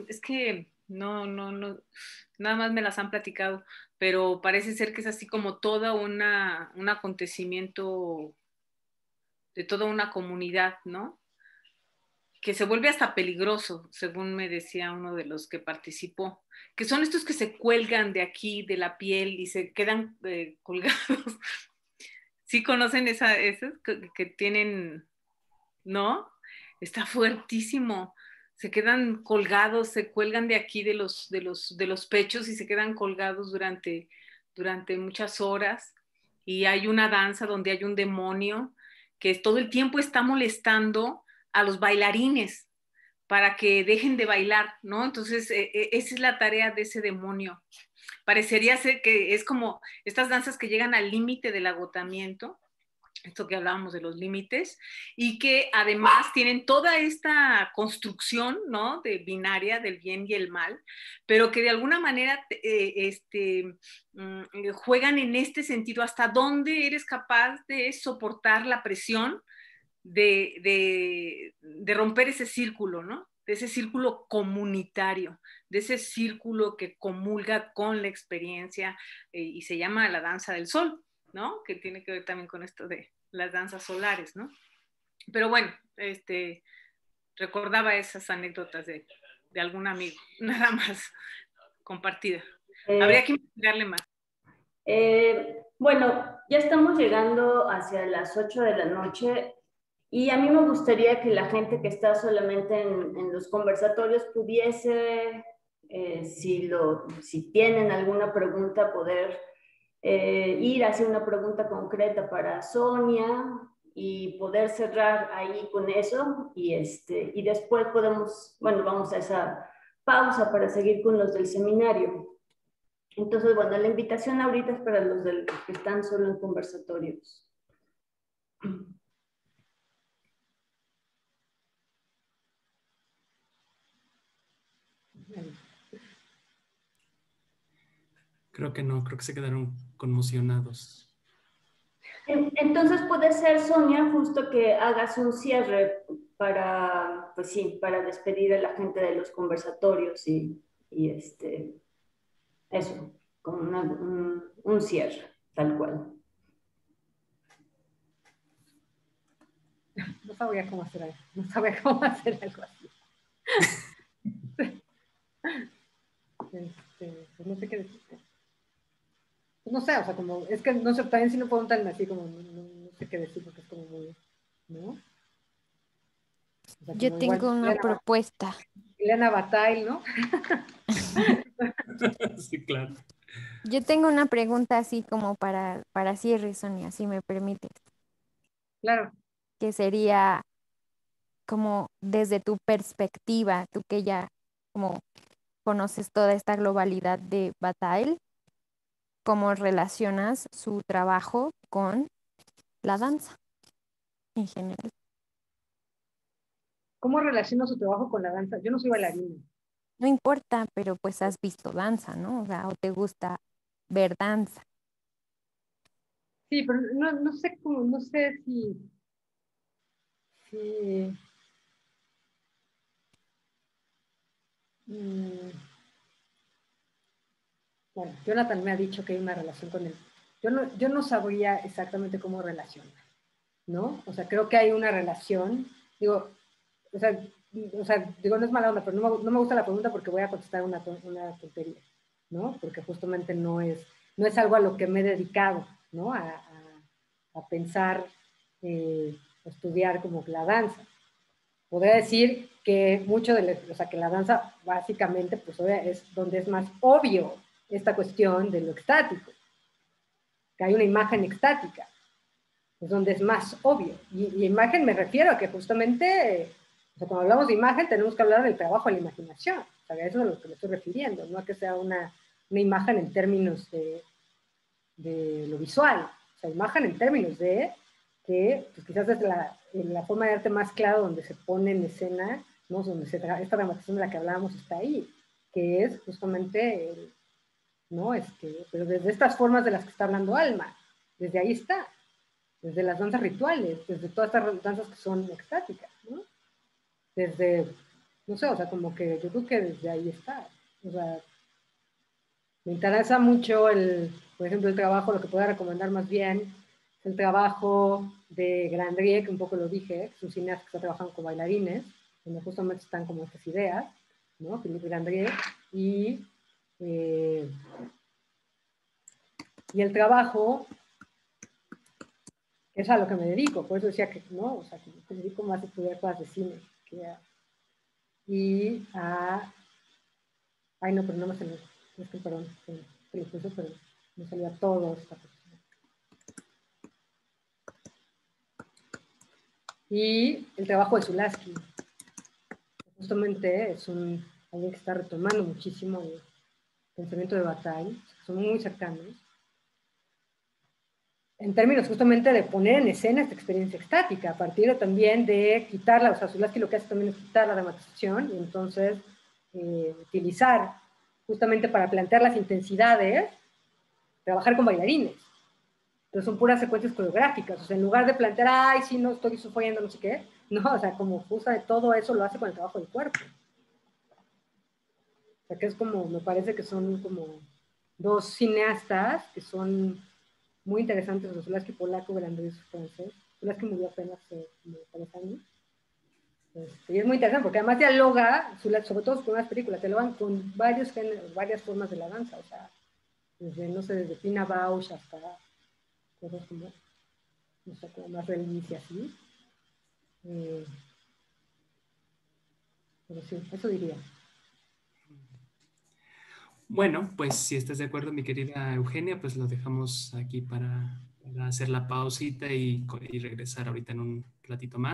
es que no, nada más me las han platicado, pero parece ser que es así como todo un acontecimiento de toda una comunidad, ¿no? Que se vuelve hasta peligroso, según me decía uno de los que participó, que son estos que se cuelgan de aquí, de la piel, y se quedan colgados. ¿Sí conocen esos que tienen, no? Está fuertísimo. Se quedan colgados, se cuelgan de aquí de los pechos y se quedan colgados durante muchas horas. Y hay una danza donde hay un demonio que todo el tiempo está molestando a los bailarines para que dejen de bailar, ¿no? Entonces, esa es la tarea de ese demonio. Parecería ser que es como estas danzas que llegan al límite del agotamiento, esto que hablábamos de los límites, y que además tienen toda esta construcción, ¿no? De binaria del bien y el mal, pero que de alguna manera juegan en este sentido, hasta dónde eres capaz de soportar la presión de romper ese círculo, ¿no? De ese círculo comunitario, de ese círculo que comulga con la experiencia, y se llama la danza del sol, ¿no? Que tiene que ver también con esto de las danzas solares, ¿no? Pero bueno, recordaba esas anécdotas de algún amigo, nada más compartida. Habría que investigarle más. Bueno, ya estamos llegando hacia las 8 de la noche y a mí me gustaría que la gente que está solamente en los conversatorios pudiese, si tienen alguna pregunta, poder ir hacia una pregunta concreta para Sonia y poder cerrar ahí con eso y después vamos a esa pausa para seguir con los del seminario. Entonces, bueno, la invitación ahorita es para los que están solo en conversatorios. Creo que no, creo que se quedaron conmocionados. Entonces puede ser, Sonia, justo que hagas un cierre para, pues sí, para despedir a la gente de los conversatorios y eso, como un cierre, tal cual. No sabía cómo hacer algo, algo así. Pues no sé qué decir. Pues no sé, o sea, como, es que no sé, también si no preguntan así como, no sé qué decir, porque es como muy, ¿no? O sea, yo tengo una propuesta. Elena Bataille, ¿no? Sí, claro. Yo tengo una pregunta así como para cierre, Sonia, si me permites. Claro. Que sería como desde tu perspectiva, tú que ya como conoces toda esta globalidad de Bataille, ¿cómo relacionas su trabajo con la danza en general? ¿Cómo relaciona su trabajo con la danza? Yo no soy bailarina. No importa, pero pues has visto danza, ¿no? O sea, o te gusta ver danza. Sí, pero no sé cómo, no sé si bueno, Jonathan me ha dicho que hay una relación con él. Yo no sabría exactamente cómo relacionar, ¿no? O sea, creo que hay una relación, digo, o sea, digo, no es mala onda, pero no me gusta la pregunta porque voy a contestar una tontería, ¿no? Porque justamente no es algo a lo que me he dedicado, ¿no? A pensar, estudiar como la danza. Podría decir que que la danza básicamente pues es donde es más obvio esta cuestión de lo extático, que hay una imagen extática, es donde es más obvio. Y imagen me refiero a que justamente, o sea, cuando hablamos de imagen tenemos que hablar del trabajo de la imaginación, o sea, eso es a lo que me estoy refiriendo, no a que sea una imagen en términos de lo visual, o sea, imagen en términos de que pues quizás es la forma de arte más clara donde se pone en escena, ¿no? Donde esta dramatización de la que hablábamos está ahí, que es justamente, ¿no? Pero desde estas formas de las que está hablando Alma, desde ahí está, desde las danzas rituales, desde todas estas danzas que son extáticas, ¿no? Desde, no sé, o sea, como que yo creo que desde ahí está, o sea, me interesa mucho por ejemplo, el trabajo, lo que puedo recomendar más bien, es el trabajo de Grandrier, que un poco lo dije, es un cineasta que está trabajando con bailarines, donde justamente están como estas ideas, ¿no? Philippe Grandrier, y el trabajo, que es a lo que me dedico, por eso decía que no, o sea, que me dedico más a estudiar cosas de cine, ay no, pero no me salió, es que perdón, que lo puse, pero me salió todo esta cosa. Y el trabajo de Zulaski, justamente es alguien que está retomando muchísimo el pensamiento de Bataille, son muy cercanos, en términos justamente de poner en escena esta experiencia extática, a partir también de quitarla, o sea, Zulaski lo que hace también es quitar la dramatización y entonces utilizar justamente para plantear las intensidades, trabajar con bailarines. Entonces son puras secuencias coreográficas, o sea, en lugar de plantear, ay, sí, no estoy sufriendo, no sé qué, no, o sea, como justo de todo eso lo hace con el trabajo del cuerpo. O sea, que es como, me parece que son como dos cineastas que son muy interesantes, Zulaski polaco, Grandrier francés. Zulaski murió apenas como 3 años. Y es muy interesante porque además dialoga, sobre todo sus primeras películas, dialogan con varios géneros, varias formas de la danza, o sea, desde, no sé, desde Pina Bausch hasta cosas como, no sé, como más religiosas y así. Pero sí, eso diría. Bueno, pues si estás de acuerdo, mi querida Eugenia, pues lo dejamos aquí para hacer la pausita y regresar ahorita en un ratito más.